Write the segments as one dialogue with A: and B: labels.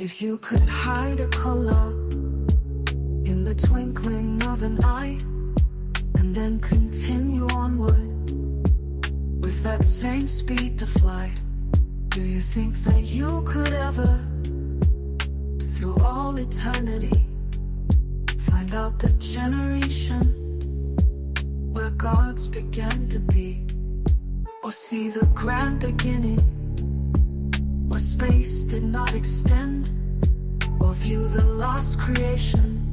A: If you could hide a color in the twinkling of an eye, and then continue onward with that same speed to fly, do you think that you could ever, through all eternity, find out the generation where gods began to be? Or see the grand beginning, where space did not extend? Or view the lost creation,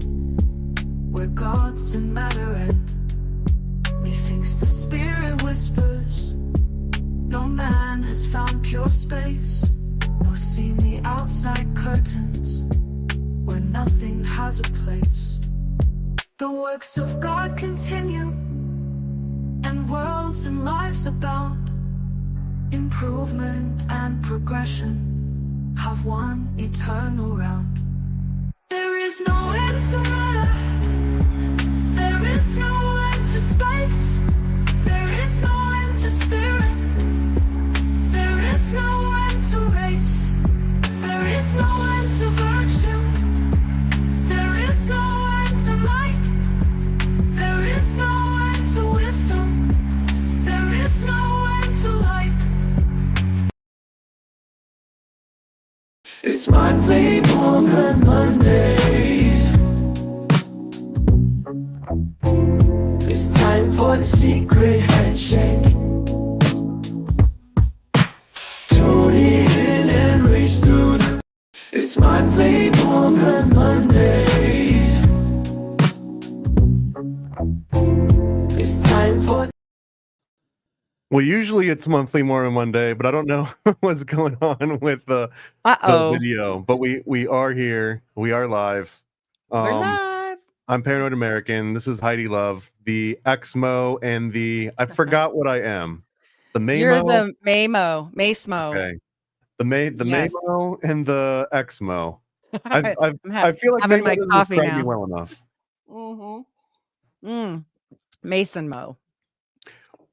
A: where gods and matter end? Methinks the spirit whispers, no man has found pure space, nor seen the outside curtains, where nothing has a place. The works of God continue, and worlds and lives abound. Improvement and progression have one eternal round. There is no end to matter, there is no end to space, there is no end to spirit, there is no end to race, there is no end to virtue, there is no end to light, there is no end to wisdom, there is no end to light. It's monthly Mormon Mondays. It's time for the secret handshake. Tune in and race through the... It's monthly Mormon Mondays. It's time for...
B: Well, usually it's monthly Mormon Monday, but I don't know what's going on with the video. But we are here. We are live.
C: We're live.
B: I'm Paranoid American. This is Heidi Love, the Exmo, and the... I forgot what I am. The Mamo?
C: You're the Mamo. Macemo.
B: Okay. The
C: Yes.
B: Mamo and the Exmo. I feel like
C: having
B: Mamo
C: my
B: doesn't
C: coffee
B: describe me
C: now.
B: well enough.
C: Mason Mo.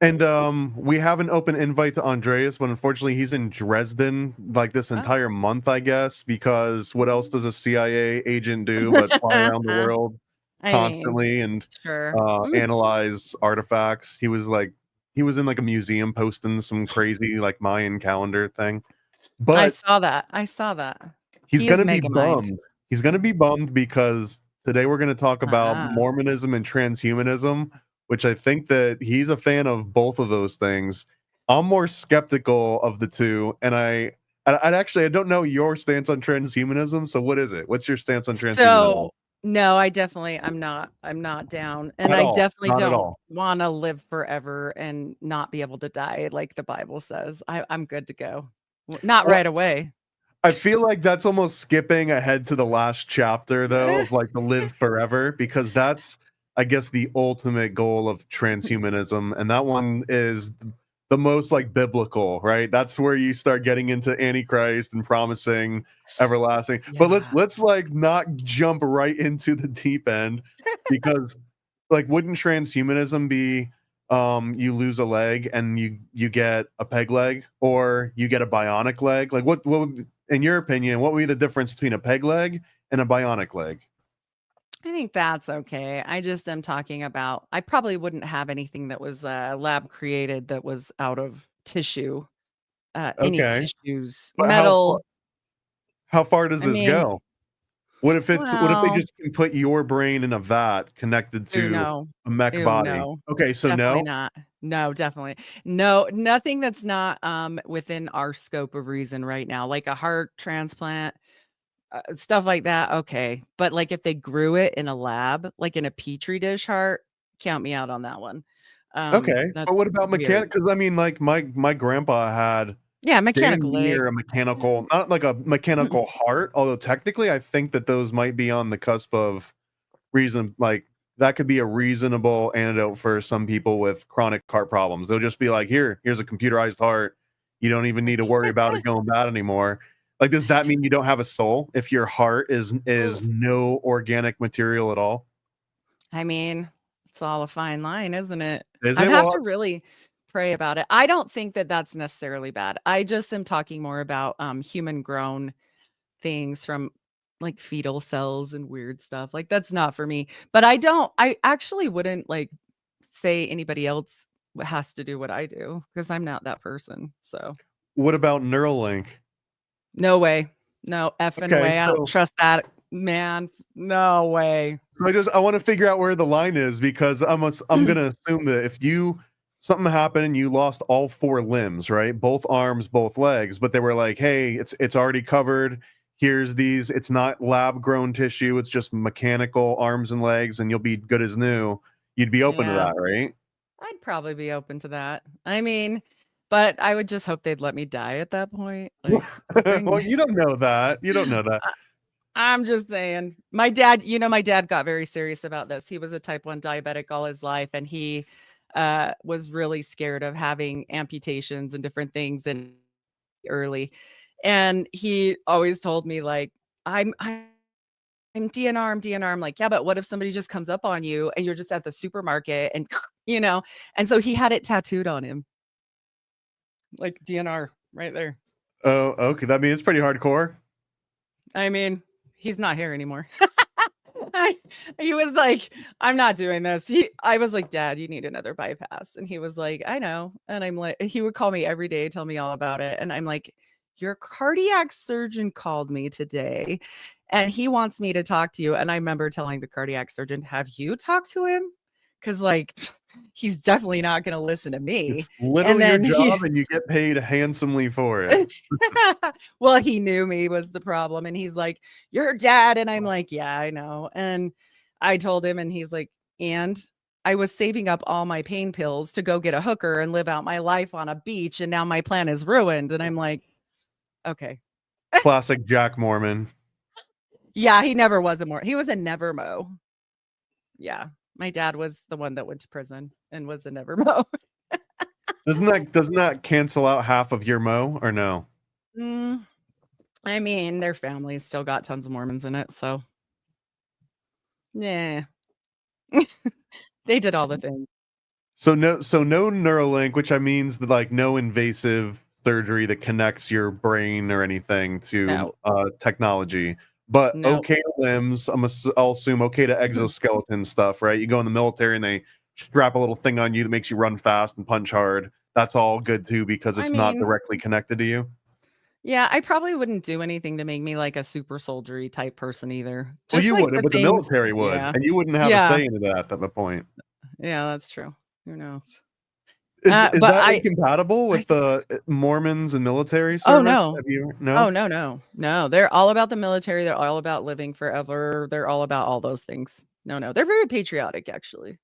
B: And we have an open invite to Andreas, but unfortunately he's in Dresden like this entire month, I guess, because what else does a CIA agent do but fly around the world constantly and analyze artifacts? He was in like a museum posting some crazy like Mayan calendar thing. But
C: I saw that.
B: He's gonna be bummed. He's gonna be bummed because today we're gonna talk about Mormonism and transhumanism, which I think that he's a fan of both of those things. I'm more skeptical of the two, and I don't know your stance on transhumanism. So what is it? What's your stance on transhumanism?
C: So no, I'm not down, and I definitely don't want to live forever and not be able to die like the Bible says. I'm good to go. Not right away.
B: I feel like that's almost skipping ahead to the last chapter, though, of like the live forever, because that's, I guess, the ultimate goal of transhumanism, and that one is the most like biblical, right? That's where you start getting into Antichrist and promising everlasting. But let's like not jump right into the deep end, because like wouldn't transhumanism be you lose a leg and you get a peg leg, or you get a bionic leg? Like what would, in your opinion, what would be the difference between a peg leg and a bionic leg?
C: I think that's okay. I just am talking about, I probably wouldn't have anything that was lab created that was out of tissue. Any tissues,
B: but
C: metal.
B: How far does this go? What if it's what if they just can put your brain in a vat connected to a mech body?
C: No.
B: Okay, so
C: definitely not. No, definitely. No, nothing that's not within our scope of reason right now, like a heart transplant. Stuff like that, okay. But like if they grew it in a lab, like in a petri dish heart, count me out on that one.
B: Okay, but what about mechanic? Because I mean, like my grandpa had
C: mechanical leg.
B: a mechanical, not like a mechanical heart. Although technically, I think that those might be on the cusp of reason. Like that could be a reasonable antidote for some people with chronic heart problems. They'll just be like, here's a computerized heart. You don't even need to worry about it going bad anymore. Like, does that mean you don't have a soul if your heart is no organic material at all?
C: I mean, it's all a fine line, isn't it?
B: I'd
C: have to really pray about it. I don't think that that's necessarily bad. I just am talking more about human grown things from like fetal cells and weird stuff. Like that's not for me. But I actually wouldn't like say anybody else has to do what I do because I'm not that person. So
B: What about Neuralink?
C: no way. No effing
B: Okay,
C: way. I don't
B: so
C: trust that man. No way.
B: I want to figure out where the line is because I'm gonna assume that if something happened and you lost all 4 limbs, right? Both arms, both legs, but they were like, hey, it's already covered. Here's these, it's not lab grown tissue, it's just mechanical arms and legs, and you'll be good as new. You'd be open to
C: Yeah.
B: that, right?
C: I'd probably be open to that. I mean, but I would just hope they'd let me die at that point. Like,
B: Well, you don't know that. You don't know that.
C: I'm just saying. My dad, my dad got very serious about this. He was a type 1 diabetic all his life, and he was really scared of having amputations and different things and early. And he always told me, like, I'm DNR, I'm DNR. I'm like, yeah, but what if somebody just comes up on you and you're just at the supermarket and, and so he had it tattooed on him. Like DNR right there.
B: Oh, okay. That means it's pretty hardcore.
C: I mean, he's not here anymore. He was like, I'm not doing this. I was like, Dad, you need another bypass. And he was like, I know. And I'm like, he would call me every day, tell me all about it. And I'm like, your cardiac surgeon called me today and he wants me to talk to you. And I remember telling the cardiac surgeon, have you talked to him? Because like, he's definitely not going to listen to me.
B: It's literally your job and you get paid handsomely for it.
C: Well, he knew me was the problem. And he's like, you're dad. And I'm like, yeah, I know. And I told him and he's like, and I was saving up all my pain pills to go get a hooker and live out my life on a beach. And now my plan is ruined. And I'm like, okay.
B: Classic Jack Mormon.
C: Yeah, he never was he was a never mow. Yeah. My dad was the one that went to prison and was the never mow.
B: Doesn't that cancel out half of your mo or no?
C: I mean, their family's still got tons of Mormons in it, so yeah. They did all the things.
B: So no Neuralink, which I means like no invasive surgery that connects your brain or anything to technology. But okay to limbs, I'll assume okay to exoskeleton stuff, right? You go in the military and they strap a little thing on you that makes you run fast and punch hard. That's all good too because it's not directly connected to you.
C: Yeah, I probably wouldn't do anything to make me like a super soldiery type person either.
B: Well, you wouldn't, but the military would, and you wouldn't have a say into that at the point.
C: Yeah, that's true. Who knows?
B: Is that incompatible with the Mormons and military service?
C: Oh, no.
B: No?
C: Oh, no. They're all about the military. They're all about living forever. They're all about all those things. No. They're very patriotic, actually.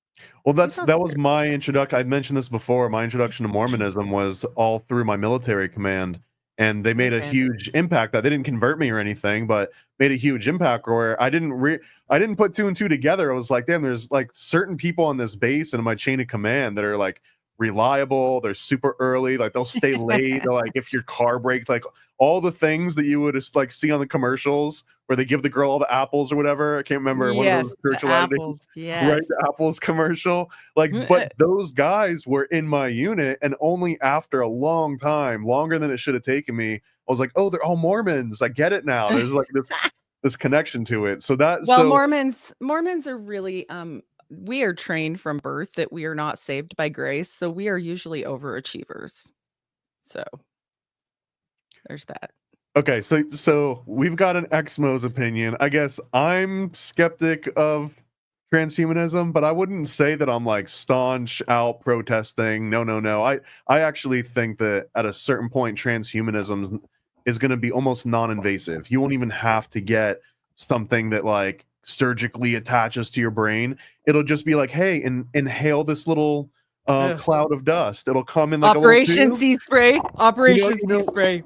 B: Well, that was my introduction. I mentioned this before. My introduction to Mormonism was all through my military command. And they made a huge impact. That they didn't convert me or anything, but made a huge impact where I didn't put 2 and 2 together. I was like, damn, there's like certain people on this base and in my chain of command that are like reliable. They're super early. Like they'll stay late. They're like, if your car breaks, like all the things that you would just like see on the commercials where they give the girl all the apples or whatever. I can't remember one of those spiritual
C: apples.
B: Yes. Right, the apples commercial. Like, but those guys were in my unit, and only after a long time, longer than it should have taken me, I was like, oh, they're all Mormons. I get it now. There's like this connection to it. So
C: Mormons are really we are trained from birth that we are not saved by grace, so we are usually overachievers. So there's that.
B: Okay, so we've got an Exmo's opinion. I guess I'm skeptic of transhumanism, but I wouldn't say that I'm like staunch out protesting. No. I actually think that at a certain point, transhumanism is going to be almost non-invasive. You won't even have to get something that like surgically attaches to your brain. It'll just be like, hey, inhale this little cloud of dust. It'll come in like
C: Operation Sea Spray. Operation Sea Spray.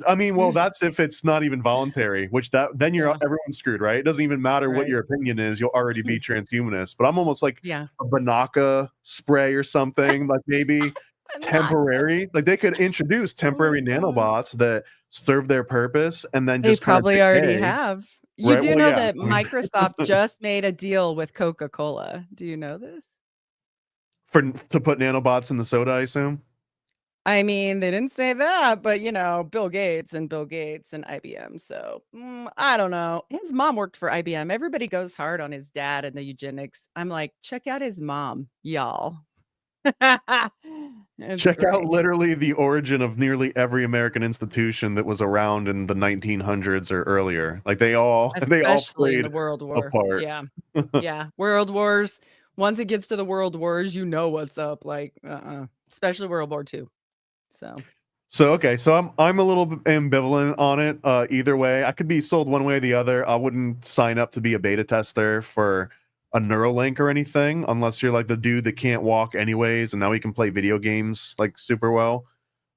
B: I mean, well, that's if it's not even voluntary, which then everyone's screwed, right? It doesn't even matter what your opinion is. You'll already be transhumanist. But I'm almost like a Banaka spray or something, like maybe temporary. Like they could introduce temporary nanobots that serve their purpose, and then just
C: they probably already have. You do know that Microsoft just made a deal with Coca-Cola. Do you know this?
B: To put nanobots in the soda, I assume.
C: I mean, they didn't say that, but Bill Gates and IBM. So I don't know. His mom worked for IBM. Everybody goes hard on his dad and the eugenics. I'm like, check out his mom, y'all. It's
B: Check out
C: great.
B: literally the origin of nearly every American institution that was around in the 1900s or earlier. Like they all
C: Especially in
B: played
C: the World
B: a
C: War.
B: part.
C: Yeah. Yeah. World Wars. Once it gets to the World Wars, you know what's up. Like, especially World War II.
B: So okay, so I'm a little bit ambivalent on it. Either way, I could be sold one way or the other. I wouldn't sign up to be a beta tester for a Neuralink or anything, unless you're like the dude that can't walk anyways, and now he can play video games like super well.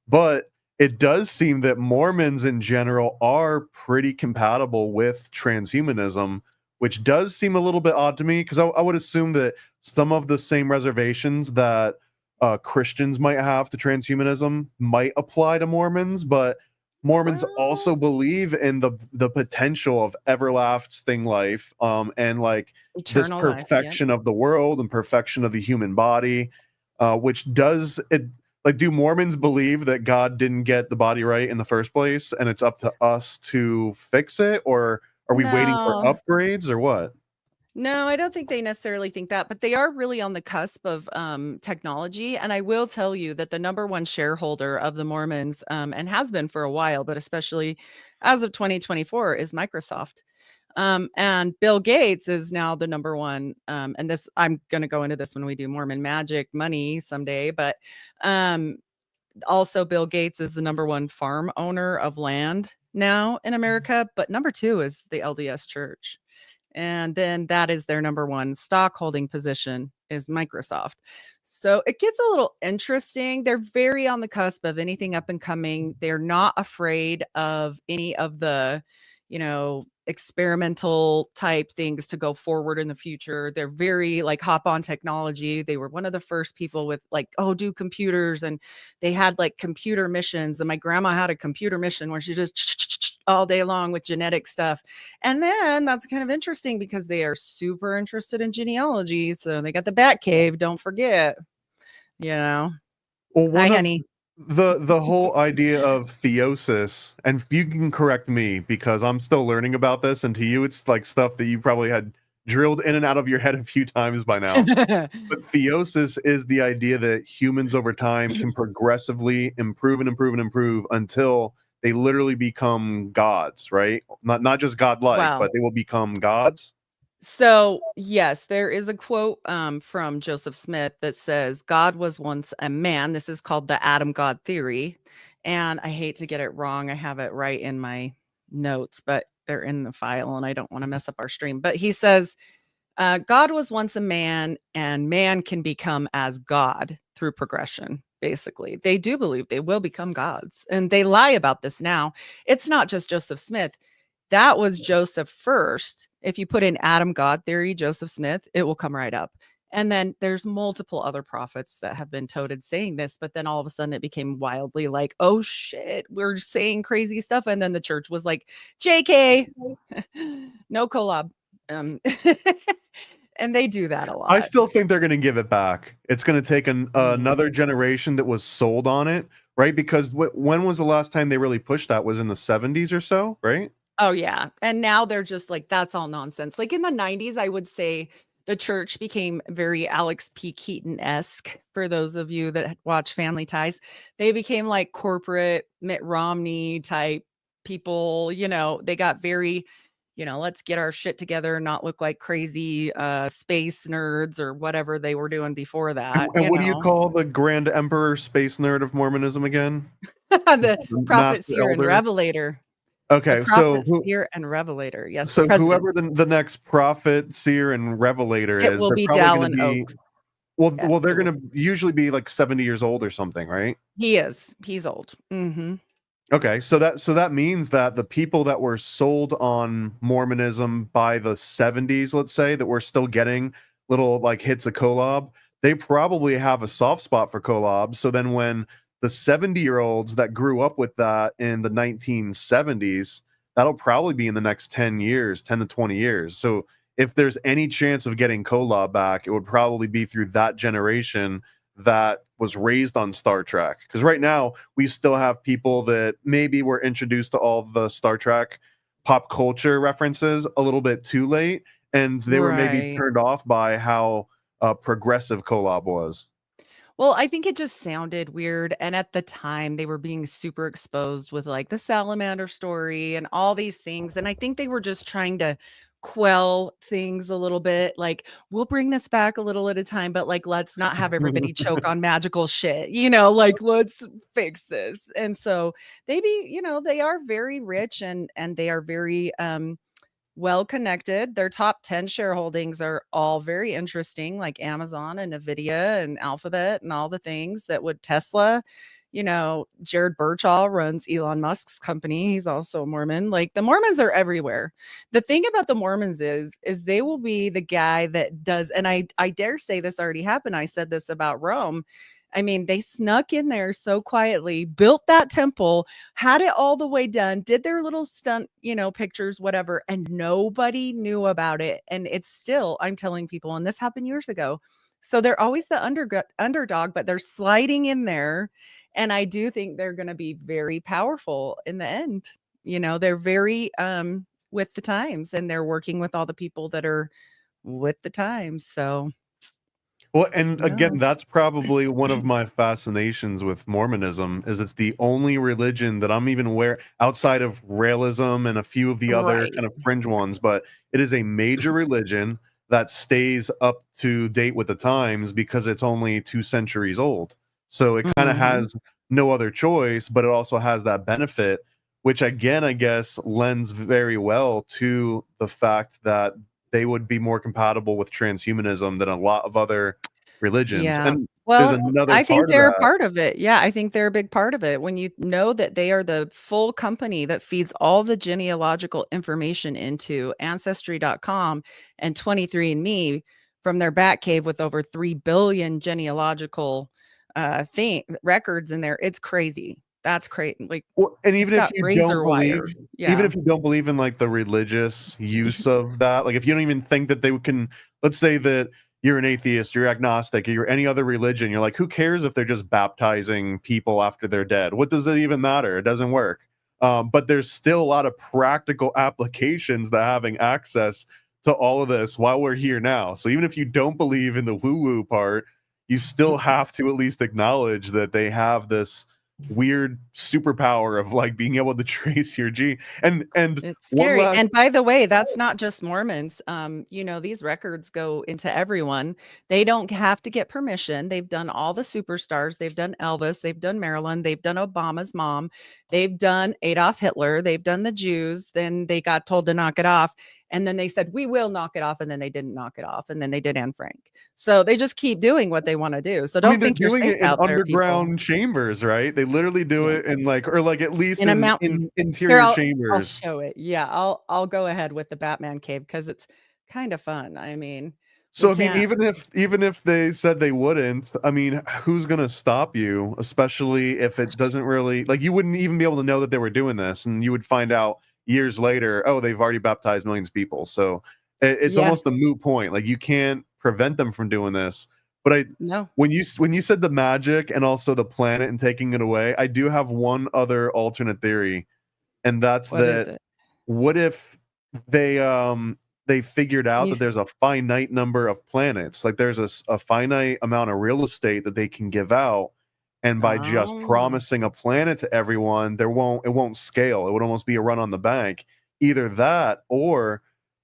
B: But it does seem that Mormons in general are pretty compatible with transhumanism, which does seem a little bit odd to me because I would assume that some of the same reservations that Christians might have to transhumanism might apply to Mormons, but Mormons also
C: Well,
B: believe in the potential of everlasting life, and like this
C: eternal life. Yep.
B: perfection of the world and perfection of the human body, which does it. Like, do Mormons believe that God didn't get the body right in the first place, and it's up to us to fix it, or are we waiting for
C: No.
B: upgrades, or what?
C: No, I don't think they necessarily think that, but they are really on the cusp of technology. And I will tell you that the number one shareholder of the Mormons, and has been for a while, but especially as of 2024, is Microsoft. And Bill Gates is now the number one. And this, I'm going to go into this when we do Mormon magic money someday, but um, also Bill Gates is the number one farm owner of land now in America, but number two is the LDS Church. And then that is their number one stock holding position is Microsoft. So it gets a little interesting. They're very on the cusp of anything up and coming. They're not afraid of any of the, experimental type things to go forward in the future. They're very like hop on technology. They were one of the first people with like, do computers. And they had like computer missions. And my grandma had a computer mission where she just all day long with genetic stuff. And then that's kind of interesting because they are super interested in genealogy. So they got the Bat Cave, don't forget, you know.
B: Well,
C: Hi,
B: one of
C: honey.
B: the whole idea of theosis, and you can correct me because I'm still learning about this, and to you, it's like stuff that you probably had drilled in and out of your head a few times by now. But theosis is the idea that humans over time can progressively improve and improve and improve until they literally become gods, right? Not just godlike,
C: Wow.
B: but they will become gods.
C: So, yes, there is a quote from Joseph Smith that says, God was once a man. This is called the Adam God theory. And I hate to get it wrong. I have it right in my notes, but they're in the file and I don't want to mess up our stream. But he says, God was once a man and man can become as God through progression. Basically, they do believe they will become gods and they lie about this now. It's not just Joseph Smith. That was Joseph first. If you put in Adam God theory, Joseph Smith, it will come right up. And then there's multiple other prophets that have been toted saying this, but then all of a sudden it became wildly like, oh shit, we're saying crazy stuff. And then the church was like, JK, no collab. And they do that a lot.
B: I still think they're going to give it back. It's going to take another generation that was sold on it, right? Because when was the last time they really pushed that? Was in the 70s or so, right?
C: Oh, yeah. And now they're just like, that's all nonsense. Like in the 90s, I would say the church became very Alex P. Keaton-esque. For those of you that watch Family Ties, they became like corporate Mitt Romney type people. They got very, let's get our shit together and not look like crazy space nerds or whatever they were doing before that.
B: And what do you call the Grand Emperor Space Nerd of Mormonism again?
C: The prophet,
B: Master
C: seer, and
B: Elder.
C: revelator. The
B: Okay,
C: prophet, seer, and revelator. Yes, the president.
B: Whoever the next prophet, seer, and revelator
C: It
B: is,
C: will
B: they're
C: be
B: probably going
C: Dallin
B: to be
C: Oaks.
B: well, they're going to usually be like 70 years old or something, right?
C: He is. He's old. Mm-hmm.
B: Okay, so that means that the people that were sold on Mormonism by the 70s, let's say, that were still getting little like hits of Kolob, they probably have a soft spot for Kolob. So then when the 70-year-olds that grew up with that in the 1970s, that'll probably be in the next 10 years, 10 to 20 years. So if there's any chance of getting Kolob back, it would probably be through that generation that was raised on Star Trek. Because right now we still have people that maybe were introduced to all the Star Trek pop culture references a little bit too late, and they were maybe
C: Right.
B: turned off by how progressive Kolob was.
C: Well, I think it just sounded weird, and at the time, they were being super exposed with, like, the salamander story and all these things, and I think they were just trying to quell things a little bit, like, "We'll bring this back a little at a time, but, like, let's not have everybody choke on magical shit," like, "Let's fix this," and so, they are very rich and they are very, well connected. Their top 10 shareholdings are all very interesting, like Amazon and Nvidia and Alphabet and all the things that would Tesla. Jared Birchall runs Elon Musk's company. He's also a Mormon. Like the Mormons are everywhere. The thing about the Mormons is they will be the guy that does, and I dare say this already happened. I said this about Rome. I mean, they snuck in there so quietly, built that temple, had it all the way done, did their little stunt, pictures, whatever, and nobody knew about it. And it's still, I'm telling people, and this happened years ago. So they're always the underdog, but they're sliding in there. And I do think they're going to be very powerful in the end. They're very with the times, and they're working with all the people that are with the times. So
B: Well, and
C: who
B: again,
C: knows?
B: that's probably one of my fascinations with Mormonism is it's the only religion that I'm even aware outside of realism and a few of the other
C: Right.
B: kind of fringe ones, but it is a major religion that stays up to date with the times because it's only 2 centuries old. So it kind of
C: Mhm.
B: has no other choice, but it also has that benefit, which again, I guess, lends very well to the fact that they would be more compatible with transhumanism than a lot of other religions.
C: Yeah.
B: And there's
C: Well,
B: another
C: I think
B: part of
C: they're a
B: that.
C: part of it. Yeah, I think they're a big part of it when you know that they are the full company that feeds all the genealogical information into ancestry.com and 23andMe from their Batcave with over 3 billion genealogical thing records in there. It's crazy. That's crazy. Like
B: Well, and
C: it's
B: even if
C: got
B: you don't
C: razor
B: believe
C: wire.
B: even
C: Yeah.
B: if you don't believe in, like, the religious use of that, like, if you don't even think that they can let's say that you're an atheist, you're agnostic, or you're any other religion, you're like, "Who cares if they're just baptizing people after they're dead? What does it even matter? It doesn't work." But there's still a lot of practical applications to having access to all of this while we're here now. So even if you don't believe in the woo-woo part, you still have to at least acknowledge that they have this weird superpower of like being able to trace your gene. And
C: It's
B: one
C: scary,
B: last
C: and by the way, that's not just Mormons, these records go into everyone. They don't have to get permission. They've done all the superstars. They've done Elvis, they've done Marilyn, they've done Obama's mom, they've done Adolf Hitler, they've done the Jews, then they got told to knock it off, and then they said, "We will knock it off," and then they didn't knock it off, and then they did Anne Frank. So they just keep doing what they wanna do, so
B: I mean,
C: don't
B: they're
C: think you're
B: doing
C: safe
B: it in
C: out there, people.
B: underground chambers, right? They literally do
C: Yeah.
B: it in like or like at least
C: In a
B: in
C: mountain. Here,
B: interior
C: I'll
B: chambers.
C: show it. Yeah, I'll go ahead with the Batman cave because it's kinda fun. I mean, we
B: So I mean,
C: can't.
B: even if they said they wouldn't, I mean, who's gonna stop you? Especially if it doesn't really like you wouldn't even be able to know that they were doing this, and you would find out years later, oh, they've already baptized millions of people. So it's
C: Yeah,
B: almost a moot point. Like you can't prevent them from doing this. But
C: no.
B: when you said the magic and also the planet and taking it away, I do have one other alternate theory, and that's
C: What is
B: that
C: it?
B: what if they they figured
C: Can
B: out
C: you
B: that there's a finite number of planets, like there's a finite amount of real estate that they can give out, and by just
C: Oh,
B: promising a planet to everyone, it won't scale. It would almost be a run on the bank. Either that, or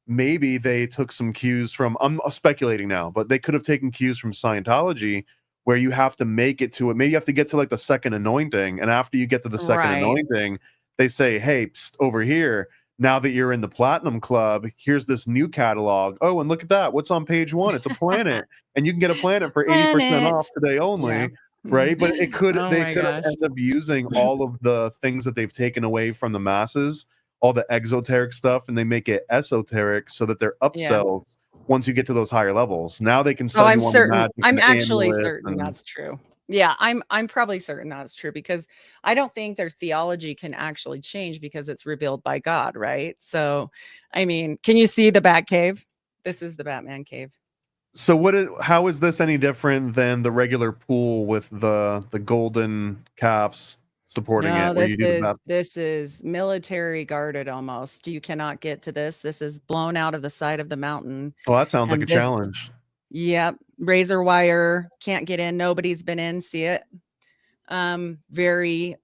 B: maybe they took some cues from I'm speculating now, but they could have taken cues from Scientology where you have to make it to it. Maybe you have to get to like the second anointing, and after you get to the second
C: right.
B: anointing, they say, "Hey, psst, over here, now that you're in the platinum club, here's this new catalog. Oh, and look at that. What's on page one? It's a planet. And you can get a planet for 80% off
C: Planet.
B: today
C: Yeah.
B: only." Right. But
C: Oh
B: they
C: my
B: could have
C: gosh.
B: ended up using all of the things that they've taken away from the masses, all the exoteric stuff, and they make it esoteric so that they're
C: Yeah.
B: upsells once you get to those higher levels. Now they can
C: Oh,
B: sell you on the magic
C: I'm
B: and the
C: actually
B: amulet
C: certain
B: and
C: that's true. Yeah, I'm probably certain that's true because I don't think their theology can actually change because it's revealed by God, right? So, I mean, can you see the Bat Cave? This is the Batman cave.
B: So how is this any different than the regular pool with the golden calves supporting
C: No,
B: it, where you do the
C: this is military guarded almost. You cannot get to this. This is blown out of the side of the mountain.
B: Well, that sounds like a
C: And this,
B: challenge.
C: yep, razor wire, can't get in. Nobody's been in. See it? Very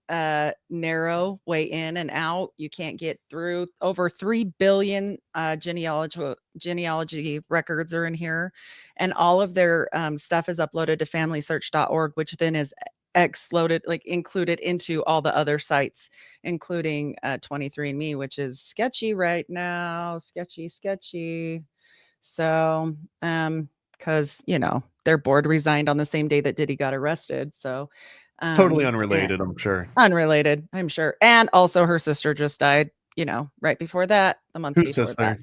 C: narrow way in and out. You can't get through. Over 3 billion genealogy records are in here, and all of their stuff is uploaded to familysearch.org, which then is included into all the other sites, including 23andMe, which is sketchy right now. Sketchy. So because their board resigned on the same day that Diddy got arrested. So
B: Totally
C: and
B: unrelated, I'm sure.
C: unrelated, I'm sure. And also her sister just died, right before that, the month
B: Whose
C: before
B: sister?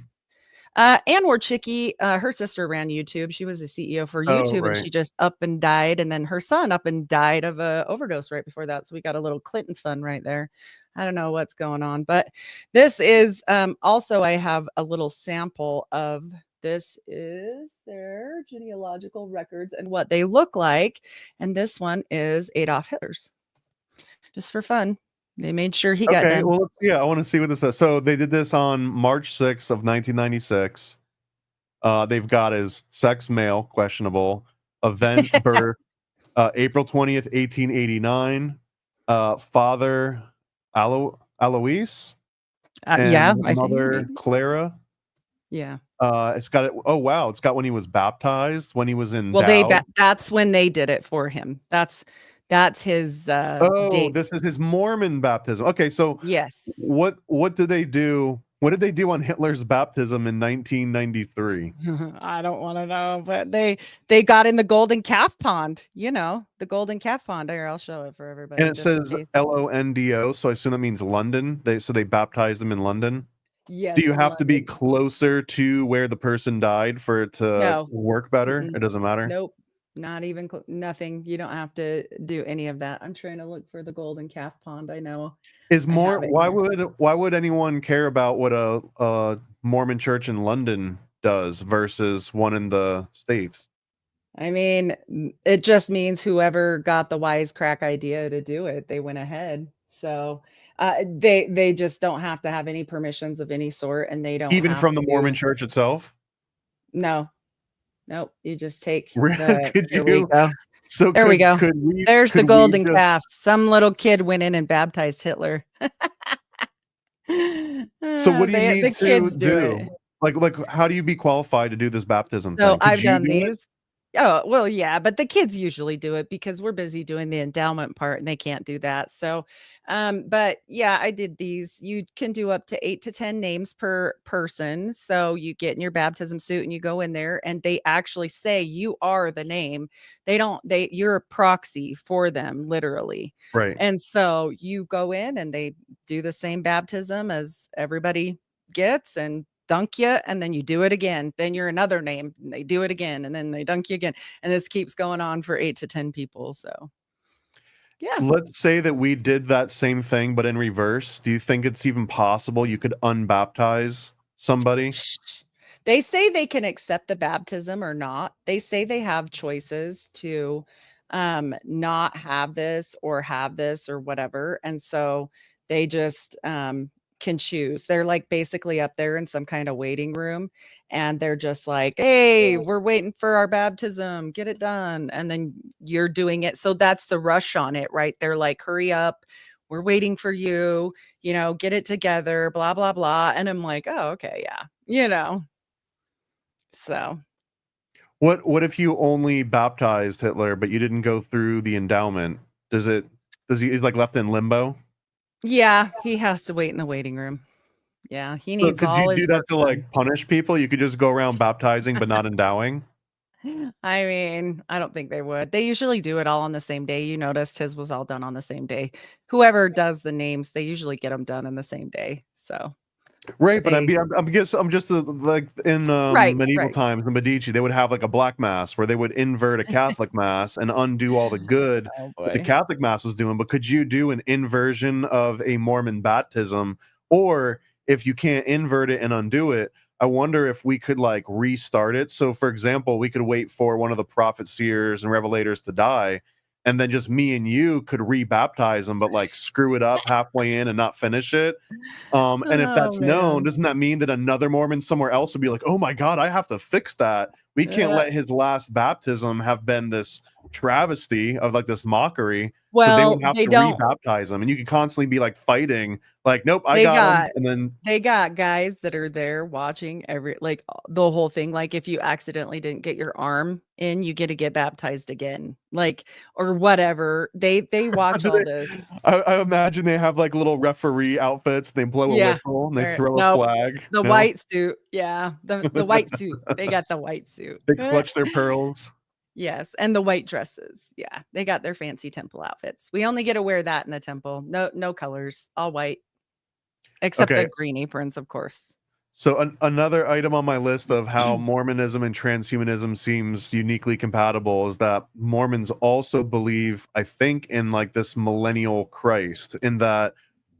C: that. Ann Warchicki, her sister ran YouTube. She was the CEO for
B: Oh,
C: YouTube, and
B: right.
C: she just up and died. And then her son up and died of a overdose right before that. So we got a little Clinton fun right there. I don't know what's going on, but this is also, I have a little sample of this is their genealogical records and what they look like. And this one is Adolf Hitler's. Just for fun. They made sure he got
B: Okay,
C: done.
B: well, I want to see what this is. So they did this on March 6th of 1996. They've got his sex male, questionable, event birth, April 20th, 1889, father Alois,
C: Yeah,
B: and
C: I think
B: mother
C: maybe.
B: Clara.
C: Yeah.
B: It's got it. Oh wow, it's got when he was baptized, when he was in
C: Well, that's when they did it for him. That's his date.
B: this is his Mormon baptism. Okay, so
C: Yes.
B: what did they do? What did they do on Hitler's baptism in 1993?
C: I don't want to know, but they got in the golden calf pond, the golden calf pond. Here, I'll show it for everybody.
B: And it says Londo, so I assume that means London. They baptized them in London.
C: Yes.
B: Do you
C: in
B: have to be
C: London.
B: closer to where the person died for it to
C: No.
B: work better? It doesn't matter.
C: Nope. Not even nothing. You don't have to do any of that. I'm trying to look for the golden calf pond. I know.
B: Is
C: I
B: more
C: have it
B: why would anyone care about what a Mormon church in London does versus one in the States?
C: I mean, it just means whoever got the wisecrack idea to do it, they went ahead. So they just don't have to have any permissions of any sort, and they don't
B: Even
C: have
B: from the
C: to.
B: Mormon church itself?
C: No, nope. You just take
B: Could
C: Here we
B: you?
C: go.
B: So
C: There we go.
B: Could we?
C: There's the
B: could we
C: golden
B: just-
C: calf. Some little kid went in and baptized Hitler.
B: So what do you need
C: the
B: to
C: kids
B: do?
C: it.
B: Like how do you be qualified to do this baptism
C: So
B: thing? Could
C: I've
B: you
C: done
B: do it?
C: these. Oh, well, yeah, but the kids usually do it because we're busy doing the endowment part and they can't do that. So, but yeah, I did these. You can do up to 8 to 10 names per person. So you get in your baptism suit and you go in there and they actually say you are the name. You're a proxy for them, literally.
B: Right.
C: And so you go in and they do the same baptism as everybody gets and dunk you, and then you do it again. Then you're another name, and they do it again, and then they dunk you again. And this keeps going on for 8 to 10 people. So, yeah.
B: Let's say that we did that same thing, but in reverse. Do you think it's even possible you could unbaptize somebody?
C: They say they can accept the baptism or not. They say they have choices to not have this or whatever. And so they just can choose. They're like basically up there in some kind of waiting room and they're just like, hey, we're waiting for our baptism, get it done. And then you're doing it. So that's the rush on it, right? They're like, hurry up, we're waiting for you, get it together, blah, blah, blah. And I'm like, oh, okay, yeah, so
B: What if you only baptized Hitler, but you didn't go through the endowment? Does he's like left in limbo?
C: yeah, he has to wait in the waiting room. Yeah, he
B: So
C: needs
B: could
C: all
B: you
C: his
B: do that
C: work
B: to
C: done.
B: like punish people? You could just go around baptizing but not endowing?
C: I mean, I don't think they would. They usually do it all on the same day. You noticed his was all done on the same day. Whoever does the names, they usually get them done in the same day. So
B: Right, but I'm just like in medieval times in Medici, they would have like a black mass where they would invert a Catholic mass and undo all the good that the Catholic mass was doing. But could you do an inversion of a Mormon baptism, or if you can't invert it and undo it, I wonder if we could like restart it. So, for example, we could wait for one of the prophet seers and revelators to die, and then just me and you could rebaptize them, but like screw it up halfway in and not finish it. And if
C: Oh
B: that's known,
C: man.
B: doesn't that mean that another Mormon somewhere else would be like, oh my God, I have to fix that? We can't
C: Uh,
B: let his last baptism have been this travesty of like this mockery. So they
C: well,
B: would have
C: they
B: to
C: don't.
B: rebaptize him. And you could constantly be like fighting, like, nope, I
C: They
B: got him.
C: got
B: And then
C: they got guys that are there watching the whole thing. Like if you accidentally didn't get your arm in, you get to get baptized again, like or whatever. They watch all this.
B: I imagine they have like little referee outfits. They blow a
C: Yeah.
B: whistle and they
C: Or
B: throw a
C: nope.
B: flag.
C: The
B: No,
C: white suit. Yeah. The white suit. They got the white suit.
B: they clutch their pearls.
C: Yes, and the white dresses. Yeah, they got their fancy temple outfits. We only get to wear that in a temple. No colors, all white, except the
B: Okay.
C: green aprons, of course.
B: So another item on my list of how Mormonism and transhumanism seems uniquely compatible is that Mormons also believe, I think, in like this millennial Christ, in that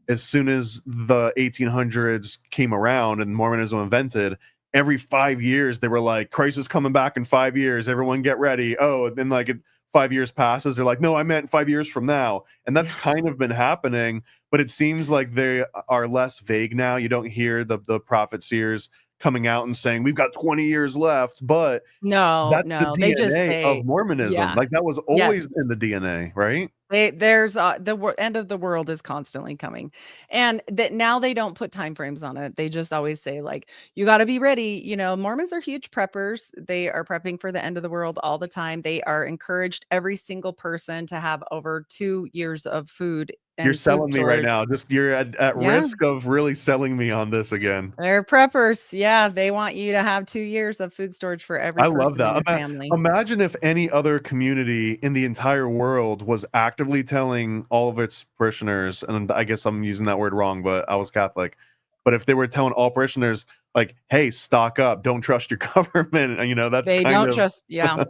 B: as soon as the 1800s came around and Mormonism invented, every 5 years they were like, Christ is coming back in 5 years. Everyone get ready. Oh, and then 5 years passes. They're like, no, I meant 5 years from now. And that's kind of been happening, but it seems like they are less vague now. You don't hear the prophet seers coming out and saying, we've got 20 years left, but
C: No,
B: that's the
C: no, they just
B: DNA of
C: say,
B: Mormonism.
C: yeah,
B: Like that was
C: yes.
B: always in the DNA, right?
C: There's end of the world is constantly coming, and that now they don't put time frames on it. They just always say like, you got to be ready. You know, Mormons are huge preppers. They are prepping for the end of the world all the time. They are encouraged every single person to have over 2 years of food
B: You're
C: and food
B: selling me right
C: storage.
B: now. Just you're at
C: Yeah.
B: risk of really selling me on this again.
C: They're preppers. Yeah, they want you to have 2 years of food storage for every
B: I love
C: person in
B: that.
C: your family.
B: Imagine if any other community in the entire world was actively telling all of its parishioners, and I guess I'm using that word wrong, but I was Catholic. But if they were telling all parishioners, like, hey, stock up, don't trust your government, you know, that's
C: They
B: kind
C: don't
B: of
C: trust, yeah.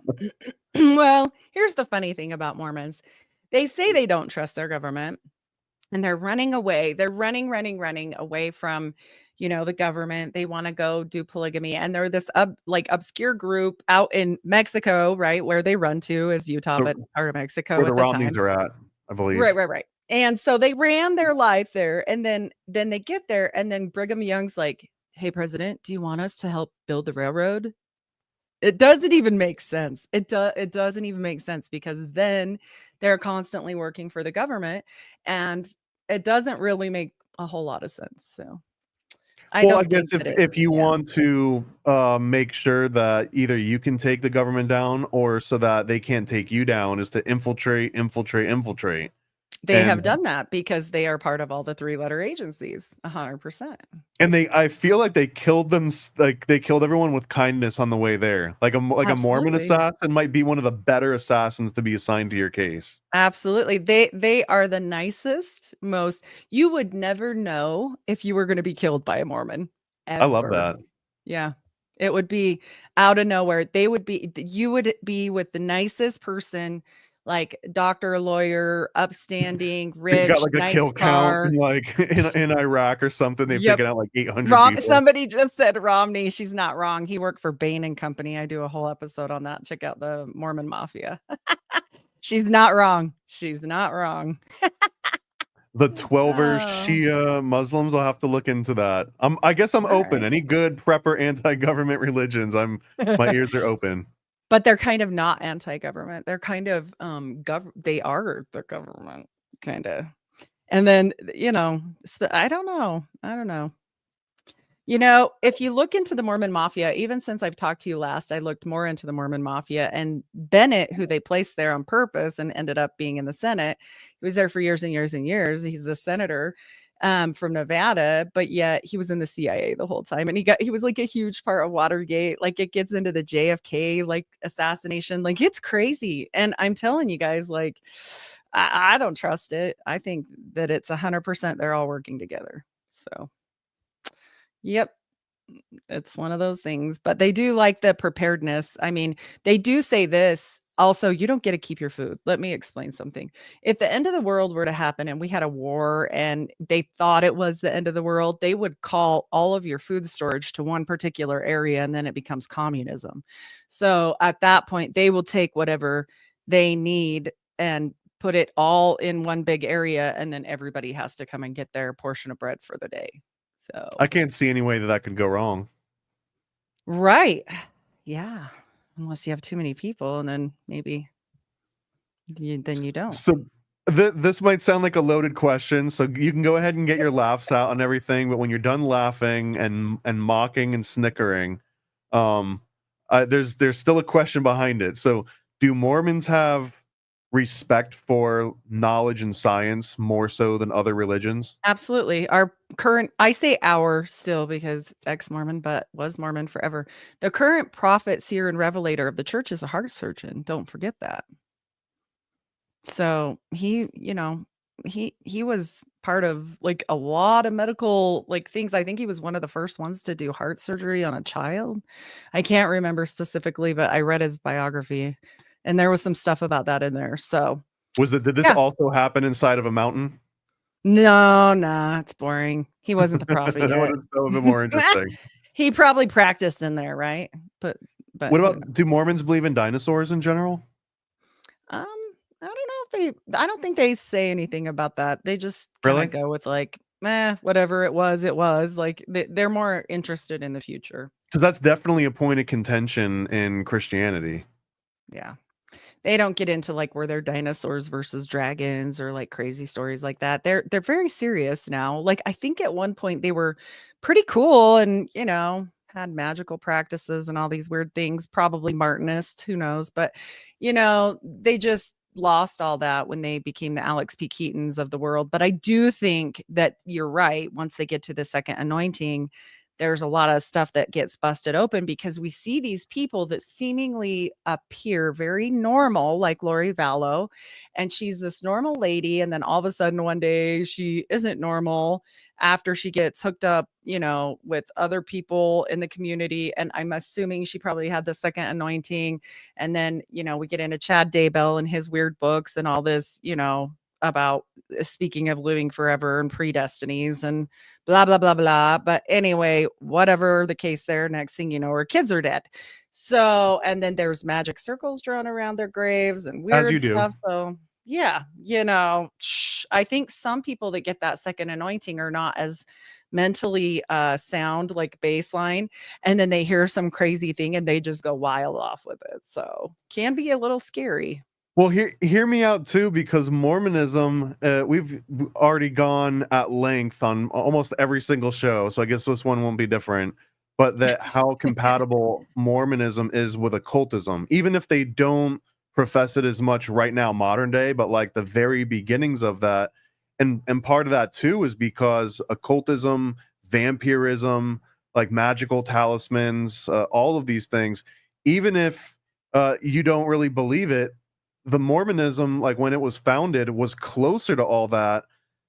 C: Well, here's the funny thing about Mormons. They say they don't trust their government, and they're running away. They're running away from, the government. They want to go do polygamy, and they're this obscure group out in Mexico, right, where they run to is Utah,
B: the,
C: but or
B: where
C: Mexico
B: the
C: at the
B: Romneys
C: time.
B: are at, I
C: Right,
B: believe.
C: right, right. And so they ran their life there, and then they get there, and then Brigham Young's like, "Hey, President, do you want us to help build the railroad?" It doesn't even make sense. It doesn't even make sense because then they're constantly working for the government, and it doesn't really make a whole lot of sense. So I
B: Well, I
C: don't
B: guess
C: think that
B: if you
C: yeah,
B: want to make sure that either you can take the government down or so that they can't take you down, is to infiltrate.
C: they
B: And
C: have done that because they are part of all the 3-letter agencies, 100%.
B: I feel like they killed them, like they killed everyone with kindness on the way there. Like a Mormon
C: Absolutely.
B: assassin might be one of the better assassins to be assigned to your case.
C: Absolutely. They are the nicest, most you would never know if you were gonna be killed by a Mormon,
B: I love
C: ever.
B: that.
C: Yeah. It would be out of nowhere. You would be with the nicest person, like doctor, lawyer, upstanding,
B: They've got
C: rich,
B: like a
C: nice
B: kill count
C: car.
B: in in Iraq or something. They've
C: Yep.
B: taken out like 800 people.
C: Somebody just said Romney. She's not wrong. He worked for Bain and Company. I do a whole episode on that. Check out the Mormon Mafia. She's not wrong. She's not wrong.
B: The 12er
C: Oh.
B: Shia Muslims, I'll have to look into that. I guess I'm
C: All
B: open.
C: right.
B: Any good prepper anti-government religions, my ears are open.
C: But they're kind of not anti-government. They're kind of they are the government, kind of. And then, I don't know. I don't know. If you look into the Mormon Mafia, even since I've talked to you last, I looked more into the Mormon Mafia, and Bennett, who they placed there on purpose and ended up being in the Senate, he was there for years and years and years. He's the senator from Nevada, but yet he was in the CIA the whole time. And he was like a huge part of Watergate. Like it gets into the JFK like assassination. Like it's crazy. And I'm telling you guys, like, I don't trust it. I think that it's 100% they're all working together. So yep, it's one of those things, but they do like the preparedness. I mean, they do say this Also, you don't get to keep your food. Let me explain something. If the end of the world were to happen and we had a war and they thought it was the end of the world, they would call all of your food storage to one particular area and then it becomes communism. So at that point, they will take whatever they need and put it all in one big area, and then everybody has to come and get their portion of bread for the day. So
B: I can't see any way that could go wrong.
C: right. Yeah. Unless you have too many people, and then maybe then you don't.
B: So this might sound like a loaded question, so you can go ahead and get your laughs out on everything, but when you're done laughing and mocking and snickering, there's still a question behind it. So do Mormons have respect for knowledge and science more so than other religions?
C: Absolutely. I say our still because ex-Mormon, but was Mormon forever. The current prophet, seer, and revelator of the church is a heart surgeon. Don't forget that. So he was part of like a lot of medical like things. I think he was one of the first ones to do heart surgery on a child. I can't remember specifically, but I read his biography and there was some stuff about that in there. So
B: Did this
C: yeah.
B: also happen inside of a mountain?
C: No, it's boring. He wasn't the prophet
B: That would
C: yet.
B: have been more interesting.
C: He probably practiced in there, right? But
B: What about, do Mormons believe in dinosaurs in general?
C: I don't know if I don't think they say anything about that. They just kind
B: Really?
C: of go with like, whatever it was, it was. Like they're more interested in the future.
B: Because that's definitely a point of contention in Christianity.
C: Yeah. They don't get into like were there dinosaurs versus dragons or like crazy stories like that. They're very serious now. Like I think at one point they were pretty cool and had magical practices and all these weird things, probably Martinist, who knows, but they just lost all that when they became the Alex P. Keatons of the world. But I do think that you're right. Once they get to the second anointing, there's a lot of stuff that gets busted open because we see these people that seemingly appear very normal, like Lori Vallow, and she's this normal lady. And then all of a sudden one day she isn't normal after she gets hooked up, with other people in the community. And I'm assuming she probably had the second anointing. And then, we get into Chad Daybell and his weird books and all this, about speaking of living forever and predestinies and blah, blah, blah, blah. But anyway, whatever the case there, next thing you know, her kids are dead. So, and then there's magic circles drawn around their graves and weird stuff. So yeah, I think some people that get that second anointing are not as mentally sound like baseline, and then they hear some crazy thing and they just go wild off with it. So can be a little scary.
B: Well, hear me out too, because Mormonism, we've already gone at length on almost every single show, so I guess this one won't be different. But that how compatible Mormonism is with occultism, even if they don't profess it as much right now, modern day, but like the very beginnings of that, and part of that too is because occultism, vampirism, like magical talismans, all of these things, even if you don't really believe it, the Mormonism, like when it was founded, was closer to all that,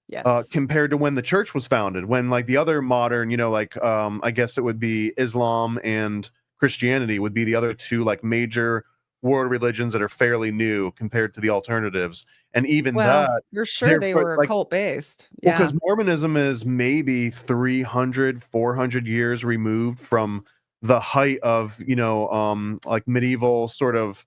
C: yes,
B: compared to when the church was founded. When like the other modern, I guess it would be Islam and Christianity would be the other two like major world religions that are fairly new compared to the alternatives. And even that,
C: you're sure they were
B: like,
C: occult based.
B: Yeah. Well, because Mormonism is maybe 300, 400 years removed from the height of, like medieval sort of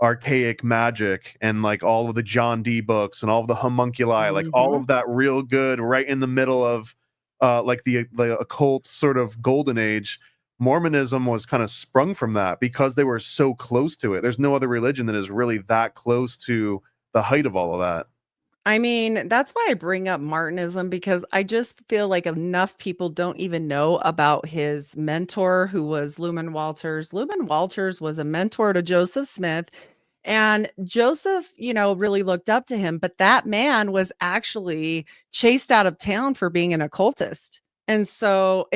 B: archaic magic and like all of the John Dee books and all of the homunculi, like all of that real good right in the middle of like the occult sort of golden age. Mormonism was kind of sprung from that because they were so close to it. There's no other religion that is really that close to the height of all of that.
C: I mean, that's why I bring up Martinism, because I just feel like enough people don't even know about his mentor, who was Lumen Walters. Lumen Walters was a mentor to Joseph Smith, and Joseph, really looked up to him. But that man was actually chased out of town for being an occultist. And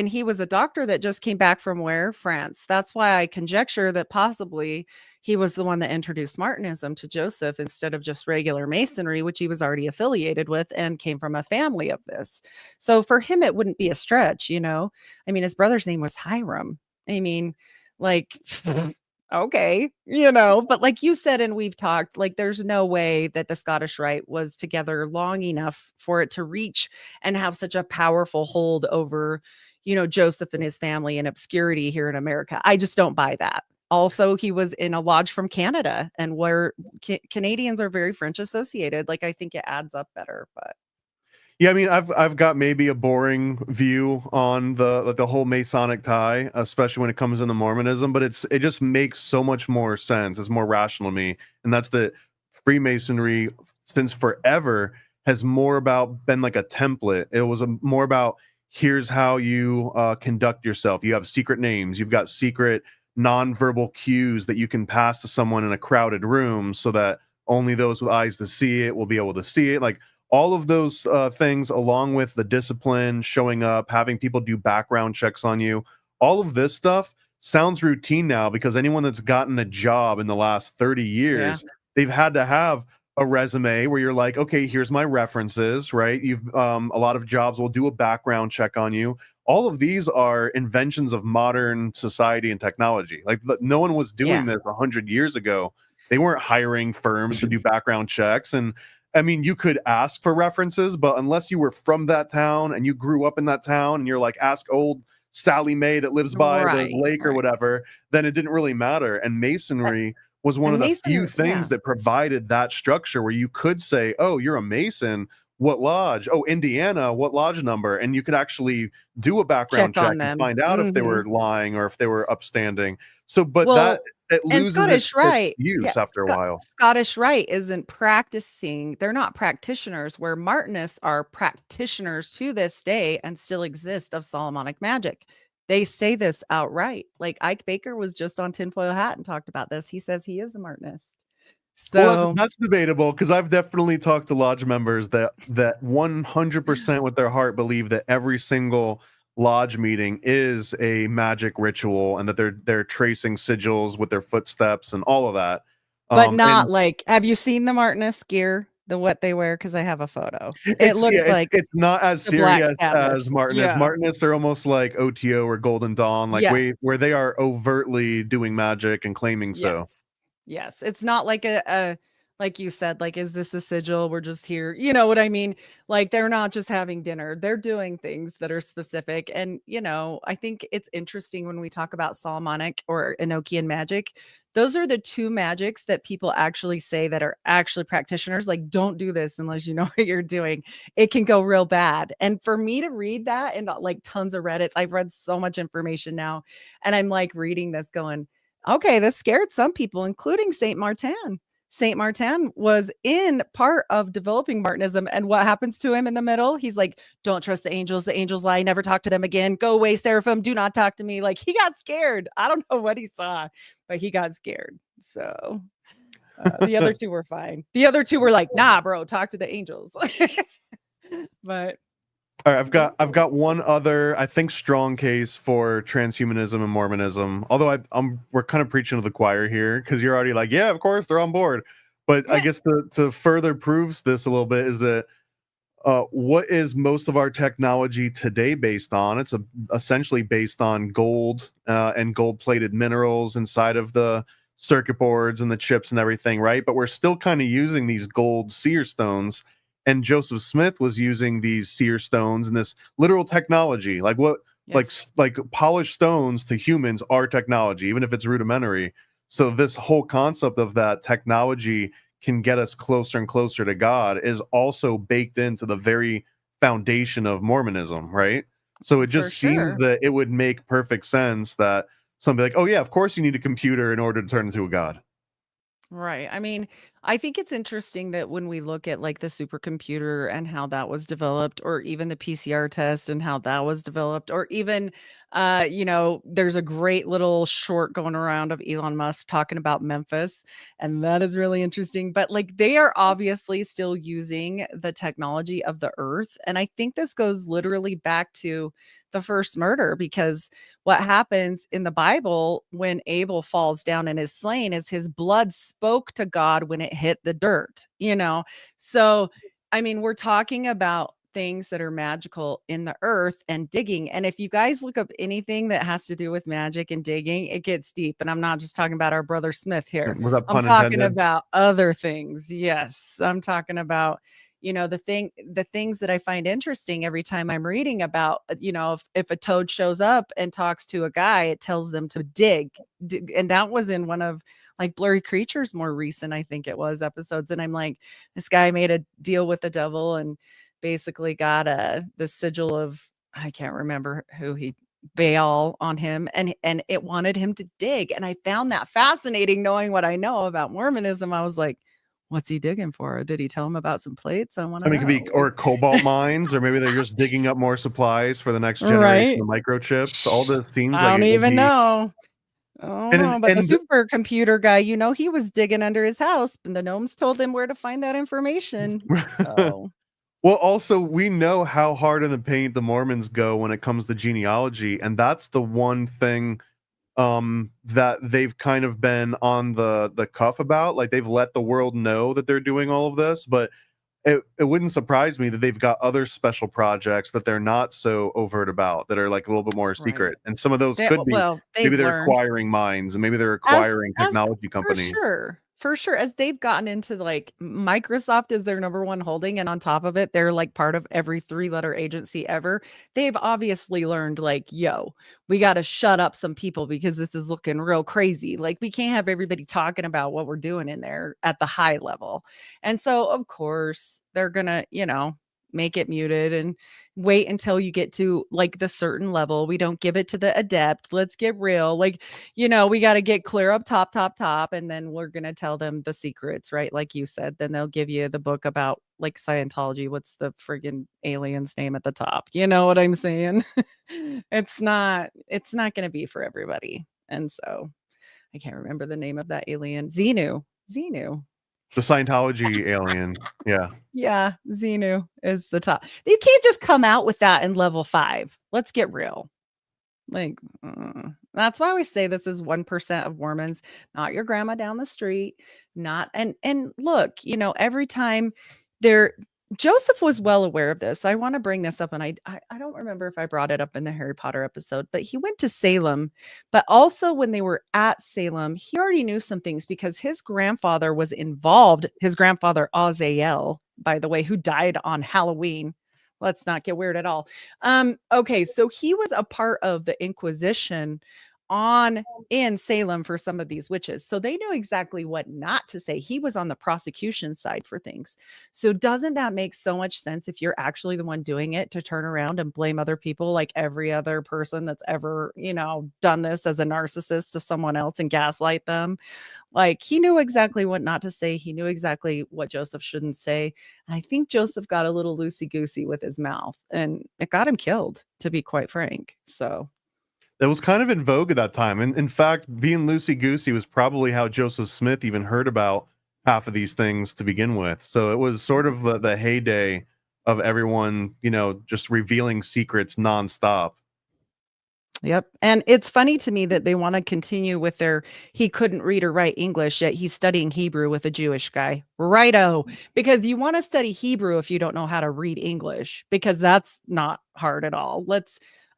C: he was a doctor that just came back from where? France. That's why I conjecture that possibly he was the one that introduced Martinism to Joseph instead of just regular Masonry, which he was already affiliated with and came from a family of this. So for him, it wouldn't be a stretch, I mean, his brother's name was Hiram. I mean, like, okay, but like you said, and we've talked, like there's no way that the Scottish Rite was together long enough for it to reach and have such a powerful hold over, Joseph and his family in obscurity here in America. I just don't buy that. Also, he was in a lodge from Canada, and where Canadians are very French associated. Like, I think it adds up better, but.
B: Yeah, I mean, I've got maybe a boring view on the whole Masonic tie, especially when it comes into Mormonism, but it just makes so much more sense. It's more rational to me, and that's that Freemasonry, since forever, has more about been like a template. It was more about here's how you conduct yourself. You have secret names. You've got secret nonverbal cues that you can pass to someone in a crowded room, so that only those with eyes to see it will be able to see it. Like all of those things, along with the discipline, showing up, having people do background checks on you, all of this stuff sounds routine now, because anyone that's gotten a job in the last 30 years, they've had to have a resume where you're like, okay, here's my references, right? You've a lot of jobs will do a background check on you. All of these are inventions of modern society and technology. Like no one was doing this 100 years ago. They weren't hiring firms to do background checks. And I mean, you could ask for references, but unless you were from that town and you grew up in that town and you're like, ask old Sally Mae that lives by the lake or whatever, then it didn't really matter. And Masonry was one of the few things that provided that structure where you could say, oh, you're a Mason. What lodge? Oh, Indiana. What lodge number? And you could actually do a background check and find out if they were lying or if they were upstanding. So, but that it loses
C: Scottish Rite,
B: use after a while.
C: Scottish Rite isn't practicing. They're not practitioners, where Martinists are practitioners to this day and still exist of Solomonic magic. They say this outright. Like Ike Baker was just on Tinfoil Hat and talked about this. He says he is a Martinist. So
B: that's debatable, because I've definitely talked to lodge members that 100% with their heart believe that every single lodge meeting is a magic ritual, and that they're tracing sigils with their footsteps and all of that.
C: But not like, have you seen the Martinist gear? What they wear? Because I have a photo. It looks like
B: it's not as serious as Martinists.
C: Yeah.
B: Martinists are almost like OTO or Golden Dawn, like where they are overtly doing magic and claiming so.
C: Yes, it's not like a like you said, like, is this a sigil? We're just here. You know what I mean? Like, they're not just having dinner. They're doing things that are specific. And, I think it's interesting when we talk about Solomonic or Enochian magic. Those are the two magics that people actually say that are actually practitioners. Like, don't do this unless you know what you're doing. It can go real bad. And for me to read that and like tons of Reddits, I've read so much information now. And I'm like reading this going, okay, this scared some people, including Saint Martin. Saint Martin was in part of developing Martinism. And what happens to him in the middle? He's like, don't trust the angels. The angels lie. Never talk to them again. Go away, Seraphim. Do not talk to me. Like, he got scared. I don't know what he saw, but he got scared. So the other two were fine. The other two were like, nah, bro, talk to the angels. But
B: all right, I've got one other, I think, strong case for transhumanism and Mormonism. Although we're kind of preaching to the choir here, because you're already like, yeah, of course they're on board. But I guess to further proves this a little bit is that what is most of our technology today based on? It's essentially based on gold and gold-plated minerals inside of the circuit boards and the chips and everything, right? But we're still kind of using these gold seer stones. And Joseph Smith was using these seer stones and this literal technology, like like polished stones to humans are technology, even if it's rudimentary. So this whole concept of that technology can get us closer and closer to God is also baked into the very foundation of Mormonism, right? So it just seems that it would make perfect sense that somebody like, oh yeah, of course you need a computer in order to turn into a god.
C: Right. I mean, I think it's interesting that when we look at like the supercomputer and how that was developed, or even the PCR test and how that was developed, or even, there's a great little short going around of Elon Musk talking about Memphis, and that is really interesting. But like, they are obviously still using the technology of the earth. And I think this goes literally back to the first murder, because what happens in the Bible when Abel falls down and is slain is his blood spoke to God when it hit the dirt, So, I mean, we're talking about things that are magical in the earth and digging. And if you guys look up anything that has to do with magic and digging, it gets deep. And I'm not just talking about our brother Smith here.
B: Was that
C: I'm
B: pun
C: talking
B: intended?
C: about other things. Yes, I'm talking about, the things that I find interesting every time I'm reading about, if a toad shows up and talks to a guy, it tells them to dig. And that was in one of like Blurry Creatures more recent, I think it was, episodes. And I'm like, this guy made a deal with the devil and basically got the sigil of, I can't remember who he, Baal on him, and it wanted him to dig. And I found that fascinating, knowing what I know about Mormonism. I was like, what's he digging for? Did he tell him about some plates? I want
B: I
C: to
B: mean, it could be
C: know.
B: or cobalt mines, or maybe they're just digging up more supplies for the next generation
C: Right?
B: of microchips. All this seems
C: I
B: like
C: don't
B: it would
C: even
B: be.
C: know. I don't know, but the
B: And
C: supercomputer guy, he was digging under his house, and the gnomes told him where to find that information. So
B: well, also we know how hard in the paint the Mormons go when it comes to genealogy, and that's the one thing that they've kind of been on the cuff about. Like, they've let the world know that they're doing all of this, but it wouldn't surprise me that they've got other special projects that they're not so overt about, that are like a little bit more
C: right.
B: secret. And some of those could be,
C: Well,
B: maybe
C: they've
B: they're
C: learned.
B: acquiring mines, and maybe they're
C: As
B: acquiring
C: as
B: technology
C: for
B: companies.
C: sure. For sure. As they've gotten into, like, Microsoft is their number one holding, and on top of it, they're like part of every 3-letter agency ever. They've obviously learned, like, yo, we got to shut up some people because this is looking real crazy. Like, we can't have everybody talking about what we're doing in there at the high level. And so, of course, they're gonna, make it muted and wait until you get to like the certain level. We don't give it to the adept. Let's get real. Like, we got to get clear up top, and then we're going to tell them the secrets, right? Like you said, then they'll give you the book about like Scientology. What's the friggin' alien's name at the top? You know what I'm saying? It's not going to be for everybody. And so I can't remember the name of that alien. Xenu.
B: The Scientology alien. Yeah.
C: Yeah, Xenu is the top. You can't just come out with that in level 5. Let's get real. Like, that's why we say this is 1% of Mormons, not your grandma down the street, not and look, every time there Joseph was well aware of this. I want to bring this up, and I don't remember if I brought it up in the Harry Potter episode, but he went to Salem, but also when they were at Salem, he already knew some things because his grandfather was involved. His grandfather Azael, by the way, who died on Halloween. Let's not get weird at all. Okay, so he was a part of the Inquisition in Salem for some of these witches. So they knew exactly what not to say. He was on the prosecution side for things. So doesn't that make so much sense if you're actually the one doing it to turn around and blame other people, like every other person that's ever, done this as a narcissist to someone else and gaslight them? Like, he knew exactly what not to say. He knew exactly what Joseph shouldn't say. I think Joseph got a little loosey-goosey with his mouth, and it got him killed, to be quite frank. So
B: That was kind of in vogue at that time. And in fact, being loosey-goosey was probably how Joseph Smith even heard about half of these things to begin with. So it was sort of the heyday of everyone, just revealing secrets nonstop.
C: Yep. And it's funny to me that they want to continue with he couldn't read or write English, yet he's studying Hebrew with a Jewish guy. Righto. Because you want to study Hebrew if you don't know how to read English, because that's not hard at all.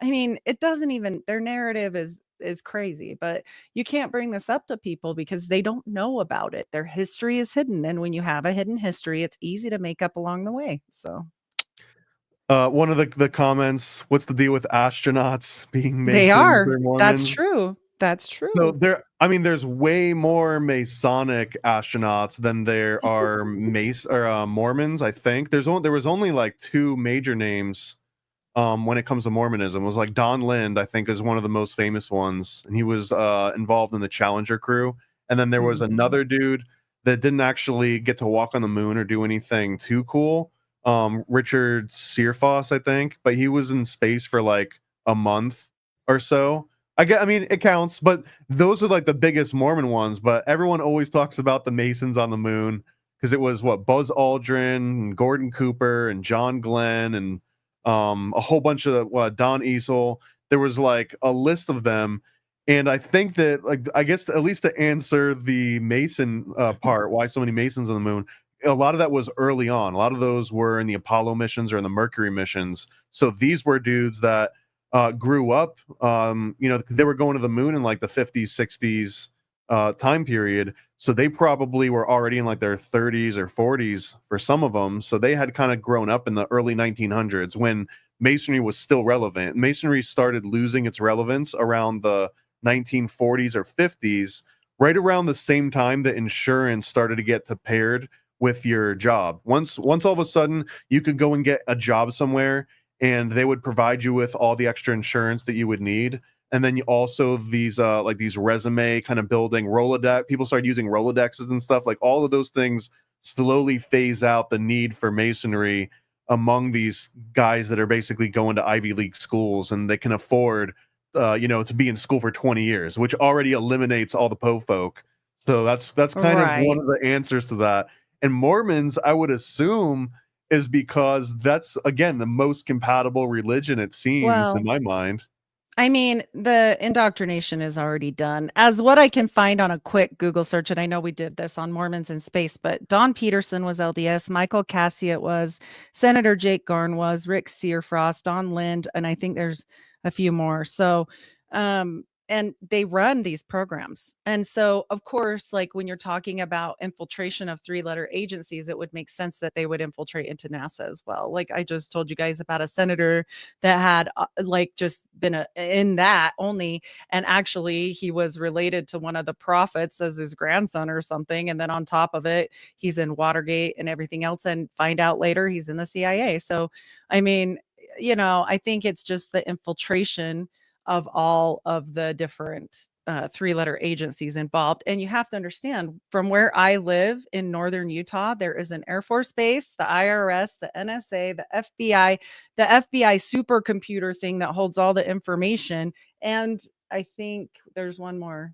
C: It doesn't even, their narrative is crazy, but you can't bring this up to people because they don't know about it. Their history is hidden. And when you have a hidden history, it's easy to make up along the way. So
B: One of the comments, what's the deal with astronauts being
C: they
B: Masons
C: are.
B: or
C: That's
B: Mormons?
C: true. That's
B: So
C: true.
B: there's way more Masonic astronauts than there are Mormons. I think there was only like 2 major names when it comes to Mormonism. It was like Don Lind, I think, is one of the most famous ones, and he was involved in the Challenger crew. And then there was
C: Mhm.
B: another dude that didn't actually get to walk on the moon or do anything too cool. Richard Searfoss, I think, but he was in space for like a month or so. I mean, it counts, but those are like the biggest Mormon ones. But everyone always talks about the Masons on the moon because it was what Buzz Aldrin and Gordon Cooper and John Glenn and a whole bunch of Don Easel. There was like a list of them, and I think that, like, I guess at least to answer the Mason part, why so many Masons on the moon, a lot of that was early on. A lot of those were in the Apollo missions or in the Mercury missions. So these were dudes that grew up, they were going to the moon in like the 50s, 60s time period. So they probably were already in like their 30s or 40s for some of them. So they had kind of grown up in the early 1900s when Masonry was still relevant. Masonry started losing its relevance around the 1940s or 50s, right around the same time that insurance started to get paired with your job. Once all of a sudden you could go and get a job somewhere and they would provide you with all the extra insurance that you would need. And then you also these resume kind of building Rolodex. People started using Rolodexes and stuff. Like all of those things slowly phase out the need for Masonry among these guys that are basically going to Ivy League schools and they can afford to be in school for 20 years, which already eliminates all the po-folk. So that's kind of one of the answers to that. And Mormons, I would assume, is because that's, again, the most compatible religion, it seems, in my mind.
C: I mean, the indoctrination is already done. As what I can find on a quick Google search, and I know we did this on Mormons in Space, but Don Peterson was LDS, Michael Cassiat was, Senator Jake Garn was, Rick Searfrost, Don Lind, and I think there's a few more. So, and they run these programs. And so, of course, like when you're talking about infiltration of 3-letter agencies, it would make sense that they would infiltrate into NASA as well. Like I just told you guys about a senator that had just been in that only. And actually he was related to one of the prophets as his grandson or something. And then on top of it, he's in Watergate and everything else. And find out later he's in the CIA. So, I mean, I think it's just the infiltration of all of the different 3-letter agencies involved. And you have to understand, from where I live in northern Utah, there is an Air Force base, the IRS, the NSA, the FBI supercomputer thing that holds all the information. And I think there's one more.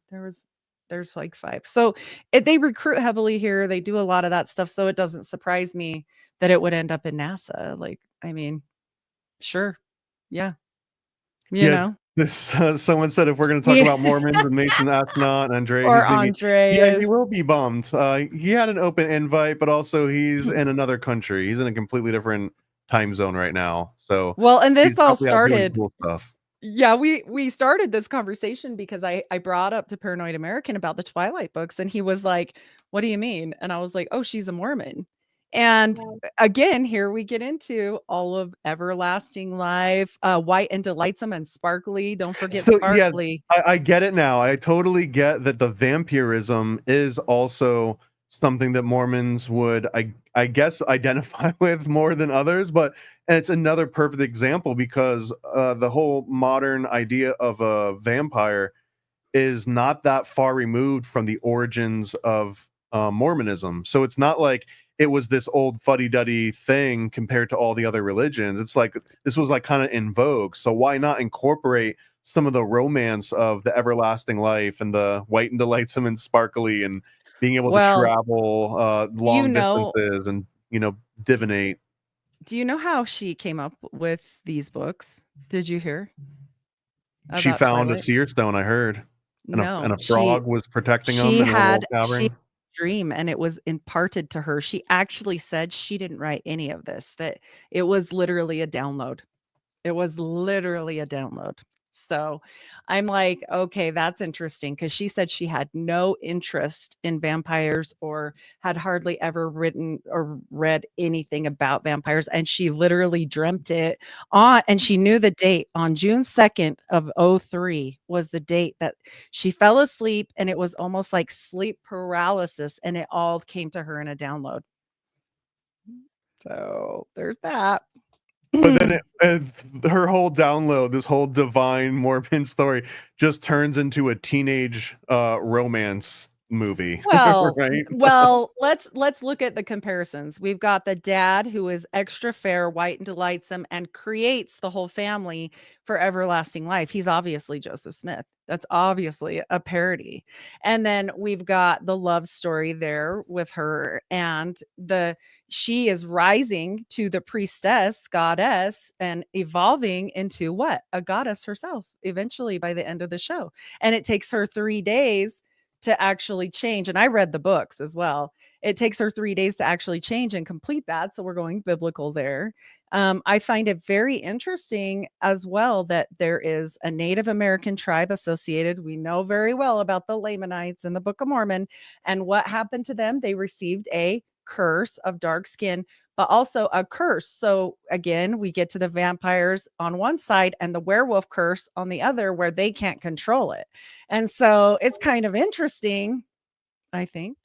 C: There's like 5. So they recruit heavily here. They do a lot of that stuff. So it doesn't surprise me that it would end up in NASA. Like, I mean, sure. Yeah.
B: Someone said if we're going to talk about Mormons and Mason astronaut and Andre,
C: or Andre,
B: he will be bummed. He had an open invite, but also he's in another country. He's in a completely different time zone right now. So
C: and this all started.
B: Cool stuff.
C: Yeah, we started this conversation because I brought up to Paranoid American about the Twilight books, and he was like, "What do you mean?" And I was like, "Oh, she's a Mormon." And again, here we get into all of everlasting life, white and delightsome and sparkly. Don't forget sparkly.
B: Yeah, I get it now. I totally get that the vampirism is also something that Mormons would, I guess, identify with more than others. But it's another perfect example because the whole modern idea of a vampire is not that far removed from the origins of Mormonism. So it's not like it was this old fuddy-duddy thing compared to all the other religions. It's like this was like kind of in vogue. So why not incorporate some of the romance of the everlasting life and the white and delightsome and sparkly and being able to travel long distances and divinate.
C: Do you know how she came up with these books? Did you hear?
B: She found Twilight? A seer stone, I heard. And a frog was protecting them.
C: She had a dream, and it was imparted to her. She actually said she didn't write any of this, that it was literally a download. It was literally a download. So I'm like, okay, that's interesting, because she said she had no interest in vampires or had hardly ever written or read anything about vampires. And she literally dreamt it on, and she knew the date on June 2nd of 2003 was the date that she fell asleep, and it was almost like sleep paralysis, and it all came to her in a download. So there's that.
B: But then her whole download, this whole divine Mormon story, just turns into a teenage romance movie.
C: Well,
B: right?
C: Well, let's look at the comparisons. We've got the dad who is extra fair, white and delightsome, and creates the whole family for everlasting life. He's obviously Joseph Smith. That's obviously a parody. And then we've got the love story there with her, and she is rising to the priestess, goddess, and evolving into what? A goddess herself, eventually by the end of the show. And it takes her 3 days to actually change. And I read the books as well. It takes her 3 days to actually change and complete that. So we're going biblical there. I find it very interesting as well that there is a Native American tribe associated. We know very well about the Lamanites in the Book of Mormon. And what happened to them? They received a curse of dark skin, but also a curse. So again, we get to the vampires on one side and the werewolf curse on the other, where they can't control it. And so it's kind of interesting, I think.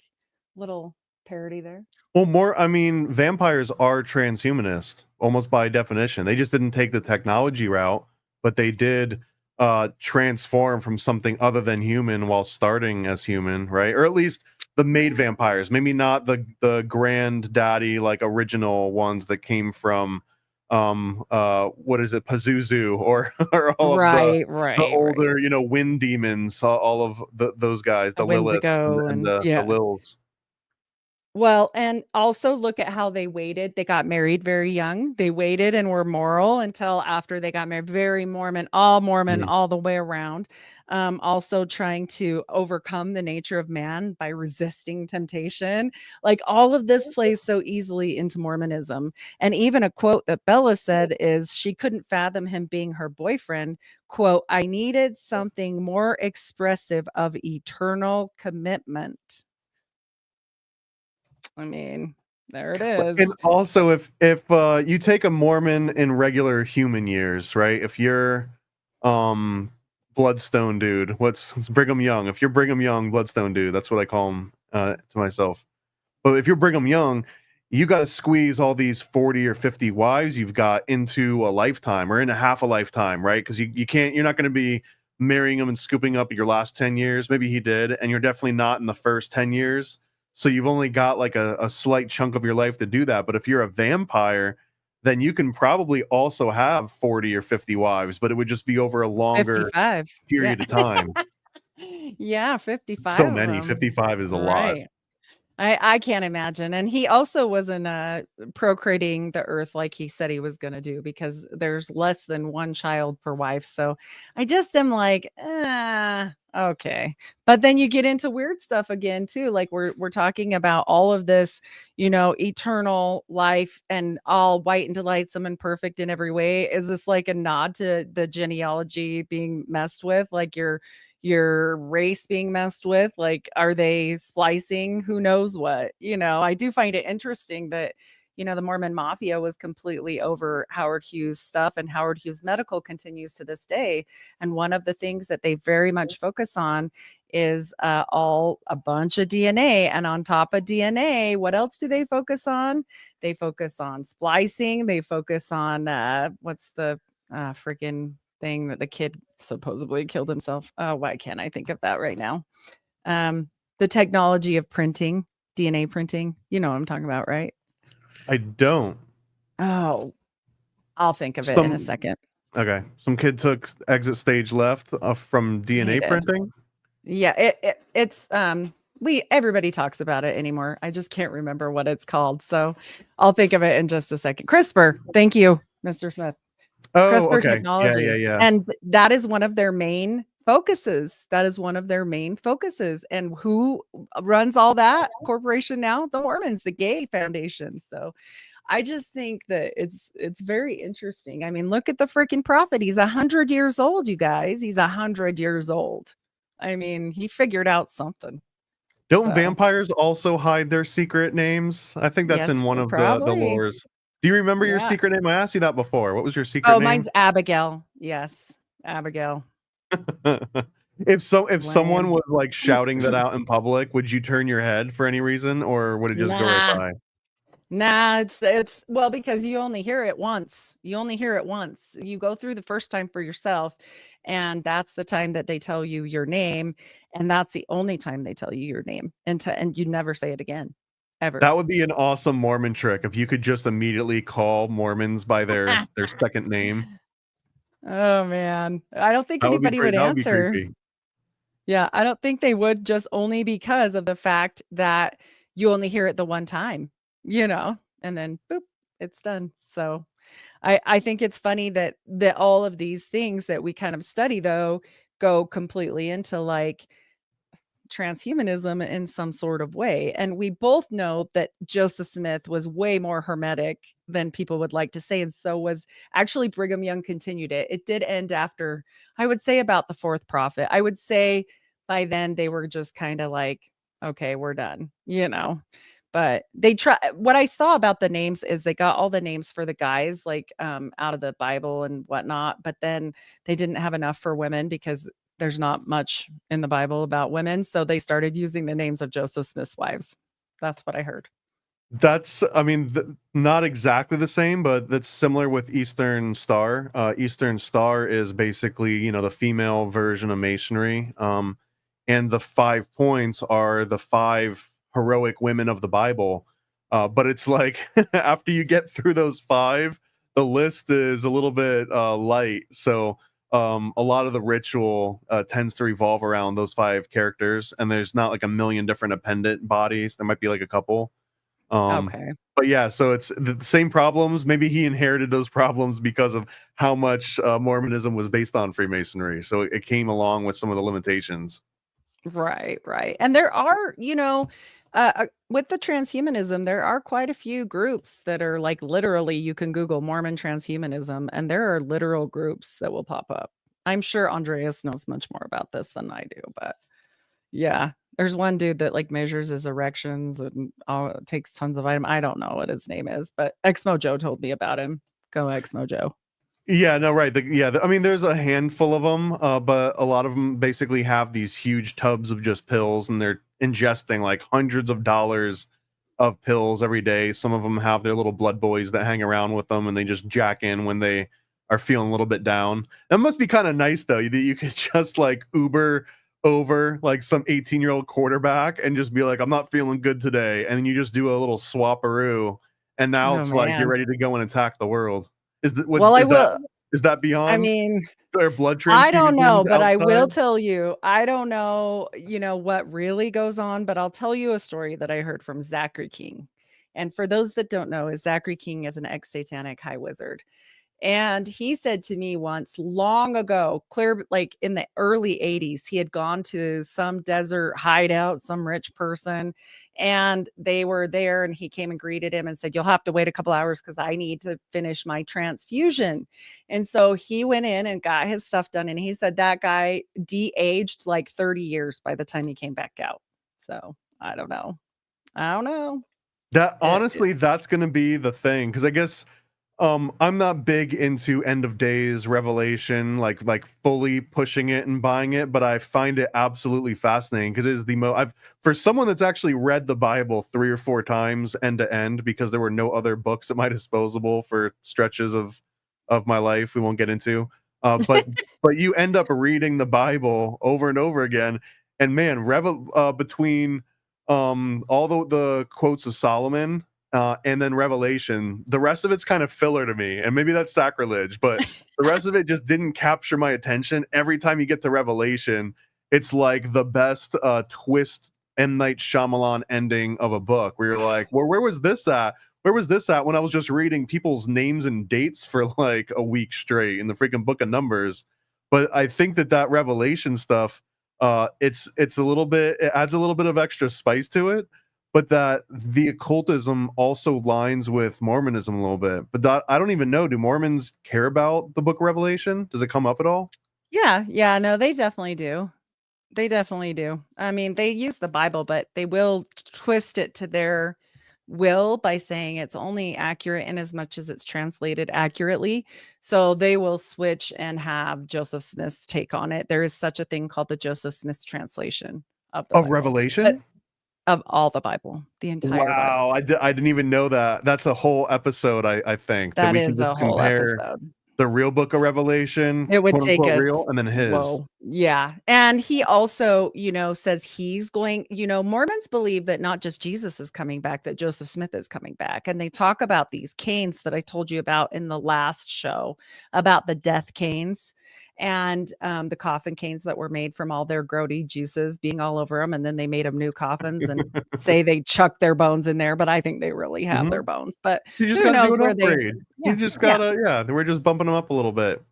C: Little parody there.
B: Well, I mean, vampires are transhumanist almost by definition. They just didn't take the technology route, but they did transform from something other than human while starting as human, right? Or at least the made vampires, maybe not the granddaddy like original ones that came from what is it, Pazuzu, or all of the
C: Right.
B: older, wind demons, all of those guys, the Lilith
C: Wendigo
B: and
C: and
B: the
C: yeah.
B: Lils.
C: Well, and also look at how they waited. They got married very young. They waited and were moral until after they got married. Very Mormon all the way around. Also trying to overcome the nature of man by resisting temptation. Like all of this plays so easily into Mormonism. And even a quote that Bella said is she couldn't fathom him being her boyfriend. Quote, I needed something more expressive of eternal commitment. I mean, there it
B: And
C: is.
B: also, if you take a Mormon in regular human years, right? If you're Bloodstone dude, it's Brigham Young. If you're Brigham Young, Bloodstone dude, that's what I call him to myself. But if you're Brigham Young, you got to squeeze all these 40 or 50 wives you've got into a lifetime or in a half a lifetime, right? Because you're not going to be marrying them and scooping up your last 10 years. Maybe he did, and you're definitely not in the first 10 years. So you've only got like a slight chunk of your life to do that. But if you're a vampire, then you can probably also have 40 or 50 wives, but it would just be over a longer
C: 55.
B: period of time.
C: Yeah, 55
B: So
C: of
B: many.
C: them.
B: 55 is a lot.
C: Right. I can't imagine. And he also wasn't procreating the earth like he said he was going to do, because there's less than one child per wife. So I just am like, okay. But then you get into weird stuff again too. Like we're talking about all of this, eternal life and all white and delightsome and perfect in every way. Is this like a nod to the genealogy being messed with? Like your race being messed with? Like, are they splicing? Who knows what? I do find it interesting that, the Mormon Mafia was completely over Howard Hughes stuff, and Howard Hughes Medical continues to this day. And one of the things that they very much focus on is all a bunch of DNA. And on top of DNA, what else do they focus on? They focus on splicing. They focus on what's the freaking thing that the kid supposedly killed himself. Why can't I think of that right now? The technology of printing, DNA printing. You know what I'm talking about, right?
B: I don't.
C: Oh, I'll think of it in a second.
B: Okay. Some kid took exit stage left from DNA printing.
C: Yeah, it's everybody talks about it anymore. I just can't remember what it's called. So I'll think of it in just a second. CRISPR. Thank you, Mr. Smith.
B: Oh,
C: CRISPR
B: okay.
C: technology.
B: Yeah.
C: And that is one of their main focuses. And who runs all that corporation now? The Mormons, the Gay Foundation. So I just think that it's very interesting. I mean, look at the freaking prophet. He's 100 years old, you guys. He's 100 years old. I mean, he figured out something.
B: Don't vampires also hide their secret names? I think that's in one of the lores. Do you remember your secret name? I asked you that before. What was your secret name?
C: Oh, mine's Abigail. Yes, Abigail.
B: If someone was like shouting that out in public, would you turn your head for any reason, or would it just go right by?
C: Nah, it's well, because you only hear it once. You go through the first time for yourself, and that's the time that they tell you your name, and that's the only time they tell you your name, and you never say it again, ever.
B: That would be an awesome Mormon trick if you could just immediately call Mormons by their second name.
C: Oh man, I don't think anybody would answer. Yeah, I don't think they would, just only because of the fact that you only hear it the one time, and then boop, it's done. So I think it's funny that all of these things that we kind of study though go completely into like transhumanism in some sort of way. And we both know that Joseph Smith was way more hermetic than people would like to say. And so was actually Brigham Young continued it. It did end after, I would say, about the fourth prophet. I would say by then they were just kind of like, okay, we're done, But they try. What I saw about the names is they got all the names for the guys like out of the Bible and whatnot, but then they didn't have enough for women because there's not much in the Bible about women. So they started using the names of Joseph Smith's wives. That's what I heard.
B: That's, I mean, not exactly the same, but that's similar with Eastern Star. Eastern Star is basically, the female version of Masonry. And the 5 points are the 5 heroic women of the Bible. But it's like after you get through those 5, the list is a little bit light. So a lot of the ritual tends to revolve around those 5 characters, and there's not like a million different appendant bodies. There might be like a couple.
C: Okay.
B: But yeah, so it's the same problems. Maybe he inherited those problems because of how much Mormonism was based on Freemasonry. So it came along with some of the limitations.
C: Right, right. And there are, with the transhumanism, there are quite a few groups that are like literally you can Google Mormon transhumanism and there are literal groups that will pop up. I'm sure Andreas knows much more about this than I do, but yeah, there's one dude that like measures his erections and takes tons of vitamin. I don't know what his name is, but Exmo Joe told me about him. Go Exmo Joe.
B: Yeah, no, right. I mean, there's a handful of them, but a lot of them basically have these huge tubs of just pills, and they're ingesting like hundreds of dollars of pills every day. Some of them have their little blood boys that hang around with them, and they just jack in when they are feeling a little bit down. That must be kind of nice, though, that you could just like Uber over like some 18-year-old quarterback and just be like, I'm not feeling good today. And then you just do a little swapperoo, and now
C: Oh
B: it's like you're
C: man.
B: ready to go and attack the world.
C: Well, I will.
B: Is that
C: I
B: beyond
C: mean,
B: their blood
C: I don't know,
B: transfusions
C: but I will
B: outside?
C: tell you, I don't know, what really goes on, but I'll tell you a story that I heard from Zachary King. And for those that don't know, Zachary King is an ex-satanic high wizard. And he said to me once long ago, clear like in the early 80s, he had gone to some desert hideout, some rich person, and they were there. And he came and greeted him and said, you'll have to wait a couple hours because I need to finish my transfusion. And so he went in and got his stuff done. And he said that guy de-aged like 30 years by the time he came back out. So I don't know. I don't know.
B: That honestly, that's going to be the thing, because I guess I'm not big into end of days revelation, like fully pushing it and buying it, but I find it absolutely fascinating because it is I've, for someone that's actually read the Bible 3 or 4 times end to end, because there were no other books at my disposal for stretches of my life we won't get into. But you end up reading the Bible over and over again, and man, between all the quotes of Solomon and then Revelation, the rest of it's kind of filler to me, and maybe that's sacrilege, but the rest of it just didn't capture my attention. Every time you get to Revelation, it's like the best twist M. Night Shyamalan ending of a book, where you're like, well, where was this at? Where was this at when I was just reading people's names and dates for like a week straight in the freaking book of Numbers? But I think that Revelation stuff, it's a little bit, it adds a little bit of extra spice to it, but that the occultism also lines with Mormonism a little bit. But I don't even know, do Mormons care about the book of Revelation? Does it come up at all?
C: Yeah, no, they definitely do. They definitely do. I mean, they use the Bible, but they will twist it to their will by saying it's only accurate in as much as it's translated accurately. So they will switch and have Joseph Smith's take on it. There is such a thing called the Joseph Smith translation of the
B: Of
C: Bible, but
B: Revelation?
C: of all the Bible, the entire Bible.
B: Wow, I didn't even know that. That's a whole episode, I think, that
C: That
B: we can
C: is
B: just
C: a whole
B: compare
C: episode.
B: the real book of Revelation,
C: It would
B: quote
C: take
B: unquote
C: us
B: real, and then his.
C: whoa. Yeah. And he also, says he's going, Mormons believe that not just Jesus is coming back, that Joseph Smith is coming back. And they talk about these canes that I told you about in the last show, about the death canes and the coffin canes that were made from all their grody juices being all over them. And then they made them new coffins and say they chucked their bones in there, but I think they really have their
B: Mhm.
C: bones. But
B: You just
C: who
B: gotta do
C: knows
B: an
C: where they,
B: upgrade. You
C: yeah,
B: just
C: yeah.
B: gotta, yeah, we're just bumping them up a little bit.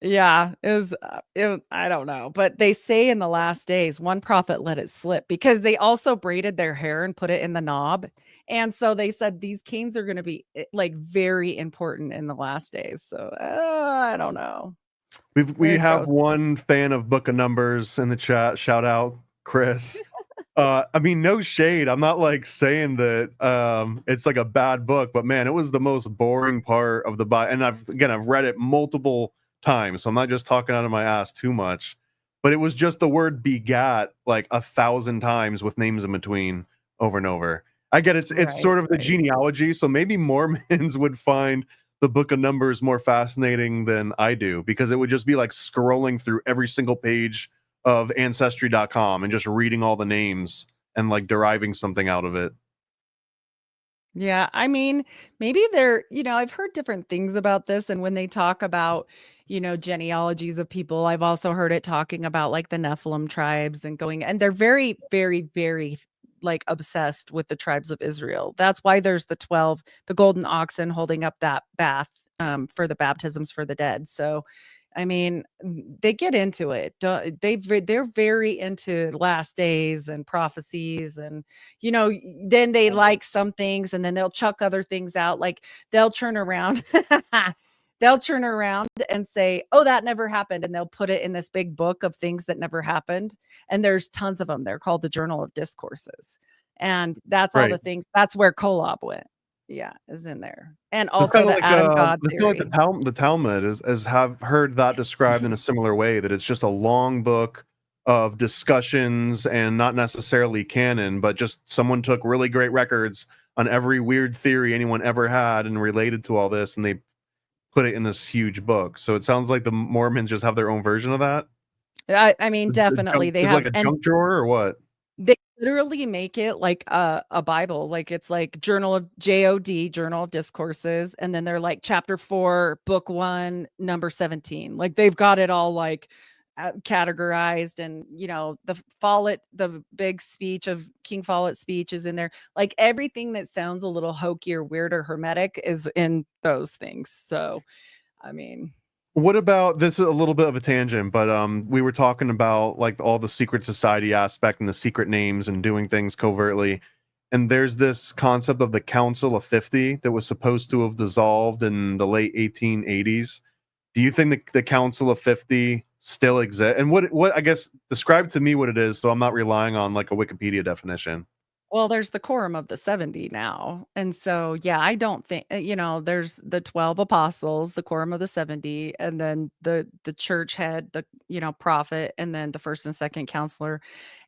C: Yeah, I don't know, but they say in the last days, one prophet let it slip because they also braided their hair and put it in the knob, and so they said these kings are gonna be, like, very important in the last days, so, I don't know.
B: We
C: Very
B: have
C: gross.
B: one fan of Book of Numbers in the chat. Shout out, Chris. I mean, no shade. I'm not like saying that it's like a bad book, but man, it was the most boring part of the Bible. And I've read it multiple times, so I'm not just talking out of my ass too much. But it was just the word begat like 1,000 times with names in between over and over. I get it's
C: Right,
B: sort of the
C: right.
B: genealogy, so maybe Mormons would find the Book of Numbers more fascinating than I do because it would just be like scrolling through every single page of ancestry.com and just reading all the names and like deriving something out of it.
C: Yeah, I mean, maybe I've heard different things about this. And when they talk about, genealogies of people, I've also heard it talking about like the Nephilim tribes and they're very, very, very like obsessed with the tribes of Israel. That's why there's the golden oxen holding up that bath for the baptisms for the dead. So, I mean, they get into it. They're very into last days and prophecies and then they like some things and then they'll chuck other things out. Like they'll turn around, they'll turn around and say, "Oh, that never happened." And they'll put it in this big book of things that never happened. And there's tons of them. They're called the Journal of Discourses. And that's all the
B: Right.
C: things. That's where Kolob went. Yeah, is in there. And
B: It's
C: also
B: kind of
C: the
B: like
C: Adam God
B: it's kind of like
C: theory.
B: the Talmud is have heard that described in a similar way that it's just a long book of discussions and not necessarily canon, but just someone took really great records on every weird theory anyone ever had and related to all this, and they put it in this huge book. So it sounds like the Mormons just have their own version of that.
C: I mean,
B: The
C: definitely
B: junk
C: they
B: is like
C: have,
B: a
C: and
B: junk drawer or what?
C: they literally make it like a Bible, like, it's like Journal of JOD, Journal of Discourses, and then they're like chapter 4, book 1, number 17. Like, they've got it all, like, categorized and, the big speech of King Follett speech is in there. Like, everything that sounds a little hokey or weird or hermetic is in those things. So, I mean
B: What about this is a little bit of a tangent, but we were talking about like all the secret society aspect and the secret names and doing things covertly. And there's this concept of the Council of 50 that was supposed to have dissolved in the late 1880s. Do you think the Council of 50 still exists? And what I guess describe to me what it is so I'm not relying on like a Wikipedia definition.
C: Well, there's the quorum of the 70 now. And so, yeah, I don't think, there's the 12 apostles, the quorum of the 70, and then the church head, prophet, and then the first and second counselor.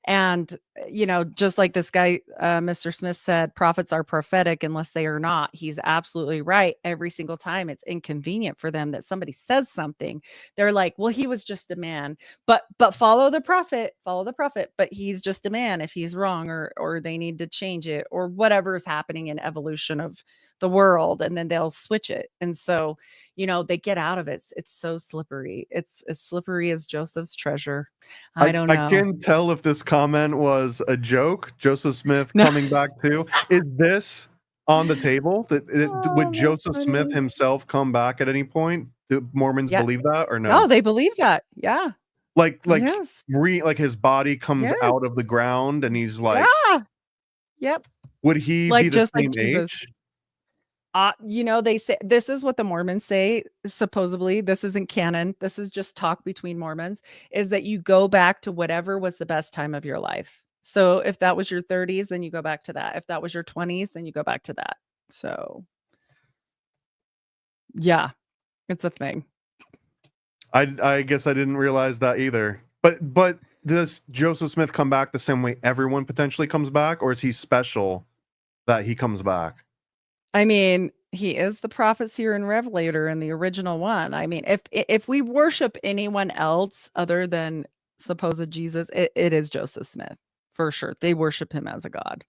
C: And, just like this guy, Mr. Smith said, prophets are prophetic unless they are not. He's absolutely right. Every single time it's inconvenient for them that somebody says something. They're like, well, he was just a man. But follow the prophet, but he's just a man if he's wrong or they need to change it or whatever is happening in evolution of the world, and then they'll switch it. And so, they get out of it. It's so slippery. It's as slippery as Joseph's treasure. I don't
B: I
C: know.
B: can't tell if this comment was a joke. Joseph Smith
C: No.
B: coming back too. Is this on the table? Would
C: Oh, that's
B: Joseph Smith
C: funny.
B: himself come back at any point? Do Mormons
C: Yeah.
B: believe that or
C: No,
B: no?
C: they believe that. Yeah.
B: Like
C: Yes.
B: like his body comes
C: Yes.
B: out of the ground and he's like,
C: Yeah. Yep.
B: would he be
C: Like
B: the
C: just like
B: same
C: Jesus.
B: age?
C: They say this is what the Mormons say, supposedly. This isn't canon. This is just talk between Mormons, is that you go back to whatever was the best time of your life. So if that was your 30s, then you go back to that. If that was your 20s, then you go back to that. So yeah, it's a thing.
B: I guess I didn't realize that either. But does Joseph Smith come back the same way everyone potentially comes back, or is he special that he comes back?
C: I mean, he is the prophet, seer, and revelator in the original one. I mean, if we worship anyone else other than supposed Jesus, it is Joseph Smith for sure. They worship him as a god.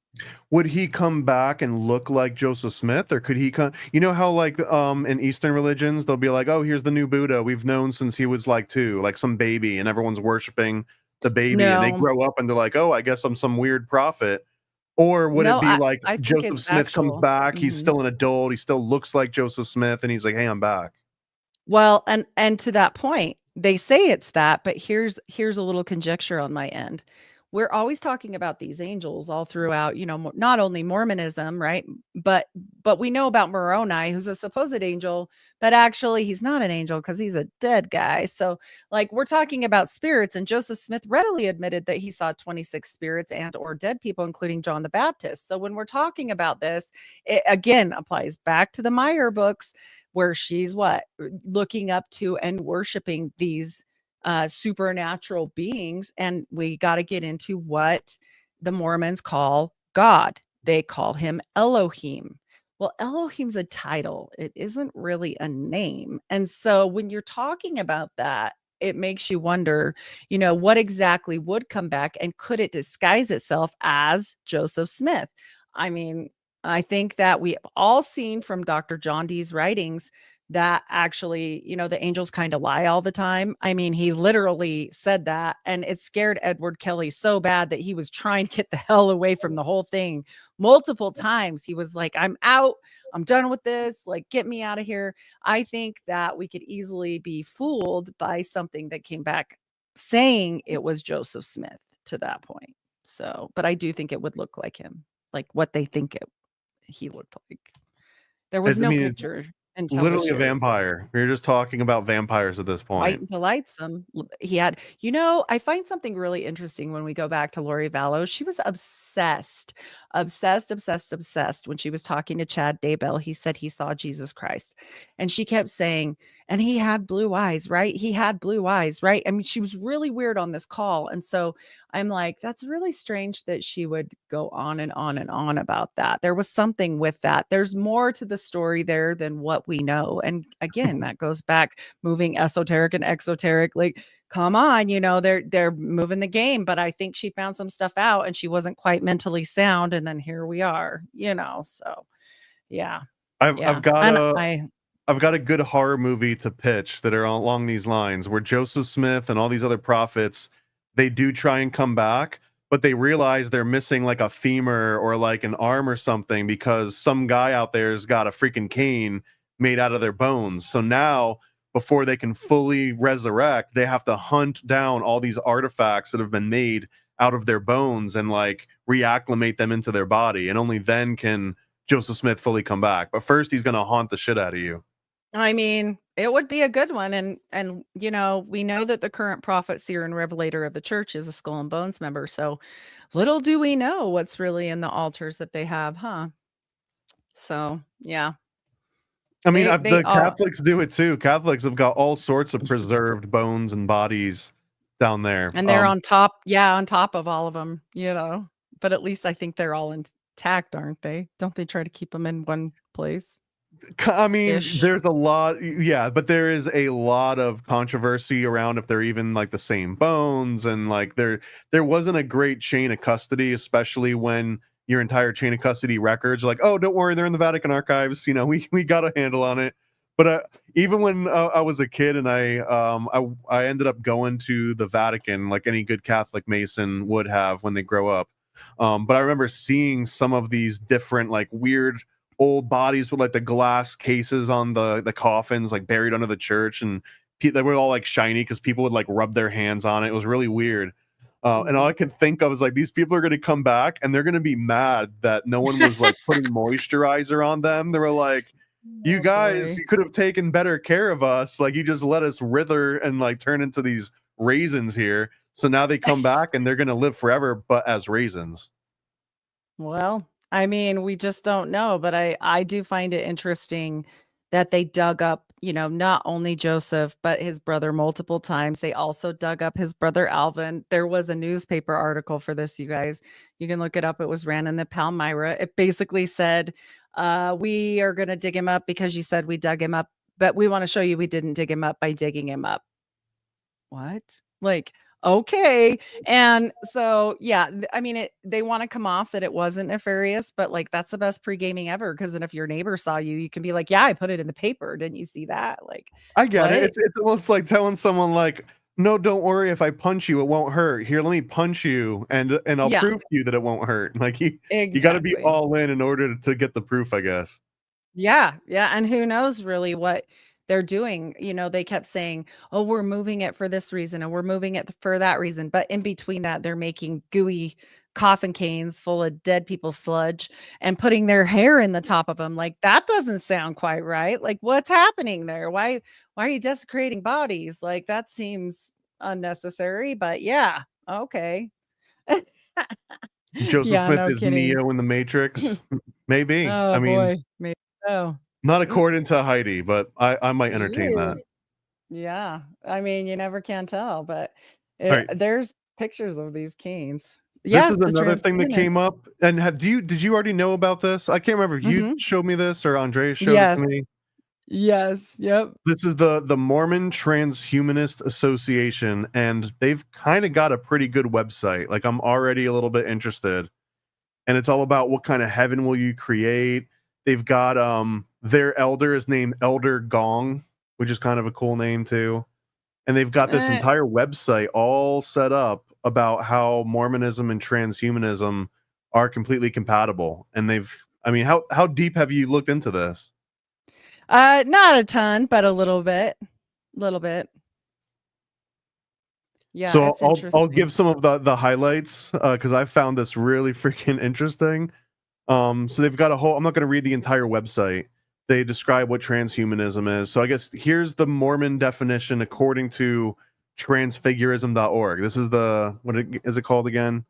B: Would he come back and look like Joseph Smith, or could he come? You know how like in Eastern religions they'll be like, oh, here's the new Buddha we've known since he was like 2, like some baby, and everyone's worshiping the baby, and they
C: No,
B: grow up and they're like, oh, I guess I'm some weird prophet. Or would it
C: no,
B: be like
C: I think
B: Joseph
C: it's
B: Smith comes
C: actual.
B: back, he's
C: Mhm.
B: still an adult, he still looks like Joseph Smith, and he's like, hey, I'm back.
C: Well, and to that point, they say it's that, but here's a little conjecture on my end. We're always talking about these angels all throughout, not only Mormonism, right? But we know about Moroni, who's a supposed angel, but actually he's not an angel because he's a dead guy. So, like, we're talking about spirits, and Joseph Smith readily admitted that he saw 26 spirits and or dead people, including John the Baptist. So when we're talking about this, it again applies back to the Meyer books, where she's looking up to and worshiping these supernatural beings. And we got to get into what the Mormons call God. They call him Elohim. Well, Elohim's a title, it isn't really a name. And so when you're talking about that, it makes you wonder, what exactly would come back, and could it disguise itself as Joseph Smith? I mean, I think that we've all seen from Dr. John Dee's writings that actually, the angels kind of lie all the time. I mean, he literally said that, and it scared Edward Kelly so bad that he was trying to get the hell away from the whole thing multiple times. He was like, I'm out. I'm done with this. Like, get me out of here. I think that we could easily be fooled by something that came back saying it was Joseph Smith to that point. So, but I do think it would look like him, like what they think he looked like. There was no picture until
B: literally a vampire. We're just talking about vampires at this point.
C: White and delightsome. He had, I find something really interesting when we go back to Lori Vallow. She was obsessed when she was talking to Chad Daybell. He said he saw Jesus Christ, and she kept saying, and he had blue eyes, right? He had blue eyes, right? I mean, she was really weird on this call. And so I'm like, that's really strange that she would go on and on and on about that. There was something with that. There's more to the story there than what we know. And again, that goes back, moving esoteric and exoteric. Like, come on, they're moving the game. But I think she found some stuff out, and she wasn't quite mentally sound. And then here we are, so yeah.
B: I've got a good horror movie to pitch that are along these lines, where Joseph Smith and all these other prophets, they do try and come back, but they realize they're missing like a femur or like an arm or something, because some guy out there's got a freaking cane made out of their bones. So now, before they can fully resurrect, they have to hunt down all these artifacts that have been made out of their bones and like reacclimate them into their body. And only then can Joseph Smith fully come back. But first, he's going to haunt the shit out of you.
C: I mean, it would be a good one. And we know that the current prophet, seer, and revelator of the church is a Skull and Bones member. So little do we know what's really in the altars that they have, huh? So, yeah.
B: I mean, the Catholics do it too. Catholics have got all sorts of preserved bones and bodies down there.
C: And they're on top of all of them, but at least I think they're all intact, aren't they? Don't they try to keep them in one place?
B: I mean, there's a lot, but there is a lot of controversy around if they're even like the same bones, and like there wasn't a great chain of custody, especially when your entire chain of custody records are like, oh, don't worry, they're in the Vatican archives, we got a handle on it. But even when I was a kid and I ended up going to the Vatican, like any good Catholic Mason would have when they grow up. But I remember seeing some of these different like weird old bodies with like the glass cases on the coffins, like buried under the church, and they were all like shiny because people would like rub their hands on it. It was really weird. And all I could think of is like, these people are going to come back and they're going to be mad that no one was like putting moisturizer on them. They were like, you guys, you could have taken better care of us. Like, you just let us wither and like turn into these raisins here. So now they come back and they're going to live forever, but as raisins.
C: Well, I mean, we just don't know, but I do find it interesting that they dug up, not only Joseph, but his brother multiple times. They also dug up his brother Alvin. There was a newspaper article for this, you guys. You can look it up. It was ran in the Palmyra. It basically said, we are going to dig him up because you said we dug him up, but we want to show you we didn't dig him up by digging him up. What? Like, okay. And so, yeah, I mean, they want to come off that it wasn't nefarious, but like, that's the best pre-gaming ever. Because then if your neighbor saw you, you can be like, yeah, I put it in the paper. Didn't you see that? Like,
B: I get it. It's almost like telling someone like, no, don't worry. If I punch you, it won't hurt. Here, let me punch you, and I'll prove to you that it won't hurt. Like, you got to be all in order to get the proof, I guess.
C: Yeah. And who knows really what they're doing, they kept saying, oh, we're moving it for this reason and we're moving it for that reason. But in between that, they're making gooey coffin canes full of dead people sludge and putting their hair in the top of them. Like, that doesn't sound quite right. Like, what's happening there? Why are you desecrating bodies? Like, that seems unnecessary, but yeah, okay.
B: Joseph
C: Yeah,
B: Smith
C: no
B: is
C: kidding.
B: Neo in the Matrix. Maybe. I
C: Oh
B: mean,
C: boy, maybe so.
B: not according to Heidi, but I might entertain that.
C: Yeah, I mean, you never can tell, but
B: All right.
C: there's pictures of these canes.
B: This
C: Yeah,
B: is
C: the
B: another thing that
C: transhumanist.
B: came up. And did you already know about this? I can't remember if you
C: Mhm.
B: showed me this or Andreas showed it to
C: Yes,
B: me.
C: yes, yep.
B: This is the Mormon Transhumanist Association, and they've kind of got a pretty good website. Like, I'm already a little bit interested. And it's all about what kind of heaven will you create. They've got their elder is named Elder Gong, which is kind of a cool name too. And they've got this
C: Eh,
B: entire website all set up about how Mormonism and transhumanism are completely compatible. And I mean, how deep have you looked into this?
C: not a ton, but a little bit. Little bit. Yeah,
B: So
C: it's
B: I'll
C: interesting.
B: give some of the highlights because I found this really freaking interesting. So they've got a whole. I'm not going to read the entire website. They describe what transhumanism is. So I guess here's the Mormon definition according to transfigurism.org. This is is it called again?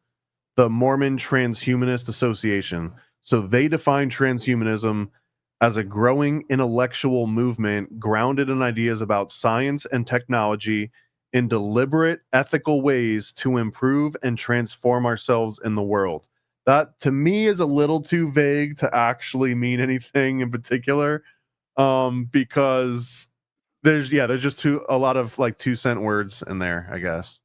B: The Mormon Transhumanist Association. So they define transhumanism as a growing intellectual movement grounded in ideas about science and technology in deliberate ethical ways to improve and transform ourselves in the world. That to me is a little too vague to actually mean anything in particular, because there's just a lot of like 2 cent words in there, I guess.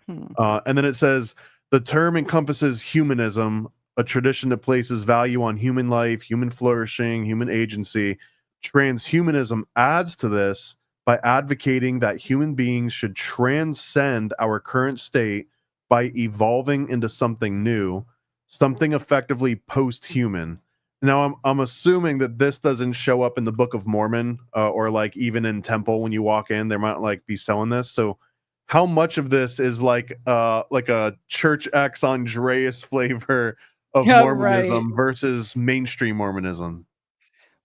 C: Hmm.
B: And then it says the term encompasses humanism, a tradition that places value on human life, human flourishing, human agency. Transhumanism adds to this by advocating that human beings should transcend our current state by evolving into something new, something effectively post-human. Now, I'm assuming that this doesn't show up in the Book of Mormon, or like even in temple when you walk in, they might like be selling this. So how much of this is like a Church X Andreas flavor of
C: Yeah, right.
B: Mormonism versus mainstream Mormonism?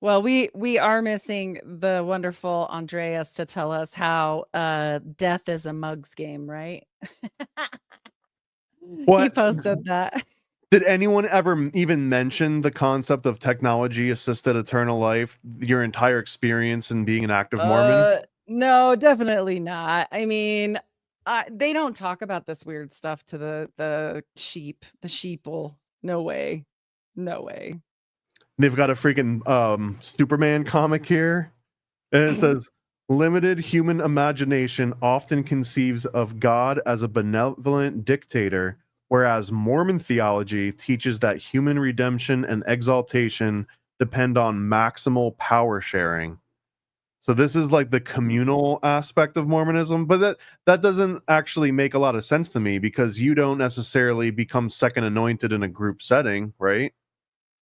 C: Well, we are missing the wonderful Andreas to tell us how death is a mug's game, right? He
B: What
C: posted that.
B: did anyone ever even mention the concept of technology assisted eternal life? Your entire experience in being an active Mormon?
C: No, definitely not. I mean, they don't talk about this weird stuff to the sheeple. No way. No way.
B: They've got a freaking Superman comic here. And it says, limited human imagination often conceives of God as a benevolent dictator, whereas Mormon theology teaches that human redemption and exaltation depend on maximal power sharing. So this is like the communal aspect of Mormonism, but that doesn't actually make a lot of sense to me because you don't necessarily become second anointed in a group setting, right?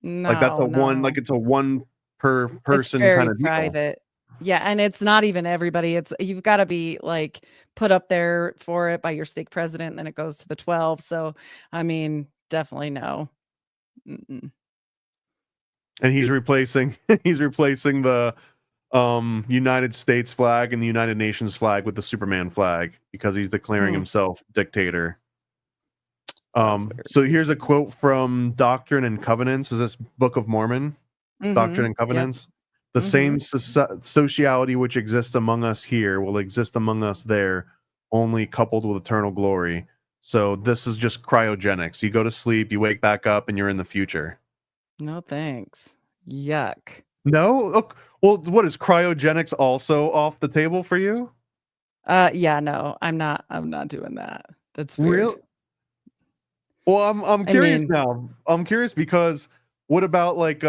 B: Like that's
C: No, no.
B: it's a one per
C: It's
B: person kind
C: very
B: of deal.
C: private. Yeah, and it's not even everybody. You've gotta be, like, put up there for it by your stake president, and then it goes to the 12. So, I mean, definitely no. Mm-mm.
B: And he's replacing he's replacing the United States flag and the United Nations flag with the Superman flag because he's declaring
C: Hmm,
B: himself dictator.
C: that's weird.
B: So here's a quote from Doctrine and Covenants. Is this Book of Mormon? Doctrine
C: Mhm.
B: and
C: Yep.
B: Covenants. The same
C: Mhm.
B: sociality which exists among us here will exist among us there, only coupled with eternal glory. So this is just cryogenics. You go to sleep, you wake back up, and you're in the future.
C: No, thanks. Yuck.
B: No? Well, what is cryogenics also off the table for you?
C: Yeah, no, I'm not doing that. That's weird.
B: Real? Well, I'm
C: I
B: curious
C: mean,
B: now. I'm curious because what about like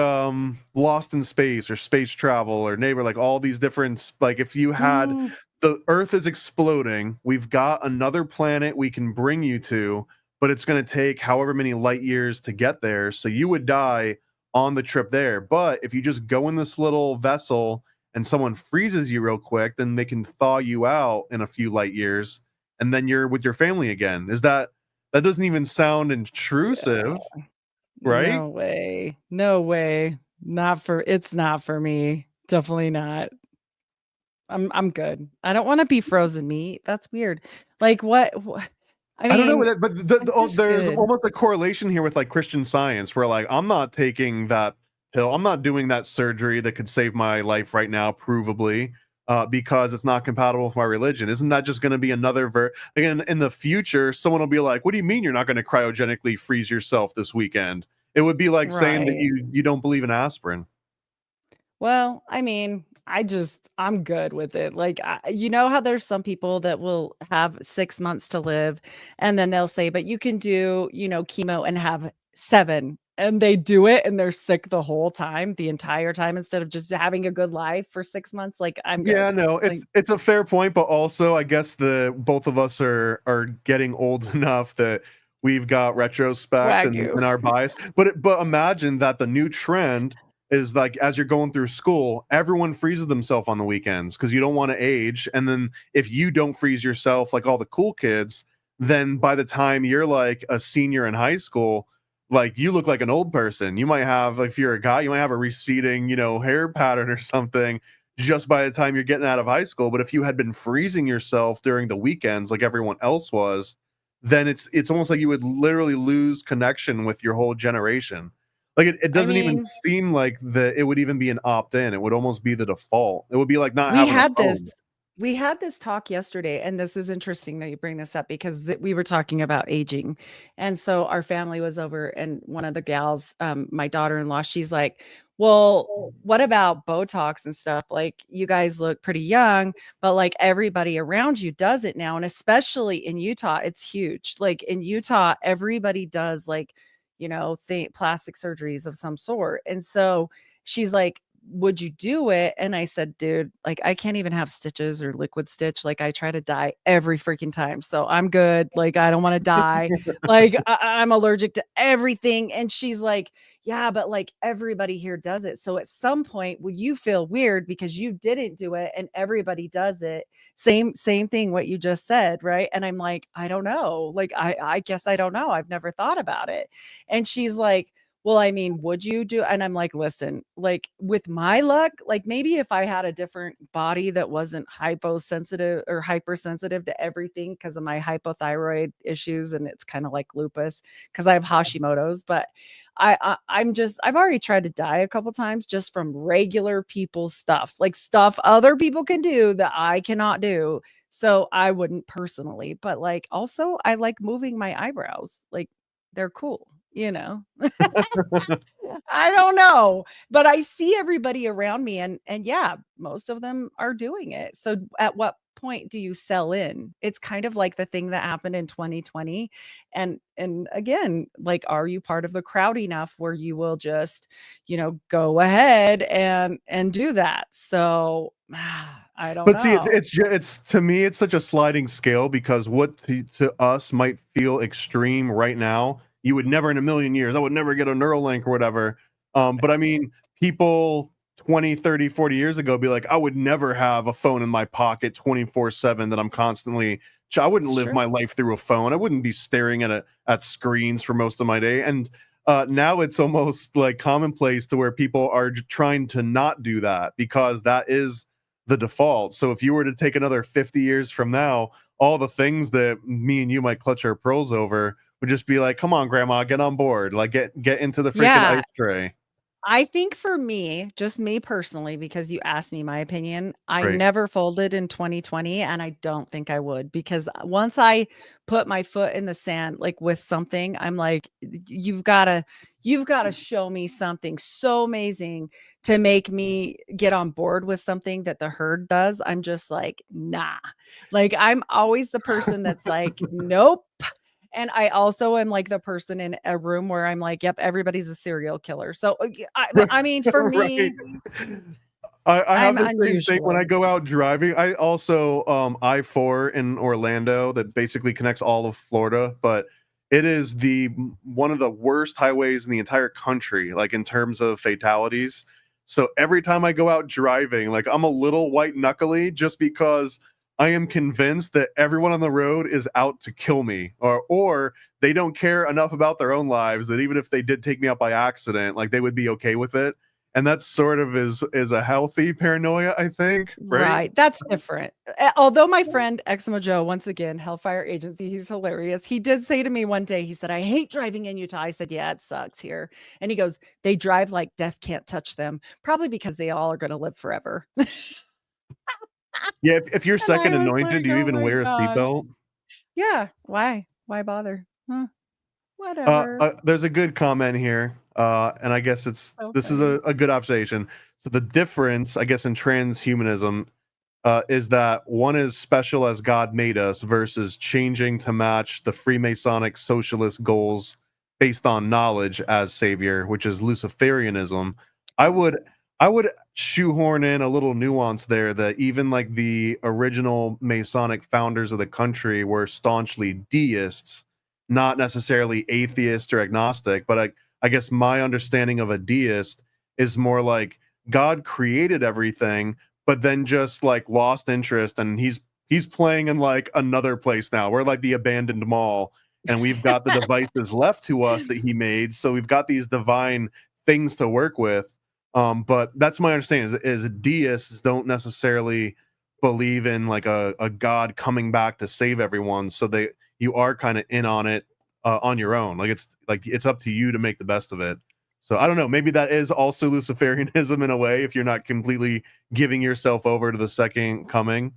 B: Lost in Space or space travel or Neighbor, like all these different like if you had
C: mm,
B: the Earth is exploding, we've got another planet we can bring you to, but it's going to take however many light years to get there, so you would die on the trip there. But if you just go in this little vessel and someone freezes you real quick, then they can thaw you out in a few light years, and then you're with your family again. That doesn't even sound intrusive, right?
C: No way. No way. It's not for me. Definitely not. I'm good. I don't wanna be frozen meat. That's weird. Like, I
B: I don't know,
C: mean,
B: but
C: I'm just
B: there's
C: good.
B: almost a correlation here with like Christian Science, where like I'm not taking that pill, I'm not doing that surgery that could save my life right now, provably, because it's not compatible with my religion. Isn't that just going to be another again in the future? Someone will be like, "What do you mean you're not going to cryogenically freeze yourself this weekend?" It would be like saying that
C: Right.
B: you don't believe in aspirin.
C: Well, I mean, I'm good with it. Like, you know how there's some people that will have 6 months to live, and then they'll say, "But you can do, chemo and have 7." And they do it, and they're sick the whole time, the entire time, instead of just having a good life for 6 months. Like, I'm
B: Yeah,
C: good.
B: no,
C: Like,
B: it's a fair point, but also I guess the both of us are getting old enough that we've got retrospect
C: wagyu.
B: in our bias. But imagine that the new trend is like as you're going through school, everyone freezes themselves on the weekends because you don't want to age. And then if you don't freeze yourself like all the cool kids, then by the time you're like a senior in high school, like you look like an old person. You might have, like, if you're a guy, you might have a receding, hair pattern or something just by the time you're getting out of high school. But if you had been freezing yourself during the weekends like everyone else was, then it's almost like you would literally lose connection with your whole generation. Like it
C: I
B: doesn't even
C: mean,
B: seem like it would even be an opt-in. It would almost be the default. It would be like not
C: we
B: having a
C: had this
B: phone.
C: we had this talk yesterday, and this is interesting that you bring this up because we were talking about aging. And so our family was over, and one of the gals, my daughter-in-law, she's like, "Well, what about Botox and stuff? Like, you guys look pretty young, but like everybody around you does it now. And especially in Utah, it's huge. Like in Utah, everybody does like, plastic surgeries of some sort." And so she's like, "Would you do it?" And I said, "Dude, like I can't even have stitches or liquid stitch. Like I try to die every freaking time. So I'm good. Like I don't want to die. Like I'm allergic to everything." And she's like, "Yeah, but like everybody here does it. So at some point will you feel weird because you didn't do it and everybody does it?" Same thing what you just said, right? And I'm like, "I don't know. Like I guess I don't know. I've never thought about it." And she's like, "Well, I mean, would you do?" And I'm like, "Listen, like with my luck, like maybe if I had a different body that wasn't hyposensitive or hypersensitive to everything because of my hypothyroid issues, and it's kind of like lupus because I have Hashimoto's, but I've already tried to die a couple times just from regular people's stuff, like stuff other people can do that I cannot do. So I wouldn't personally, but like also I like moving my eyebrows. Like they're cool, you know? I don't know, but I see everybody around me and yeah, most of them are doing it. So at what point do you sell in? It's kind of like the thing that happened in 2020. And again, like are you part of the crowd enough where you will just, go ahead and do that? So I don't
B: But see,
C: know.
B: it's to me, it's such a sliding scale because what to us might feel extreme right now, you would never in a million years, I would never get a Neuralink or whatever. But I mean, people 20, 30, 40 years ago be like, I would never have a phone in my pocket 24/7 that I'm constantly. I wouldn't
C: It's
B: live
C: true.
B: my life through a phone. I wouldn't be staring at screens for most of my day. And now it's almost like commonplace to where people are trying to not do that because that is the default. So if you were to take another 50 years from now, all the things that me and you might clutch our pearls over would just be like, come on, grandma, get on board. Like get into the freaking
C: Yeah.
B: ice tray.
C: I think for me, just me personally, because you asked me my opinion, I
B: Right.
C: never folded in 2020 and I don't think I would because once I put my foot in the sand like with something, I'm like you've got to show me something so amazing to make me get on board with something that the herd does. I'm just like, "Nah." Like I'm always the person that's like, "Nope." And I also am like the person in a room where I'm like, "Yep, everybody's a serial killer." So, I mean, for
B: Right.
C: me,
B: I have
C: I'm
B: the same thing when I
C: unusual.
B: go out driving. I also I-4 in Orlando that basically connects all of Florida, but it is the one of the worst highways in the entire country, like in terms of fatalities. So every time I go out driving, like I'm a little white knuckly just because I am convinced that everyone on the road is out to kill me, or they don't care enough about their own lives that even if they did take me out by accident, like they would be okay with it. And that sort of is a healthy paranoia, I think, right?
C: Right. That's different. Although my friend Eczema Joe, once again, Hellfire Agency, he's hilarious. He did say to me one day, he said, I hate driving in Utah. I said, yeah, it sucks here. And he goes, they drive like death can't touch them, probably because they all are going to live forever.
B: Yeah, if you're
C: And I
B: second
C: was
B: anointed,
C: like,
B: do you
C: oh
B: even
C: my
B: wear a
C: gosh.
B: seatbelt?
C: Yeah. Why? Why bother? Huh. Whatever.
B: There's a good comment here, and I guess
C: So
B: this is
C: funny.
B: a good observation. So the difference, I guess, in transhumanism is that one is special as God made us versus changing to match the Freemasonic socialist goals based on knowledge as savior, which is Luciferianism. I would I would shoehorn in a little nuance there that even like the original Masonic founders of the country were staunchly deists, not necessarily atheist or agnostic. But I guess my understanding of a deist is more like God created everything, but then just like lost interest, and he's playing in like another place now. We're like the abandoned mall, and we've got the devices left to us that he made. So we've got these divine things to work with. But that's my understanding is deists don't necessarily believe in like a God coming back to save everyone. So you are kind of in on it on your own. Like it's up to you to make the best of it. So I don't know. Maybe that is also Luciferianism in a way, if you're not completely giving yourself over to the second coming.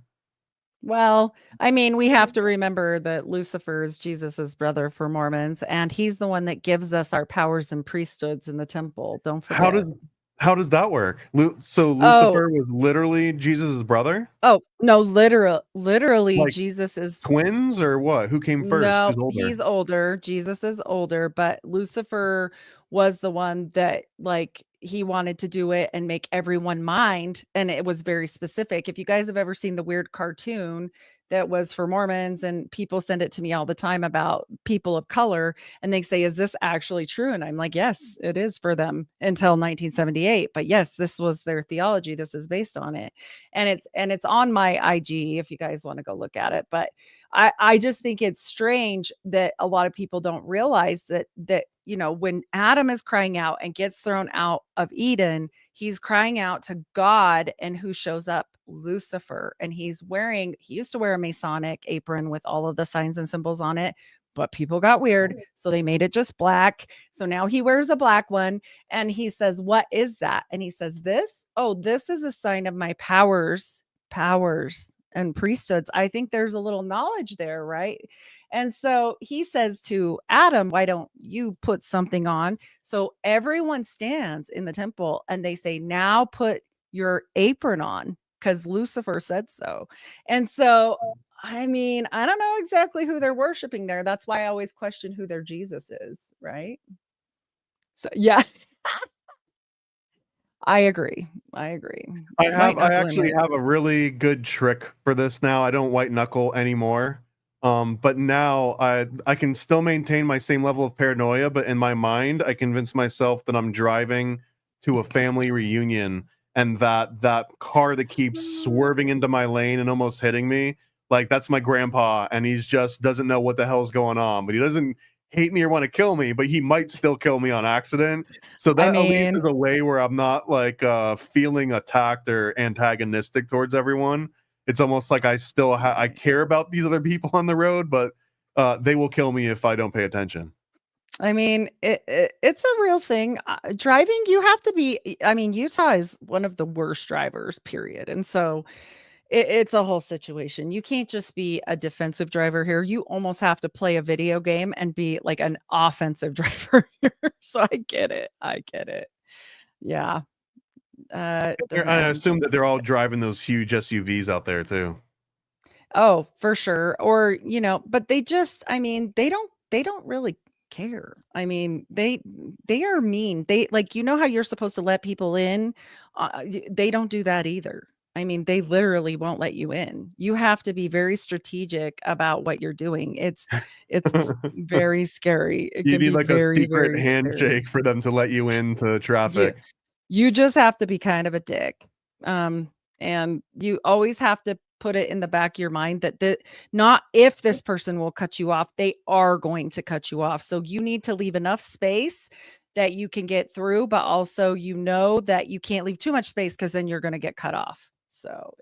C: Well, I mean, we have to remember that Lucifer is Jesus's brother for Mormons, and he's the one that gives us our powers and priesthoods in the temple. Don't
B: How
C: forget.
B: does how does that work? So
C: Oh,
B: Lucifer was literally Jesus' brother?
C: oh, no, literally,
B: Like
C: Jesus is
B: twins or what? Who came first?
C: no,
B: Who's older?
C: he's older. Jesus is older, but Lucifer was the one that like he wanted to do it and make everyone mind. And it was very specific. If you guys have ever seen the weird cartoon that was for Mormons, and people send it to me all the time about people of color, and they say, is this actually true? And I'm like, yes, it is for them until 1978. But yes, this was their theology. This is based on it. And it's on my IG if you guys want to go look at it. But I just think it's strange that a lot of people don't realize that when Adam is crying out and gets thrown out of Eden, he's crying out to God, and who shows up? Lucifer. And he used to wear a Masonic apron with all of the signs and symbols on it, but people got weird, so they made it just black. So now he wears a black one, and he says, "What is that?" And he says, "This? Oh, this is a sign of my powers and priesthoods." I think there's a little knowledge there, right? And so he says to Adam, why don't you put something on? So everyone stands in the temple and they say, now put your apron on, because Lucifer said so. And so, I mean, I don't know exactly who they're worshiping there. That's why I always question who their Jesus is, right? So, yeah, I agree. I agree. White
B: I
C: knuckling
B: actually
C: it.
B: have a really good trick for this now. I don't white knuckle anymore. But now I can still maintain my same level of paranoia, but in my mind, I convince myself that I'm driving to a family reunion, and that car that keeps swerving into my lane and almost hitting me, like that's my grandpa, and he's just doesn't know what the hell's going on. But he doesn't hate me or want to kill me, but he might still kill me on accident. So
C: I
B: that at least is
C: mean,
B: a way where I'm not like feeling attacked or antagonistic towards everyone. It's almost like I care about these other people on the road, but they will kill me if I don't pay attention.
C: it's a real thing. Driving, you have to be. I mean, Utah is one of the worst drivers, period. And so it's a whole situation. You can't just be a defensive driver here. You almost have to play a video game and be like an offensive driver here. So I get it. I get it. Yeah. It doesn't
B: I
C: make
B: assume
C: any
B: that they're all driving those huge SUVs out there too.
C: Oh, for sure. Or, but I mean, they don't really care. I mean, they are mean. They like, how you're supposed to let people in? They don't do that either. I mean, they literally won't let you in. You have to be very strategic about what you're doing. It's very scary. It
B: You
C: can
B: need
C: be
B: like a
C: very,
B: secret
C: very scary.
B: handshake for them to let you into
C: You
B: traffic.
C: You just have to be kind of a dick. And you always have to put it in the back of your mind that not if this person will cut you off, they are going to cut you off. So you need to leave enough space that you can get through, but also that you can't leave too much space because then you're going to get cut off. So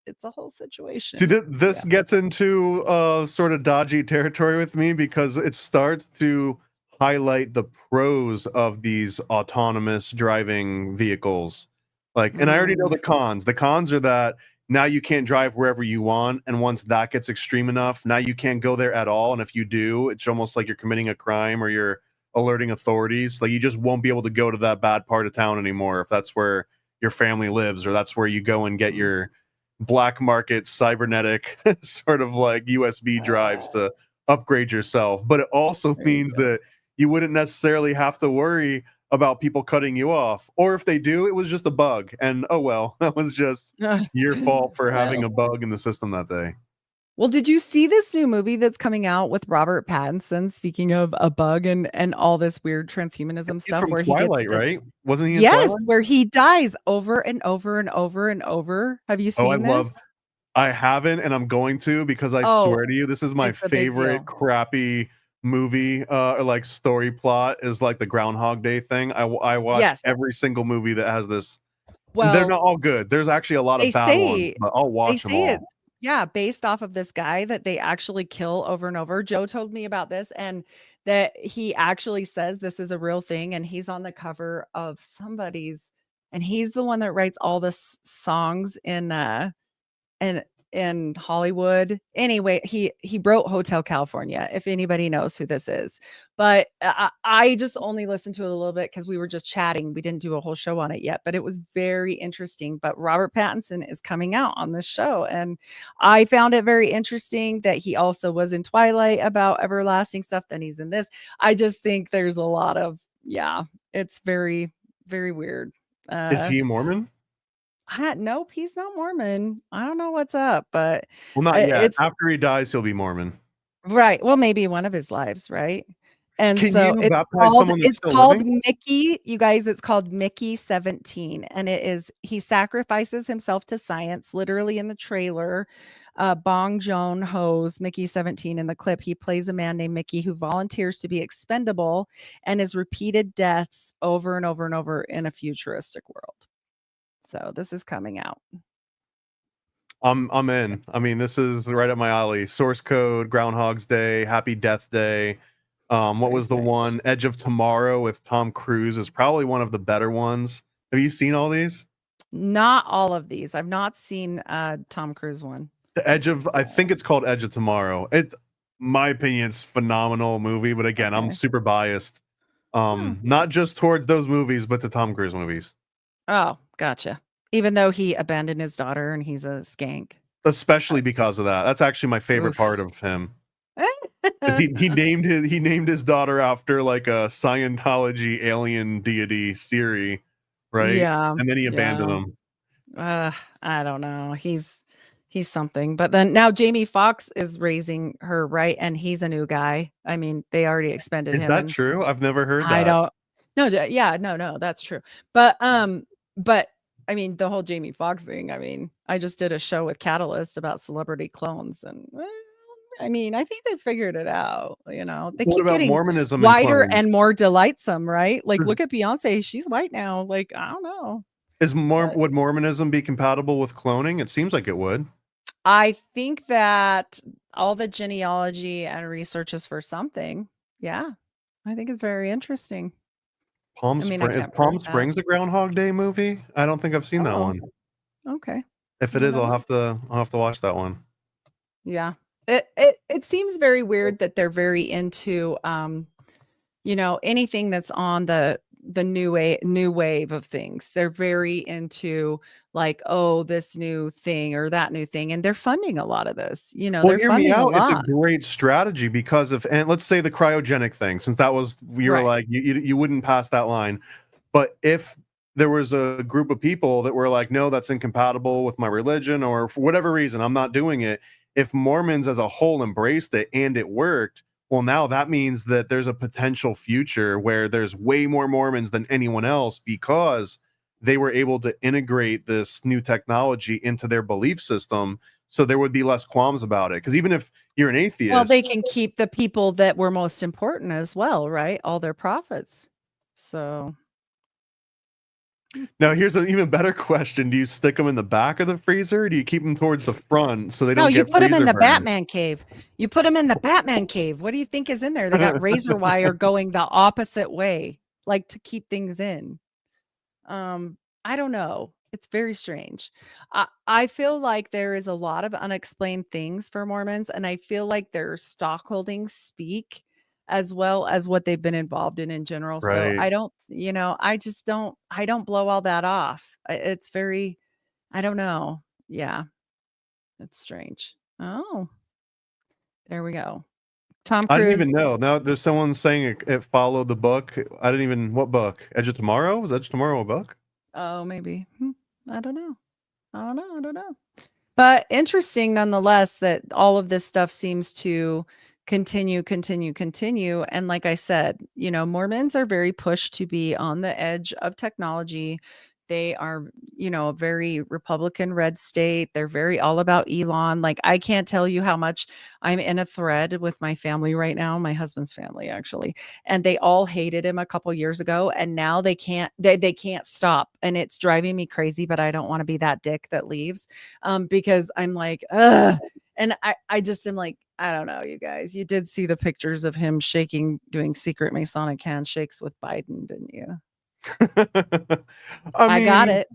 C: it's a whole situation.
B: See, this gets into sort of dodgy territory with me because it starts to highlight the pros of these autonomous driving vehicles. Like, and I already know the cons. The cons are that now you can't drive wherever you want, and once that gets extreme enough, now you can't go there at all. And if you do, it's almost like you're committing a crime or you're alerting authorities. Like, you just won't be able to go to that bad part of town anymore if that's where your family lives or that's where you go and get your black market cybernetic sort of like USB drives to upgrade yourself. But it also means that you wouldn't necessarily have to worry about people cutting you off, or if they do, it was just a bug, and oh well, that was just your fault for having a bug in the system that day.
C: Well, did you see this new movie that's coming out with Robert Pattinson? Speaking of a bug and all this weird transhumanism stuff,
B: from
C: where
B: Twilight,
C: he gets
B: right? Wasn't he in Twilight?
C: where he dies over and over and over and over. Have you seen this?
B: I haven't, and I'm going to, because I swear to you, this is my favorite crappy movie or like story plot is like the Groundhog Day thing. I watch every single movie that has this. Well, they're not all good. There's actually a lot of bad ones, but I'll watch them all.
C: Yeah, based off of this guy that they actually kill over and over. Joe told me about this, and that he actually says this is a real thing, and he's on the cover of somebody's, and he's the one that writes all the songs in Hollywood. Anyway, he wrote Hotel California, if anybody knows who this is. But I just only listened to it a little bit because we were just chatting. We didn't do a whole show on it yet, but it was very interesting. But Robert Pattinson is coming out on this show, and I found it very interesting that he also was in Twilight about everlasting stuff. Then he's in this. I just think there's a lot of, it's very, very weird.
B: Is he a Mormon?
C: Nope, he's not Mormon. I don't know what's up, but
B: not yet. After he dies, he'll be Mormon.
C: Right. Well, maybe one of his lives, right? And
B: so
C: it's called Mickey, you guys, it's called Mickey 17. And he sacrifices himself to science, literally in the trailer. Bong Joon-ho's Mickey 17 in the clip. He plays a man named Mickey who volunteers to be expendable and is repeated deaths over and over and over in a futuristic world. So this is coming out.
B: I'm in. I mean, this is right up my alley. Source Code, Groundhog's Day, Happy Death Day. What was the one? Edge of Tomorrow with Tom Cruise is probably one of the better ones. Have you seen all these?
C: Not all of these. I've not seen Tom Cruise one.
B: I think it's called Edge of Tomorrow. My opinion, it's a phenomenal movie, but again, I'm super biased. Not just towards those movies, but to Tom Cruise movies.
C: Oh, gotcha. Even though he abandoned his daughter and he's a skank.
B: Especially because of that. That's actually my favorite part of him. he named his daughter after like a Scientology alien deity, Siri, right?
C: Yeah.
B: And then he abandoned him.
C: I don't know. He's something. But then now Jamie Foxx is raising her, right? And he's a new guy. I mean, they already expended him.
B: Is that true? I've never heard that.
C: I don't. No, yeah, no, that's true. But I mean, the whole Jamie Foxx thing. I mean, I just did a show with Catalyst about celebrity clones, and I mean, I think they figured it out. You know, they keep getting
B: Mormonism
C: whiter and more delightsome, right? Like, look at Beyonce; she's white now. Like, I don't know.
B: Would Mormonism be compatible with cloning? It seems like it would.
C: I think that all the genealogy and research is for something. Yeah, I think it's very interesting.
B: Palm Springs a Groundhog Day movie? I don't think I've seen that one.
C: Okay.
B: If it is, I'll have to watch that one.
C: Yeah. It seems very weird that they're very into anything that's on the new wave of things. They're very into like, oh, this new thing or that new thing, and they're funding a lot of this. They're funding a lot.
B: It's a great strategy because and let's say the cryogenic thing, since that was like you wouldn't pass that line. But if there was a group of people that were like, no, that's incompatible with my religion, or for whatever reason, I'm not doing it. If Mormons as a whole embraced it and it worked, well, now that means that there's a potential future where there's way more Mormons than anyone else because they were able to integrate this new technology into their belief system, so there would be less qualms about it. Because even if you're an atheist,
C: well, they can keep the people that were most important as well, right? All their prophets. So
B: now here's an even better question: do you stick them in the back of the freezer, or do you keep them towards the front so they
C: no,
B: don't
C: you
B: get
C: put them in
B: freezer
C: the
B: burn?
C: Batman cave. You put them in the Batman cave. What do you think is in there? They got razor wire going the opposite way, like to keep things in. I don't know. It's very strange. I feel like there is a lot of unexplained things for Mormons, and I feel like their stockholdings speak as well as what they've been involved in general. So
B: Right.
C: I don't, I don't blow all that off. It's very, I don't know. Yeah, it's strange. Oh, there we go. Tom
B: I didn't
C: Cruise.
B: even know. Now there's someone saying it followed the book. I didn't even. What book? Edge of Tomorrow? Was Edge of Tomorrow a book?
C: Oh, maybe. I don't know. I don't know. But interesting nonetheless that all of this stuff seems to continue. And like I said, Mormons are very pushed to be on the edge of technology. They are, a very Republican red state. They're very all about Elon. Like, I can't tell you how much I'm in a thread with my family right now, my husband's family, actually. And they all hated him a couple years ago. And now they can't stop. And it's driving me crazy, but I don't want to be that dick that leaves. Because I'm like, ugh. And I just am like, I don't know, you guys. You did see the pictures of him doing secret Masonic handshakes with Biden, didn't you?
B: I
C: I got
B: mean,
C: it.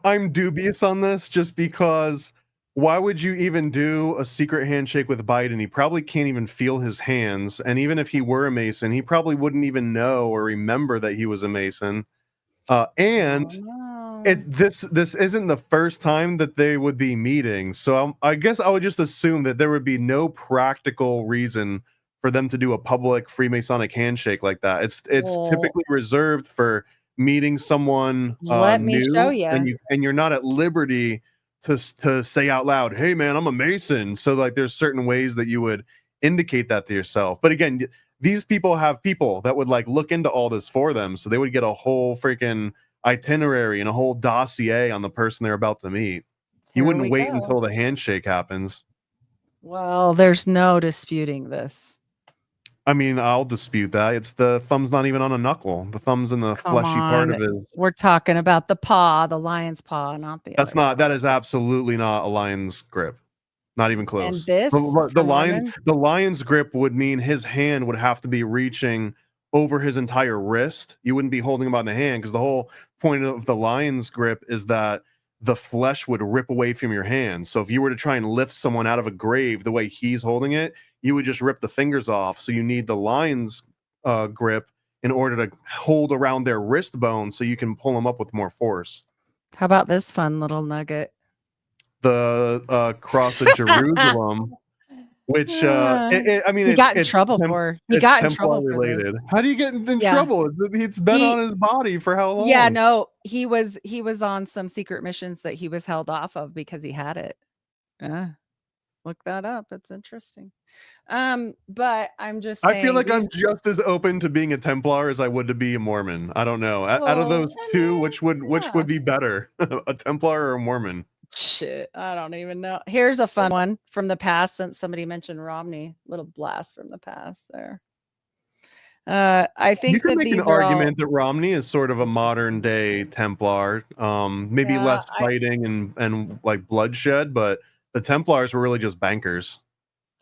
B: I'm dubious on this just because why would you even do a secret handshake with Biden? He probably can't even feel his hands, and even if he were a Mason, he probably wouldn't even know or remember that he was a Mason. And
C: Oh, no.
B: this isn't the first time that they would be meeting, so I guess I would just assume that there would be no practical reason for them to do a public Freemasonic handshake like that. It's
C: Well,
B: typically reserved for meeting someone
C: let me show
B: new,
C: you.
B: and you're not at liberty to say out loud, "Hey, man, I'm a Mason." So like, there's certain ways that you would indicate that to yourself. But again, these people have people that would like look into all this for them, so they would get a whole freaking itinerary and a whole dossier on the person they're about to meet. You
C: Here
B: wouldn't
C: we
B: wait
C: go.
B: until the handshake happens.
C: Well, there's no disputing this.
B: I mean, I'll dispute that. It's the thumb's not even on a knuckle. The thumb's in the
C: Come
B: fleshy part of
C: on.
B: his.
C: We're talking about the paw, the lion's paw, not the
B: That's
C: other
B: not.
C: paw.
B: That is absolutely not a lion's grip. Not even
C: And
B: close.
C: this
B: The
C: for Mormons,
B: lion's grip would mean his hand would have to be reaching over his entire wrist. You wouldn't be holding him by the hand, because the whole point of the lion's grip is that the flesh would rip away from your hand. So if you were to try and lift someone out of a grave the way he's holding it, you would just rip the fingers off. So you need the lion's grip in order to hold around their wrist bone so you can pull them up with more force.
C: how about this fun little nugget?
B: The cross of Jerusalem, which I mean,
C: He got in trouble for. He
B: it's
C: got in
B: Templar
C: trouble for this.
B: related. How do you get in
C: Yeah.
B: trouble? It's been
C: He-
B: on his body for how long?
C: Yeah, no, he was on some secret missions that he was held off of because he had it. Look that up. It's interesting. But I'm just saying,
B: I feel like I'm just as open to being a Templar as I would to be a Mormon. I don't know. Out of
C: Well,
B: those two, which
C: yeah.
B: would be better, a Templar or a Mormon?
C: Shit, I don't even know. Here's a fun one from the past, since somebody mentioned Romney. Little blast from the past there. I
B: You
C: think
B: can
C: that
B: make an
C: these are all
B: argument that Romney is sort of a modern day Templar, maybe
C: Yeah,
B: less fighting and like bloodshed, but the Templars were really just bankers.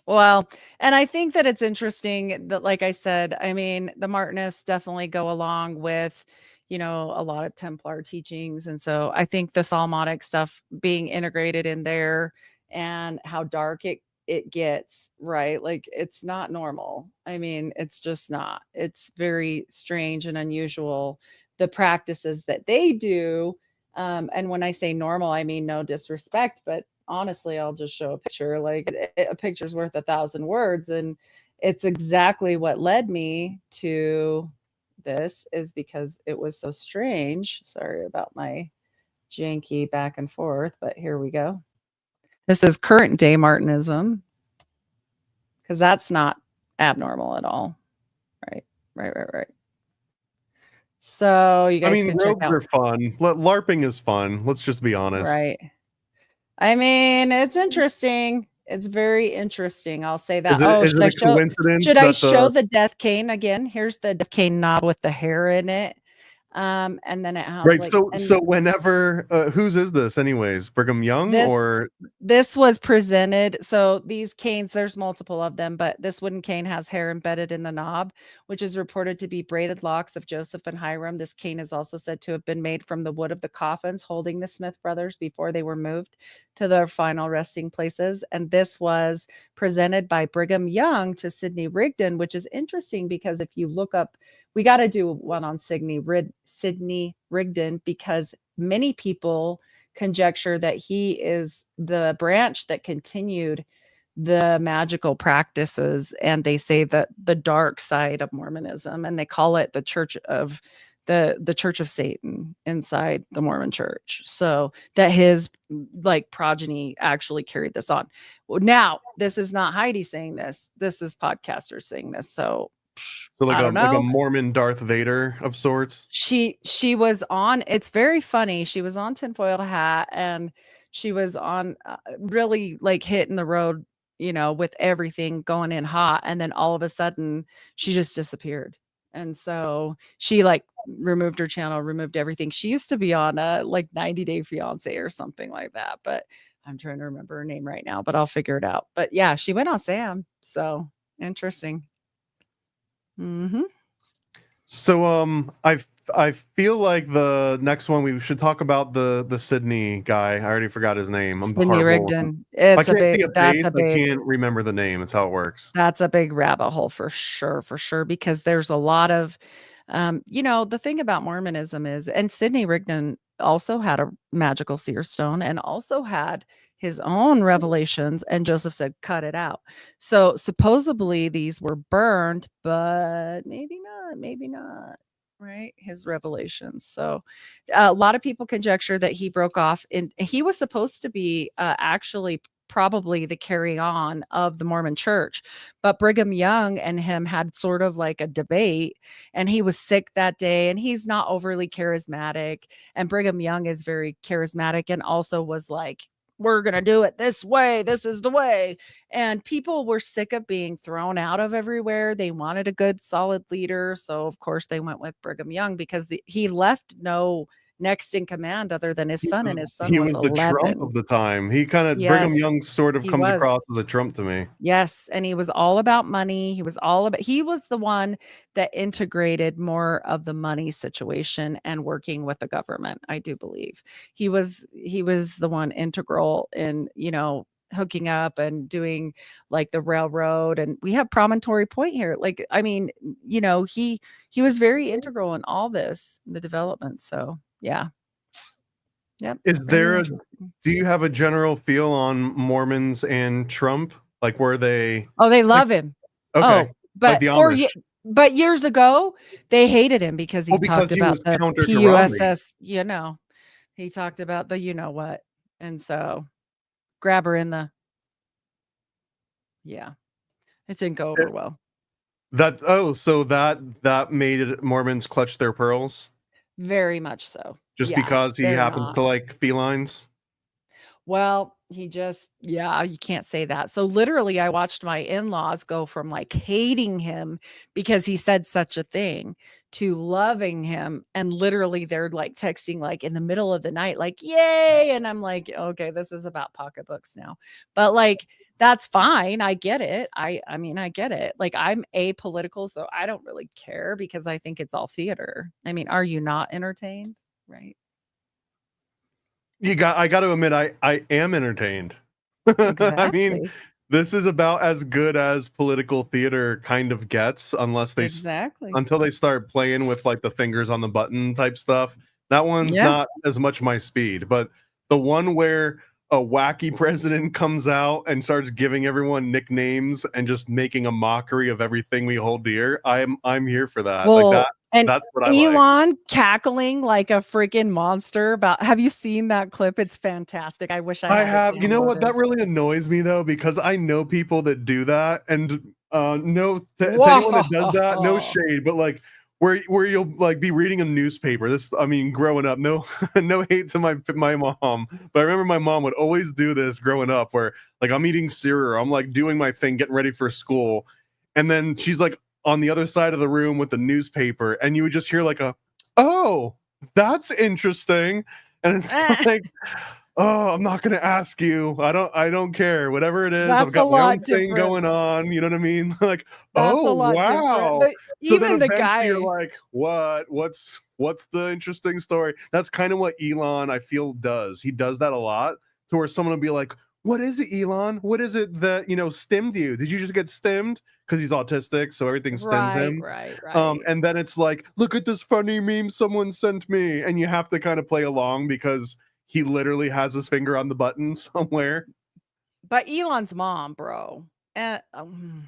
C: well, and I think that it's interesting that, like I said, I mean, the Martinists definitely go along with, a lot of Templar teachings. And so I think the Psalmodic stuff being integrated in there, and how dark it gets, right? Like, it's not normal. I mean, it's just not. It's very strange and unusual, the practices that they do. And when I say normal, I mean no disrespect, but honestly, I'll just show a picture. Like, a picture's worth 1,000 words, and it's exactly what led me to this, is because it was so strange. Sorry about my janky back and forth, but here we go. This is current day Martinism, because that's not abnormal at all. Right. So you
B: I
C: guys
B: mean,
C: can check
B: rogues
C: out.
B: are fun. LARPing is fun. Let's just be honest.
C: Right. I mean, it's interesting. It's very interesting. I'll say that.
B: Is it a coincidence
C: Should I
B: that
C: show
B: the
C: the death cane again? Here's the death cane knob with the hair in it. And then it has
B: right?
C: like
B: So whenever whose is this anyways? Brigham Young
C: this
B: or
C: this was presented. So these canes, there's multiple of them, but this wooden cane has hair embedded in the knob, which is reported to be braided locks of Joseph and Hiram. This cane is also said to have been made from the wood of the coffins holding the Smith brothers before they were moved to their final resting places. And this was presented by Brigham Young to Sidney Rigdon, which is interesting because if you look up, we got to do one on Sidney Rigdon because many people conjecture that he is the branch that continued the magical practices, and they say that the dark side of Mormonism, and they call it the church of the church of Satan inside the Mormon church. So that his like progeny actually carried this on. Now, this is not Heidi saying this. This is podcasters saying this. So
B: like
C: I don't
B: a
C: know.
B: Mormon Darth Vader of sorts?
C: She was on, it's very funny. She was on tinfoil hat and she was on really like hitting the road, you know, with everything going in hot. And then all of a sudden she just disappeared. And so she like removed her channel, removed everything. She used to be on a like 90 Day Fiance or something like that. But I'm trying to remember her name right now, but I'll figure it out. But yeah, she went on Sam. So interesting. Mm-hmm.
B: So I feel like the next one we should talk about the Sydney guy. I already forgot his name. I'm
C: Sidney
B: horrible.
C: Rigdon.
B: I
C: It's a
B: can't see
C: big,
B: a face. I can't remember the name. It's how it works.
C: that's a big rabbit hole for sure, because there's a lot of, you know, the thing about Mormonism is, and Sidney Rigdon also had a magical seer stone and also had his own revelations, and Joseph said, cut it out. So supposedly these were burned, but maybe not. Right, his revelations. So a lot of people conjecture that he broke off, and he was supposed to be actually probably the carry on of the Mormon church, but Brigham Young and him had sort of like a debate, and he was sick that day, and he's not overly charismatic, and Brigham Young is very charismatic and also was like, we're going to do it this way. This is the way. And people were sick of being thrown out of everywhere. They wanted a good, solid leader. So, of course, they went with Brigham Young because he left no next in command other than his son, and his son
B: He
C: was
B: was the Trump
C: 11.
B: of the time. He kind of Brigham
C: Yes,
B: Young sort of
C: he
B: comes
C: was.
B: across as a Trump to me.
C: Yes, and he was all about money. He was the one that integrated more of the money situation and working with the government, I do believe. He was the one integral in, you know, hooking up and doing like the railroad, and we have Promontory Point here. Like, I mean, you know, he was very integral in all this, the development. So, yeah. Yep.
B: Is
C: very
B: there
C: interesting.
B: do you have a general feel on Mormons and Trump? Like, were they
C: Oh, they love him.
B: okay?
C: Oh, but
B: the Amish.
C: but years ago, they hated him because he
B: because
C: talked
B: he
C: about
B: was
C: the
B: counter to Romney.
C: PUSS, you know. He talked about the you know what. And so grab her in the yeah. It didn't go over well.
B: So that made it Mormons clutch their pearls
C: Very much so.
B: just
C: Yeah,
B: because he
C: they're
B: happens
C: not.
B: to like felines.
C: Well, he just, yeah, you can't say that. So literally, I watched my in-laws go from like hating him because he said such a thing to loving him. And literally, they're like texting like in the middle of the night, like, yay. And I'm like, okay, this is about pocketbooks now. But like, that's fine. I get it. I mean, I get it. Like, I'm apolitical, so I don't really care because I think it's all theater. I mean, are you not entertained? Right.
B: I got to admit, I am entertained. I mean,
C: Exactly.
B: this is about as good as political theater kind of gets, until they start playing with like the fingers on the button type stuff. That one's
C: Yeah.
B: not as much my speed, but the one where a wacky president comes out and starts giving everyone nicknames and just making a mockery of everything we hold dear, I'm here for that.
C: Well,
B: like
C: and
B: that's what I like.
C: Elon cackling like a freaking monster about, have you seen that clip? It's fantastic. I wish I had it
B: You know what? That
C: downloaded.
B: really annoys me though, because I know people that do that, and to anyone that does that, no
C: Whoa.
B: shade, but like where you'll like be reading a newspaper. This, I mean, growing up, no no hate to my mom, but I remember my mom would always do this growing up, where like I'm eating cereal, I'm like doing my thing, getting ready for school, and then she's like on the other side of the room with the newspaper, and you would just hear like a, oh, that's interesting, and it's like, oh, I'm not gonna ask you. I don't care. Whatever it is, I've
C: That's a
B: got my own
C: lot
B: thing
C: different.
B: going on. You know what I mean? Like,
C: That's
B: oh
C: a lot different.
B: wow. So then
C: Even the
B: eventually you're
C: guy.
B: like, what? What's the interesting story? That's kind of what Elon, I feel, does. He does that a lot, to where someone will be like, what is it, Elon? What is it that, stemmed you? Did you just get stemmed? Because he's autistic, so everything stems him.
C: Right.
B: And then it's like, look at this funny meme someone sent me, and you have to kind of play along because he literally has his finger on the button somewhere.
C: But Elon's mom, bro. I'm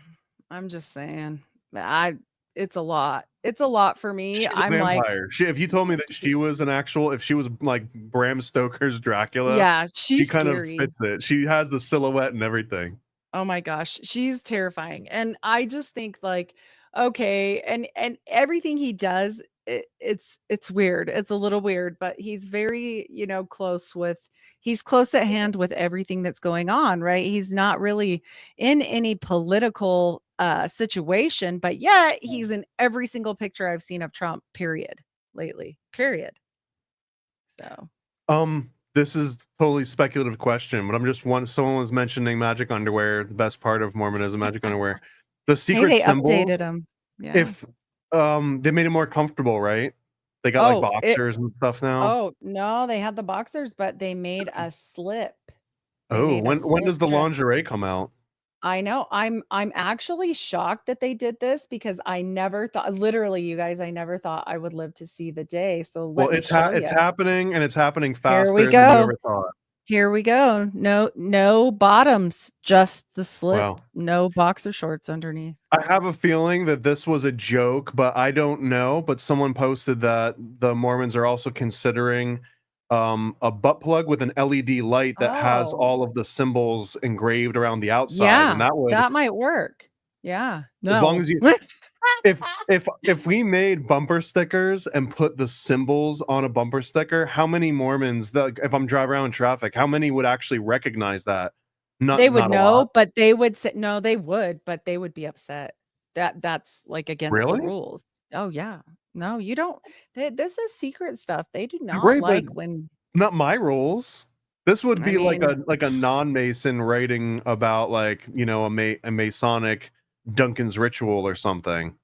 C: just saying. It's a lot. It's a lot for me.
B: She's a
C: I'm like,
B: vampire. If you told me that she was if she was like Bram Stoker's Dracula,
C: yeah,
B: she
C: she's
B: kind
C: scary.
B: of fits it. She has the silhouette and everything.
C: Oh my gosh, she's terrifying. And I just think like, okay, and everything he does, it's weird. It's a little weird, but he's very, he's close at hand with everything that's going on, right? He's not really in any political situation, but yet he's in every single picture I've seen of Trump, period, lately. Period. So
B: This is totally speculative question, but I'm just someone was mentioning magic underwear, the best part of Mormonism, magic underwear. The secret
C: they
B: symbols,
C: updated him. Yeah.
B: if they made it more comfortable, right? They got like boxers and stuff now.
C: Oh, no, they had the boxers, but they made a slip.
B: When does the
C: dress.
B: lingerie come out?
C: I know. I'm actually shocked that they did this because I never thought, literally, you guys, I never thought I would live to see the day. So let me show you.
B: It's happening, and it's happening
C: Here
B: faster
C: we
B: than you
C: go.
B: ever thought.
C: Here we go. No bottoms, just the slip.
B: Wow.
C: No boxer shorts underneath.
B: I have a feeling that this was a joke, but I don't know. But someone posted that the Mormons are also considering a butt plug with an LED light that has all of the symbols engraved around the outside.
C: Yeah,
B: and that
C: might work. Yeah.
B: As long as you if we made bumper stickers and put the symbols on a bumper sticker, how many Mormons, if I'm driving around in traffic, how many would actually recognize that?
C: They would know, but they would say no, they would, but they would be upset. That's like against the rules. Oh yeah. No, you don't. This is secret stuff. They do not like when.
B: Not my rules. This would be like a non-Mason writing about like, a Masonic Duncan's ritual or something.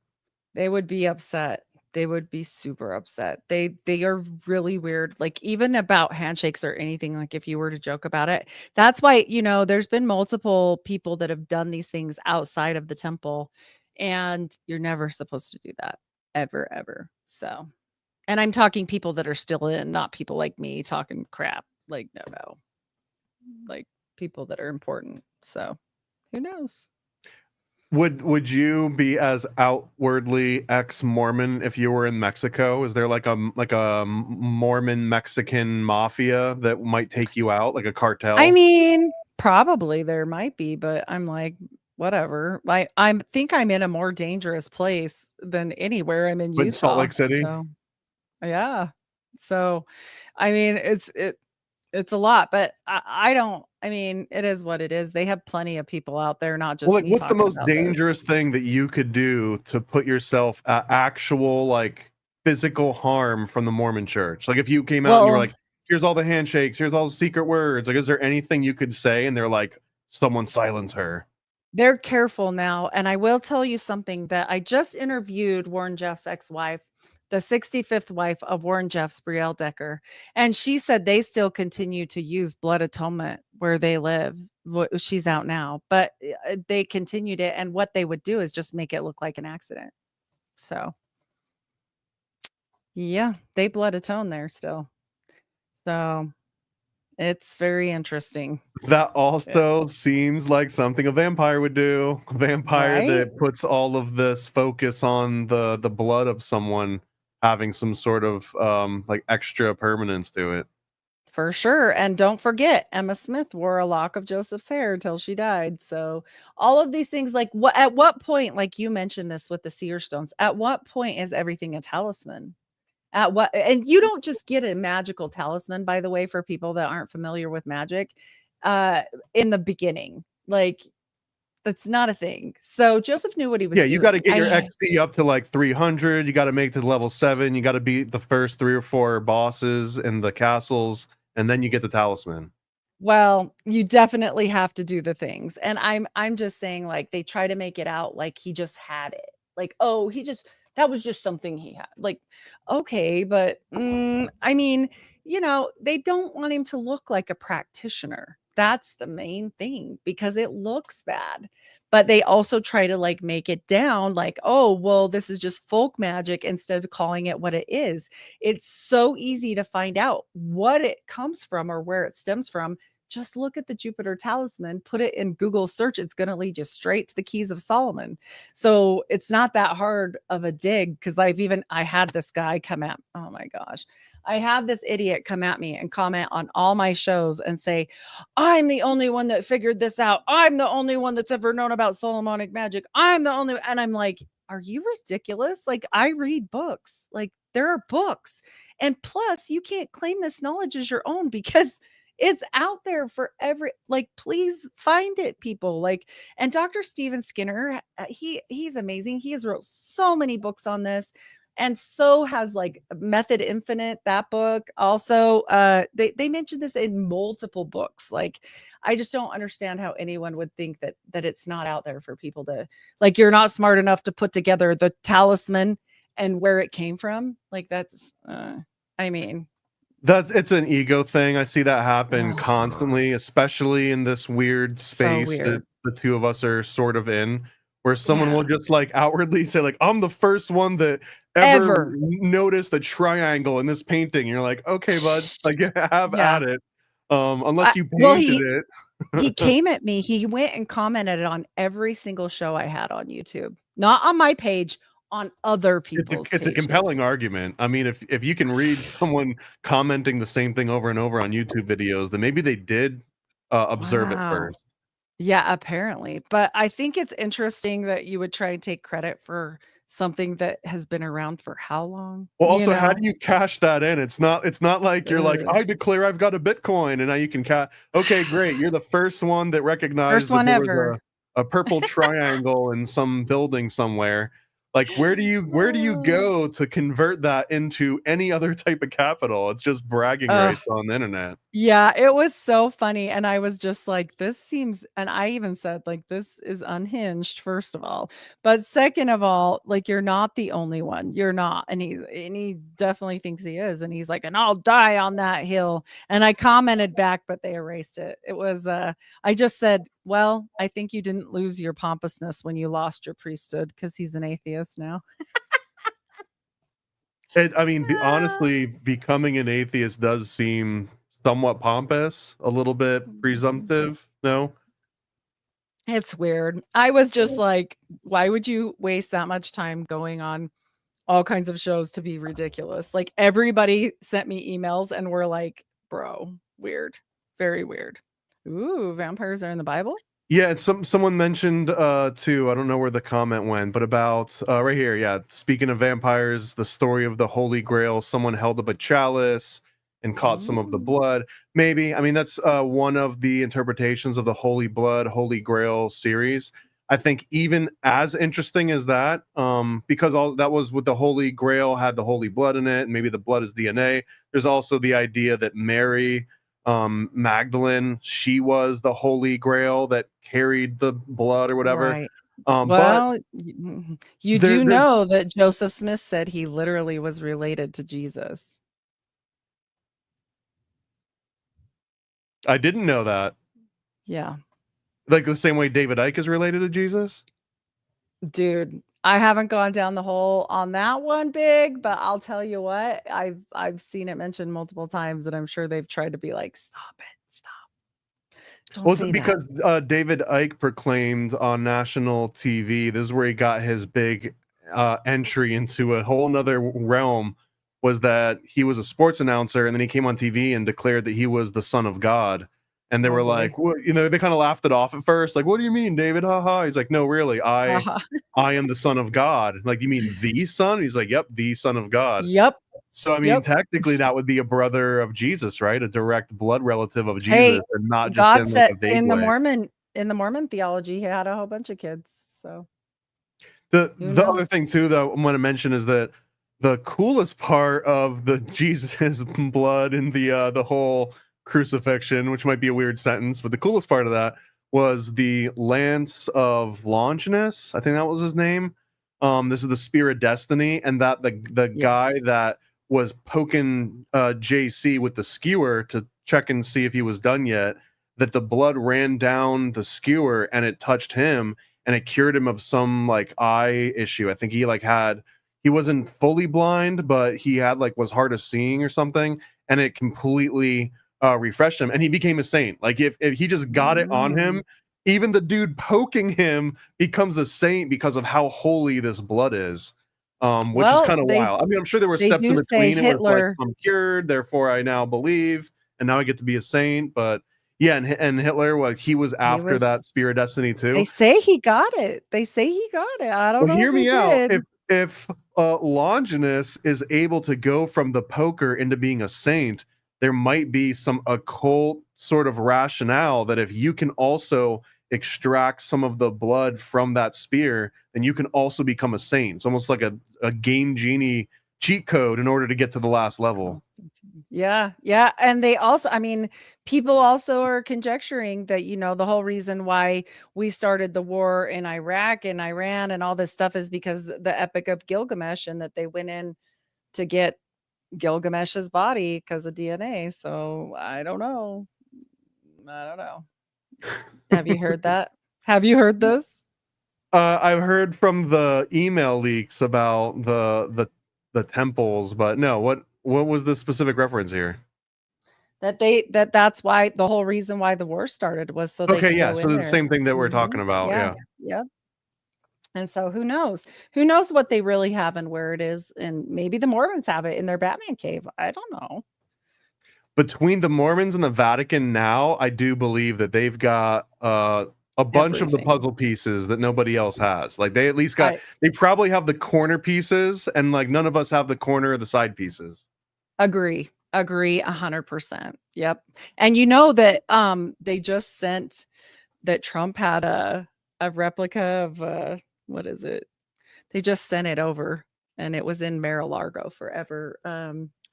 C: They would be upset. They would be super upset. They are really weird. Like even about handshakes or anything, like if you were to joke about it. That's why, there's been multiple people that have done these things outside of the temple, and you're never supposed to do that ever. So, and I'm talking people that are still in, not people like me talking crap. Like no. Like people that are important. So, who knows?
B: Would you be as outwardly ex-Mormon if you were in Mexico? Is there like a Mormon Mexican mafia that might take you out, like a cartel?
C: I mean, probably there might be, but I'm like, whatever. I think I'm in a more dangerous place than anywhere. I'm in Utah,
B: Salt Lake City.
C: So, yeah. So, I mean, it's a lot, but I mean, it is what it is. They have plenty of people out there, not just me.
B: What's the most dangerous thing that you could do to put yourself at actual like physical harm from the Mormon church? Like if you came out and you were like, here's all the handshakes, here's all the secret words. Like, is there anything you could say? And they're like, someone silence her.
C: They're careful now. And I will tell you something that I just interviewed Warren Jeff's ex-wife, the 65th wife of Warren Jeff's, Brielle Decker. And she said they still continue to use blood atonement where they live. She's out now, but they continued it. And what they would do is just make it look like an accident. So, yeah, they blood atone there still. So it's very interesting.
B: That also seems like something a vampire would do. A vampire that puts all of this focus on the blood of someone having some sort of like extra permanence to it.
C: For sure. And don't forget, Emma Smith wore a lock of Joseph's hair till she died. So all of these things, like at what point, like you mentioned this with the seer stones, at what point is everything a talisman? At what, and you don't just get a magical talisman, by the way, for people that aren't familiar with magic, in the beginning. Like, that's not a thing. So Joseph knew what he was
B: Yeah,
C: doing.
B: you got to get your XP up to like 300. You got to make it to level 7. You got to beat the first 3 or 4 bosses in the castles, and then you get the talisman.
C: Well, you definitely have to do the things. And I'm just saying, like, they try to make it out like he just had it. Like, oh, that was just something he had. Like, okay, but I mean, they don't want him to look like a practitioner. That's the main thing, because it looks bad. But they also try to like make it down like, oh, well, this is just folk magic, instead of calling it what it is. It's so easy to find out what it comes from or where it stems from. Just look at the Jupiter talisman, put it in Google search. It's going to lead you straight to the Keys of Solomon. So it's not that hard of a dig, because I had this guy come at, oh my gosh, I had this idiot come at me and comment on all my shows and say, I'm the only one that figured this out. I'm the only one that's ever known about Solomonic magic. And I'm like, are you ridiculous? Like, I read books, like there are books. And plus you can't claim this knowledge as your own, because it's out there for like, please find it, people. Like, and Dr. Steven Skinner, he's amazing. He has wrote so many books on this, and so has like Method Infinite, that book. Also, they mentioned this in multiple books. Like, I just don't understand how anyone would think that it's not out there for people to, like, you're not smart enough to put together the talisman and where it came from. Like, that's I mean,
B: It's an ego thing. I see that happen constantly, especially in this weird space that
C: weird.
B: the two of us are sort of in, where someone
C: Yeah.
B: will just like outwardly say, like, I'm the first one that ever noticed a triangle in this painting. And you're like, okay, bud, like, have
C: Yeah.
B: at it. Unless you painted it.
C: He came at me. He went and commented on every single show I had on YouTube, not on my page, on other people's
B: It's a compelling argument. I mean, if you can read someone commenting the same thing over and over on YouTube videos, then maybe they did observe it first.
C: Yeah, apparently. But I think it's interesting that you would try and take credit for something that has been around for how long?
B: Well, also, how do you cash that in? It's not like you're like,
C: Ugh.
B: I declare I've got a Bitcoin, and now you can cash. Okay, great. You're the first one that recognized
C: First
B: that
C: one
B: there
C: ever.
B: was a purple triangle in some building somewhere. Like, where do you go to convert that into any other type of capital? It's just bragging rights on the internet.
C: Yeah, it was so funny, and I was just like, this seems, and I even said, like, this is unhinged, first of all. But second of all, like, you're not the only one. You're not. And he definitely thinks he is. And he's like, and I'll die on that hill. And I commented back, but they erased it. It was I just said, well, I think you didn't lose your pompousness when you lost your priesthood, because he's an atheist now.
B: I mean, honestly, becoming an atheist does seem somewhat pompous, a little bit presumptive. No,
C: It's weird. I was just like, why would you waste that much time going on all kinds of shows to be ridiculous? Like, everybody sent me emails and were like, bro, weird, very weird. Ooh, vampires are in the Bible?
B: yeah. Someone mentioned too. I don't know where the comment went, but about right here. Yeah, speaking of vampires, the story of the Holy Grail. Someone held up a chalice and caught some of the blood. Maybe. I mean, that's one of the interpretations of the Holy Blood, Holy Grail series. I think even as interesting as that, because all that was with the Holy Grail had the holy blood in it, and maybe the blood is DNA. There's also the idea that Mary Magdalene, she was the Holy Grail that carried the blood or whatever.
C: Right.
B: But
C: Well, you do know that Joseph Smith said he literally was related to Jesus.
B: I didn't know that.
C: Yeah.
B: Like the same way David Icke is related to Jesus?
C: Dude, I haven't gone down the hole on that one big, but I'll tell you what, I've seen it mentioned multiple times, and I'm sure they've tried to be like, stop it, stop. Don't say
B: because David Icke proclaimed on national TV, this is where he got his big entry into a whole nother realm was that he was a sports announcer, and then he came on TV and declared that he was the son of God. And they
C: Oh,
B: were
C: boy.
B: like, well, they kind of laughed it off at first. Like, what do you mean, David? Ha ha. He's like, no, really, I am the son of God. Like, you mean the son? He's like, yep, the son of God.
C: Yep.
B: So, I mean, technically that would be a brother of Jesus, right? A direct blood relative of Jesus,
C: Hey,
B: and not just
C: God
B: in like
C: said
B: a vague
C: in the
B: way.
C: Mormon theology, he had a whole bunch of kids. So
B: The
C: who
B: other
C: knows?
B: thing too that I want to mention is that the coolest part of the Jesus blood in the whole crucifixion, which might be a weird sentence, but the coolest part of that was the Lance of Longinus. I think that was his name. This is the Spear of Destiny, and that the guy
C: Yes.
B: that was poking JC with the skewer to check and see if he was done yet, that the blood ran down the skewer and it touched him and it cured him of some like eye issue. I think he wasn't fully blind, but he had like was hard of seeing or something, and it completely refreshed him, and he became a saint. Like if he just got it on him, even the dude poking him becomes a saint because of how holy this blood is. Which is kind of wild. I mean, I'm sure there were
C: they
B: steps in
C: do say
B: between. It was like,
C: Hitler.
B: I'm cured, therefore I now believe, and now I get to be a saint. But yeah, and Hitler, what he was after that Spear of Destiny too.
C: They say he got it. They say he got it. I don't
B: Well,
C: know
B: hear
C: if he
B: me out.
C: did.
B: If Longinus is able to go from the poker into being a saint, there might be some occult sort of rationale that if you can also extract some of the blood from that spear, then you can also become a saint. It's almost like a game genie cheat code in order to get to the last level.
C: Yeah. And they also, I mean, people also are conjecturing that, the whole reason why we started the war in Iraq and Iran and all this stuff is because the Epic of Gilgamesh, and that they went in to get Gilgamesh's body because of DNA. So I don't know. Have you heard that? Have you heard this?
B: I've heard from the email leaks about the temples, but no, what was the specific reference here?
C: That's why the whole reason why the war started was so they could go
B: so
C: in
B: the
C: there.
B: same thing that we're talking about. Yeah.
C: Yep. And so who knows what they really have and where it is, and maybe the Mormons have it in their Batman cave. I don't know.
B: Between the Mormons and the Vatican now, I do believe that they've got a bunch of the puzzle pieces that nobody else has. Like they at least got, they probably have the corner pieces, and like none of us have the corner or the side pieces.
C: Agree 100%. Yep. And that they just sent that Trump had a replica of what is it? They just sent it over, and it was in Mar-a-Lago forever.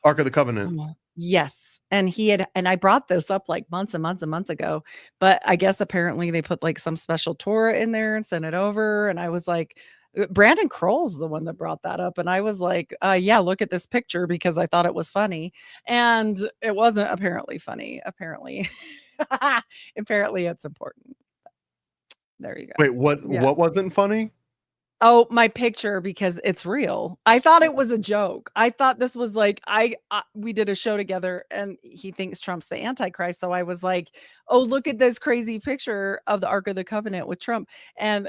B: Ark of the Covenant.
C: Yes. And I brought this up like months and months and months ago, but I guess apparently they put like some special Torah in there and sent it over. And I was like, Brandon Kroll's the one that brought that up. And I was like, yeah, look at this picture, because I thought it was funny. And it wasn't apparently funny. Apparently it's important. There you go.
B: Wait, what wasn't funny?
C: Oh, my picture, because it's real. I thought it was a joke. I thought this was like, we did a show together and he thinks Trump's the Antichrist. So I was like, oh, look at this crazy picture of the Ark of the Covenant with Trump. And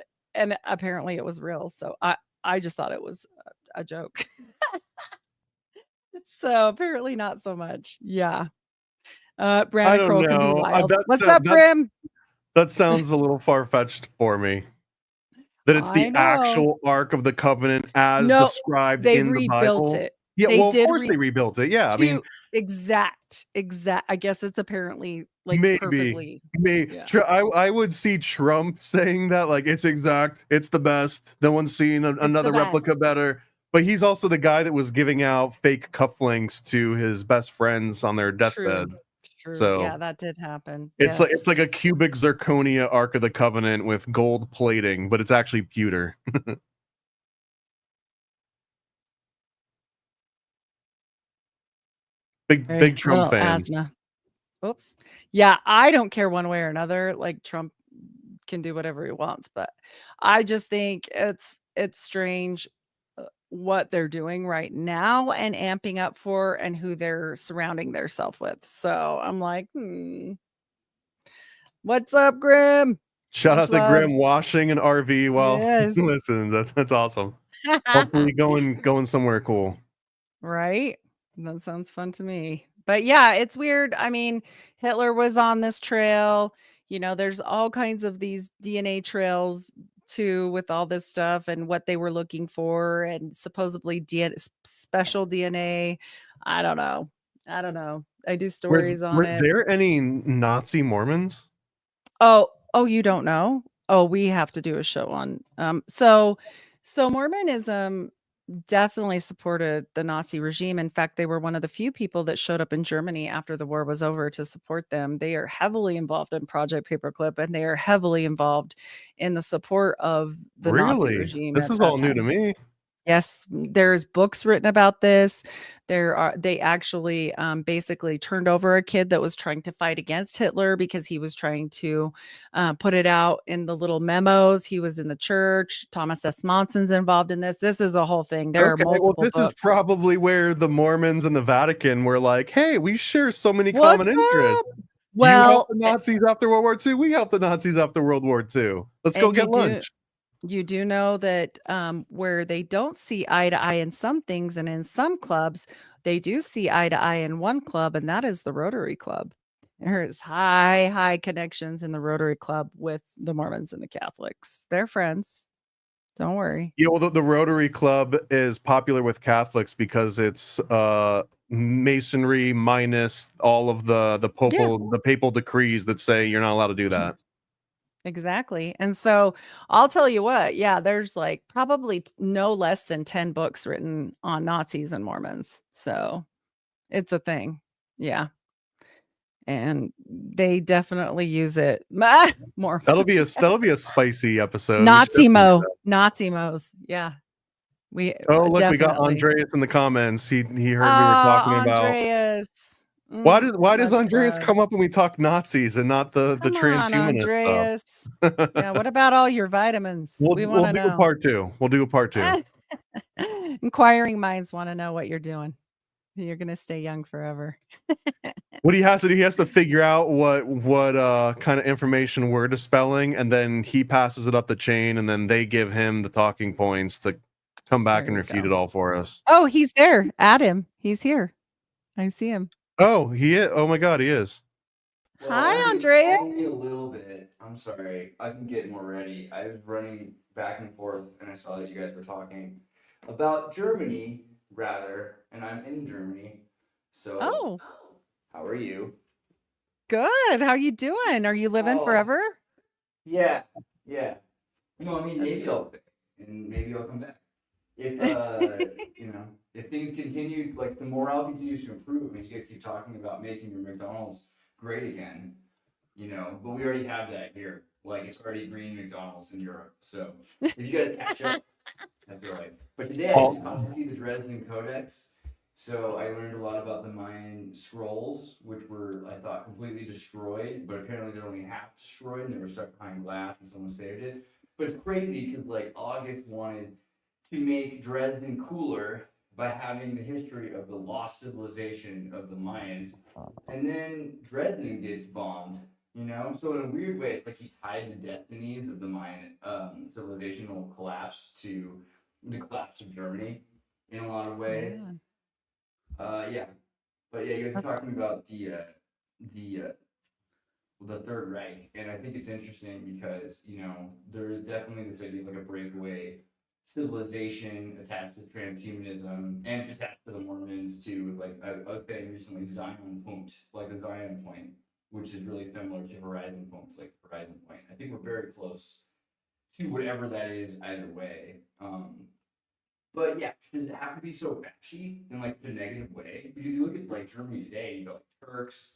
C: apparently it was real. So I just thought it was a joke. So apparently not so much. Yeah. Brandon Kroll can be wild. What's up, Grim?
B: That sounds a little far-fetched for me. That it's the actual Ark of the Covenant as described in the Bible.
C: It.
B: Yeah, of course they rebuilt it. Yeah, I mean,
C: exact. I guess it's apparently like perfectly.
B: Maybe. Yeah. I would see Trump saying that, like, it's exact, it's the best. No one's seen another replica better. But he's also the guy that was giving out fake cufflinks to his best friends on their deathbed.
C: True.
B: So
C: yeah, that did happen.
B: It's like a cubic zirconia Ark of the Covenant with gold plating, but it's actually pewter. big Trump fans.
C: Asthma. Oops. Yeah, I don't care one way or another. Like, Trump can do whatever he wants, but I just think it's strange what they're doing right now and amping up for, and who they're surrounding themselves with. So I'm like, what's up, Grim?
B: Shout out to Grim washing an RV while listen. That's awesome. Hopefully going somewhere cool.
C: Right. That sounds fun to me. But yeah, it's weird. I mean, Hitler was on this trail. There's all kinds of these DNA trails too with all this stuff and what they were looking for and supposedly special DNA. I don't know. I do stories on
B: Were
C: it.
B: there any Nazi Mormons?
C: Oh, you don't know? Oh, we have to do a show on so Mormonism definitely supported the Nazi regime. In fact, they were one of the few people that showed up in Germany after the war was over to support them. They are heavily involved in Project Paperclip, and they are heavily involved in the support of the Nazi
B: Really?
C: regime
B: This
C: at
B: is
C: that
B: all new to
C: time.
B: me.
C: Yes, there's books written about this. They actually basically turned over a kid that was trying to fight against Hitler because he was trying to put it out in the little memos. He was in the church. Thomas S. Monson's involved in this. This is a whole thing. There are
B: Okay, well,
C: multiple
B: this is
C: books.
B: probably where the Mormons and the Vatican were like, hey, we share so many common
C: What's
B: interests.
C: up?
B: You helped
C: Well,
B: the Nazis after World War II. We helped the Nazis after World War II. Let's go
C: and
B: get lunch.
C: you do know that where they don't see eye to eye in some things and in some clubs, they do see eye to eye in one club, and that is the Rotary Club. There's high connections in the Rotary Club with the Mormons and the Catholics. They're friends. Don't worry.
B: Yeah, well, the Rotary Club is popular with Catholics because it's Masonry minus all of the papal decrees that say you're not allowed to do that.
C: Exactly. And so I'll tell you what, yeah, there's like probably no less than 10 books written on Nazis and Mormons. So it's a thing. Yeah. And they definitely use it more.
B: That'll be a spicy episode.
C: Nazi Mo's. Yeah. We
B: look,
C: definitely.
B: we got Andreas in the comments. He heard we were talking
C: Andreas.
B: about why does Andreas come up when we talk Nazis and not the transhumanist
C: Andreas.
B: stuff?
C: Yeah, what about all your vitamins?
B: We'll
C: want to
B: do
C: know.
B: a part two. We'll do a part two.
C: Inquiring minds want to know what you're doing. You're gonna stay young forever.
B: What he has to do, he has to figure out what kind of information we're dispelling, and then he passes it up the chain, and then they give him the talking points to come back and refute it all for us.
C: Oh, he's there. Add him. He's here. I see him.
B: Oh, he is. Oh my God, he is.
D: Well,
C: hi, Andrea.
D: Only a little bit. I'm sorry. I can get more ready. I was running back and forth, and I saw that you guys were talking about Germany, rather, and I'm in Germany. So, how are you?
C: Good. How you doing? Are you living forever?
D: Yeah. No, I mean, maybe I'll stay, and maybe I'll come back. If if things continue, like the morale continues to improve, and you guys keep talking about making your McDonald's great again, but we already have that here. Like, it's already green McDonald's in Europe. So if you guys catch up, I feel like. But today I just got to see the Dresden Codex. So I learned a lot about the Mayan scrolls, which were, I thought, completely destroyed, but apparently they're only half destroyed, and they were stuck behind glass, and someone saved it. But it's crazy because, like, August wanted to make Dresden cooler by having the history of the lost civilization of the Mayans, and then Dresden gets bombed. So in a weird way, it's like he tied the destinies of the Mayan civilizational collapse to the collapse of Germany in a lot of ways. Yeah. But yeah, you guys are talking about the Third Reich, and I think it's interesting because there is definitely this idea of like a breakaway civilization attached to transhumanism and attached to the Mormons too. Like I was saying recently, Zion Point, like the Zion Point, which is really similar to Horizon Point, like Horizon Point. I think we're very close to whatever that is either way. But yeah, does it have to be so bashy in like a negative way? Because you look at like Germany today, you got like Turks,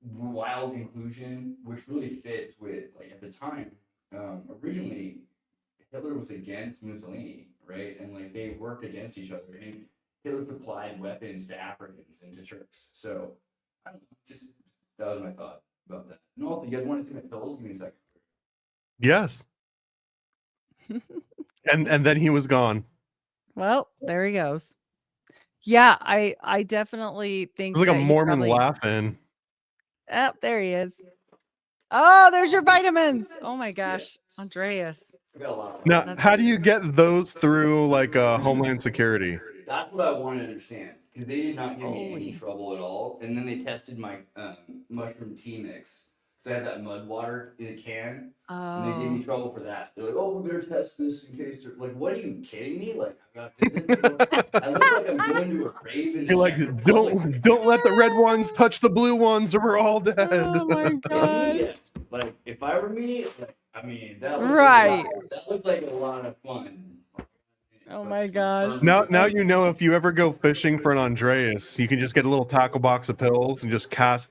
D: wild inclusion, which really fits with like at the time. Originally, Hitler was against Mussolini, right? And like they worked against each other, and Hitler supplied weapons to Africans and to Turks. So I don't know, just that was my thought about that. And also, you guys want to see my pills? Give me a second.
B: Yes. and then he was gone.
C: Well, there he goes. Yeah, I definitely think
B: it's like a Mormon
C: probably...
B: laughing.
C: Oh, there he is. Oh, there's your vitamins. Oh my gosh, Andreas.
B: Now, how do you get those through like Homeland Security?
D: That's what I want to understand, because they did not give me any
C: Holy.
D: trouble at all. And then they tested my mushroom tea mix, because I had that mud water in a can, and they gave
C: Oh,
D: me trouble for that. They're like, "Oh, we better test this in case." Like, what are you kidding me? Like, I look like I'm going to a rave in the
B: You're like,
D: Czech Republic.
B: don't let the red ones touch the blue ones, or we're all dead.
C: oh my
D: Yeah,
C: gosh.
D: like if I were me, like, I mean, that looks
C: Right.
D: like that looked like a lot of fun.
C: Oh my gosh.
B: Now you know, if you ever go fishing for an Andreas, you can just get a little tackle box of pills and just cast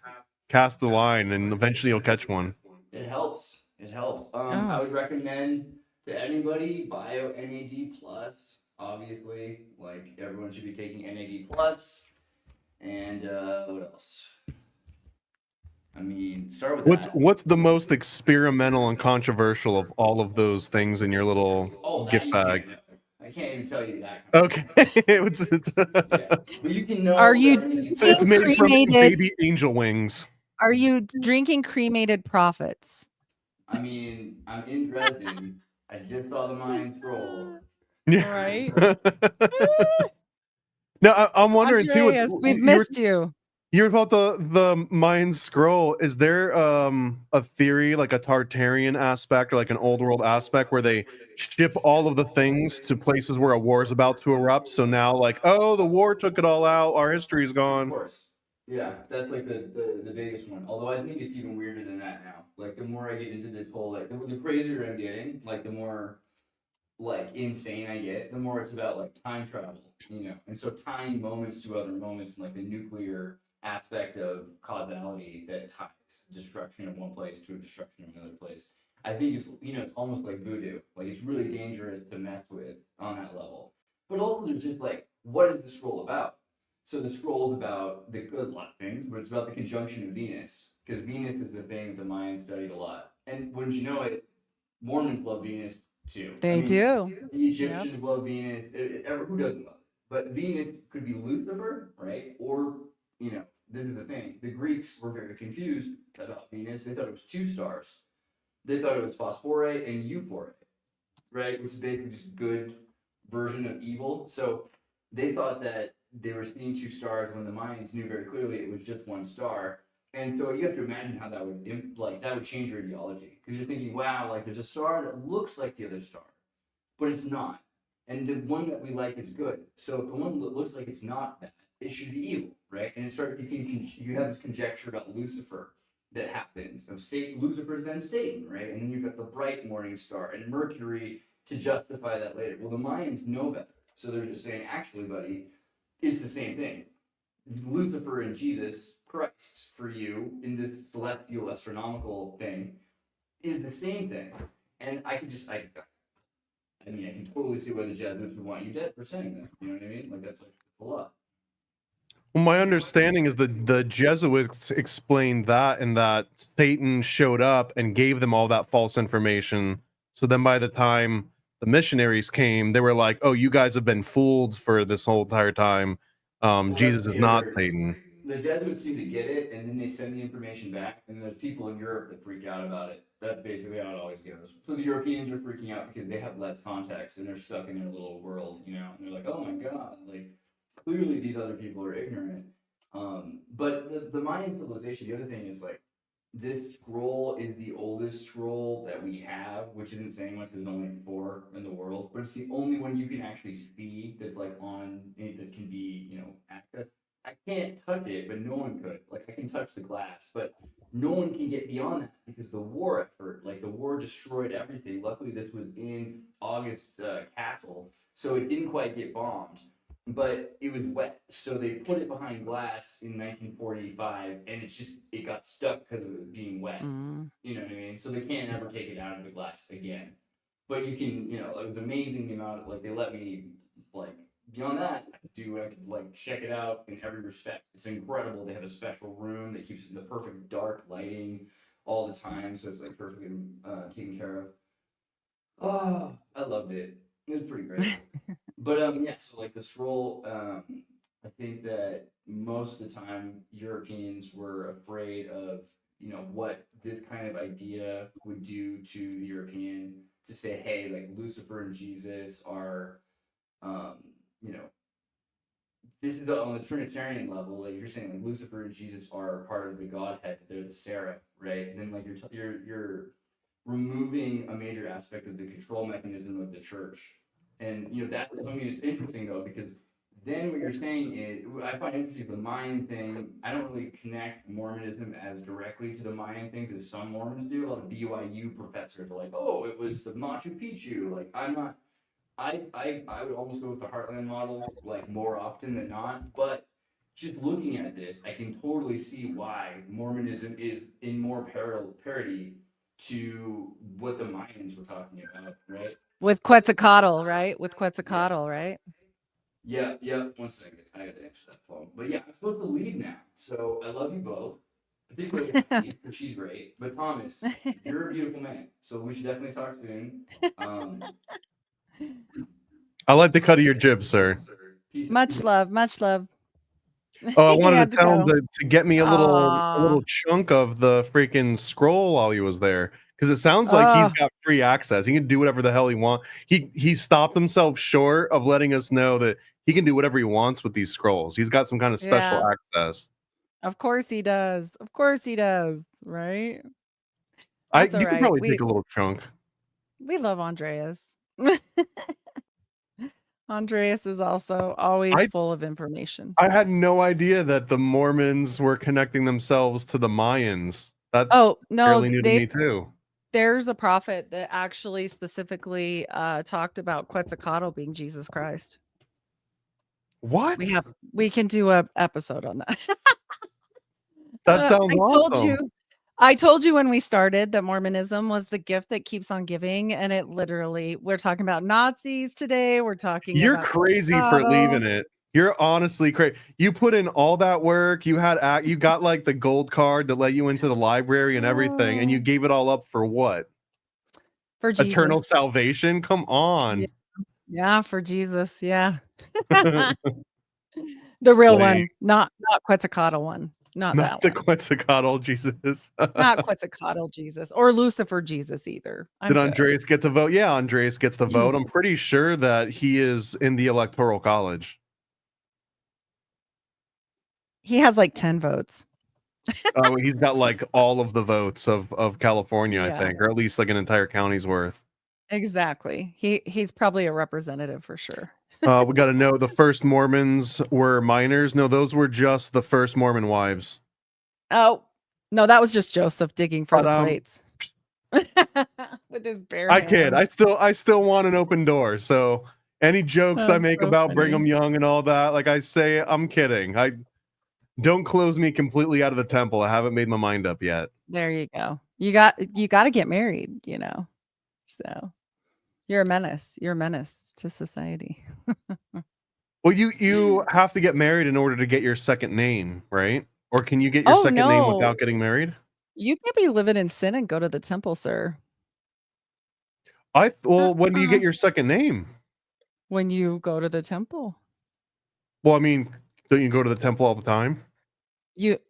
B: the line, and eventually you'll catch one.
D: It helps. It helps.
C: Oh.
D: I would recommend to anybody Bio NAD Plus. Obviously, like everyone should be taking NAD Plus. And what else? I mean, start with that.
B: What's the most experimental and controversial of all of those things in your little gift bag?
D: I can't even tell you that.
B: Okay, it's
D: Yeah, but you can know.
C: Are you
B: it's made from
C: cremated?
B: baby angel wings.
C: Are you drinking cremated prophets?
D: I mean, I'm in Dresden. I just saw the Mayan scroll.
B: Yeah.
C: Right.
B: Now I'm wondering
C: Andreas,
B: too.
C: we've missed you.
B: You're about the Mayan scroll. Is there a theory, like a Tartarian aspect or like an old world aspect, where they ship all of the things to places where a war is about to erupt? So now, like, oh, the war took it all out. Our history's
D: Of
B: gone.
D: course. Yeah, that's like the biggest one. Although I think it's even weirder than that now. Like the more I get into this whole like the crazier I'm getting, like the more like insane I get, the more it's about like time travel, you know, and so tying moments to other moments and like the nuclear aspect of causality that ties destruction of one place to a destruction of another place. I think it's, you know, it's almost like voodoo. Like it's really dangerous to mess with on that level. But also there's just like, what is the scroll about? So the scroll is about the good lot of things, but it's about the conjunction of Venus, because Venus is the thing that the Mayans studied a lot. And wouldn't you know it, Mormons love Venus too.
C: They do.
D: The Egyptians love Venus. Who doesn't love it? But Venus could be Lucifer, right? Or, you know, this is the thing. The Greeks were very confused about Venus. They thought it was two stars. They thought it was Phosphore and Euphore, right? Which is basically just good version of evil. So they thought that they were seeing two stars when the Mayans knew very clearly it was just one star. And so you have to imagine how that would that would change your ideology, because you're thinking, wow, like there's a star that looks like the other star, but it's not. And the one that we like is good. So if the one that looks like it's not that, it should be evil, right? And it started. You have this conjecture about Lucifer that happens of Satan. Lucifer, then Satan, right? And then you've got the bright morning star and Mercury to justify that later. Well, the Mayans know better, so they're just saying, actually, buddy, it's the same thing. Lucifer and Jesus Christ for you in this celestial astronomical thing is the same thing. And I can totally see why the Jesuits would want you dead for saying that. You know what I mean? Like that's a lot.
B: Well, my understanding is that the Jesuits explained that, and that Satan showed up and gave them all that false information. So then by the time the missionaries came, they were like, oh, you guys have been fooled for this whole entire time. Jesus is not Satan.
D: The Jesuits seem to get it, and then they send the information back, and there's people in Europe that freak out about it. That's basically how it always goes. So the Europeans are freaking out because they have less context, and they're stuck in their little world, you know, and they're like, oh my God, like, clearly these other people are ignorant. But the Mayan civilization, the other thing is like, this scroll is the oldest scroll that we have, which isn't saying much. There's only 4 in the world, but it's the only one you can actually see that's like on it that can be, you know, accessed. I can't touch it, but no one could. Like I can touch the glass, but no one can get beyond that because the war effort, like the war destroyed everything. Luckily, this was in August Castle, so it didn't quite get bombed. But it was wet, so they put it behind glass in 1945, and it got stuck because of it being wet. You know what I mean? So they can't ever take it out of the glass again. But you can, you know, it was amazing the amount of like they let me like beyond that I could like check it out in every respect. It's incredible. They have a special room that keeps the perfect dark lighting all the time, so it's like perfectly taken care of. Oh, I loved it. It was pretty great. But yeah, so like the scroll, I think that most of the time Europeans were afraid of, you know, what this kind of idea would do to the European, to say, hey, like Lucifer and Jesus are, you know, this is on the Trinitarian level, like you're saying, like Lucifer and Jesus are part of the Godhead, that they're the seraph, right? Then like you're removing a major aspect of the control mechanism of the church, and that's, I mean, it's interesting though, because then what you're saying is, I find interesting the Mayan thing. I don't really connect Mormonism as directly to the Mayan things as some Mormons do. A lot of BYU professors are like, oh, it was the Machu Picchu. Like, I'm not. I would almost go with the Heartland model, like, more often than not. But just looking at this, I can totally see why Mormonism is in more parity to what the Mayans were talking about, right?
C: With Quetzalcoatl, right? With Quetzalcoatl, right?
D: Yeah. 1 second. I got to answer that phone. But yeah, I'm supposed to leave now. So I love you both, particularly Heidi, because she's great. But Thomas, you're a beautiful man. So we should definitely talk soon.
B: I like the cut of your jib, sir.
C: Much love, much love.
B: Oh, I
C: He
B: wanted
C: had
B: to tell him
C: go.
B: to get me a
C: Aw.
B: little chunk of the freaking scroll while he was there, because it sounds like he's got free access. He can do whatever the hell he wants. He stopped himself short of letting us know that he can do whatever he wants with these scrolls. He's got some kind of special access.
C: Of course he does. Of course he does. Right?
B: You
C: That's all
B: can
C: right.
B: probably take a little chunk.
C: We love Andreas. Andreas is also always full of information.
B: I had no idea that the Mormons were connecting themselves to the Mayans. That's fairly new to me too.
C: There's a prophet that actually specifically talked about Quetzalcoatl being Jesus Christ.
B: What?
C: We can do a episode on that.
B: That sounds awesome.
C: I told you when we started that Mormonism was the gift that keeps on giving, and it literally, we're talking about Nazis today. We're talking
B: You're
C: about
B: crazy for leaving it. You're honestly crazy. You put in all that work. You got like the gold card that let you into the library and everything, and you gave it all up for what?
C: For Jesus.
B: Eternal salvation? Come on.
C: Yeah, for Jesus. Yeah. The real one, not Quetzalcoatl one. Not that
B: the
C: one.
B: Quetzalcoatl Jesus.
C: Not Quetzalcoatl Jesus or Lucifer Jesus either.
B: Did Andreas get to vote? Yeah, Andreas gets to vote. I'm pretty sure that he is in the Electoral College.
C: He has like 10 votes.
B: He's got like all of the votes of California, I think, or at least like an entire county's worth.
C: Exactly. He's probably a representative for sure.
B: We got to know the first Mormons were minors. No, those were just the first Mormon wives.
C: Oh, no, that was just Joseph digging for the plates. With his bare hands.
B: I kid. I still want an open door. So any jokes I make about Brigham Young and all that, like I say, I'm kidding. I don't close me completely out of the temple. I haven't made my mind up yet.
C: There you go. You got to get married, So you're a menace. You're a menace to society.
B: Well, you have to get married in order to get your second name, right? Or can you get your second name without getting married?
C: You can't be living in sin and go to the temple, sir.
B: When do you get your second name?
C: When you go to the temple.
B: Well, I mean, don't you go to the temple all the time?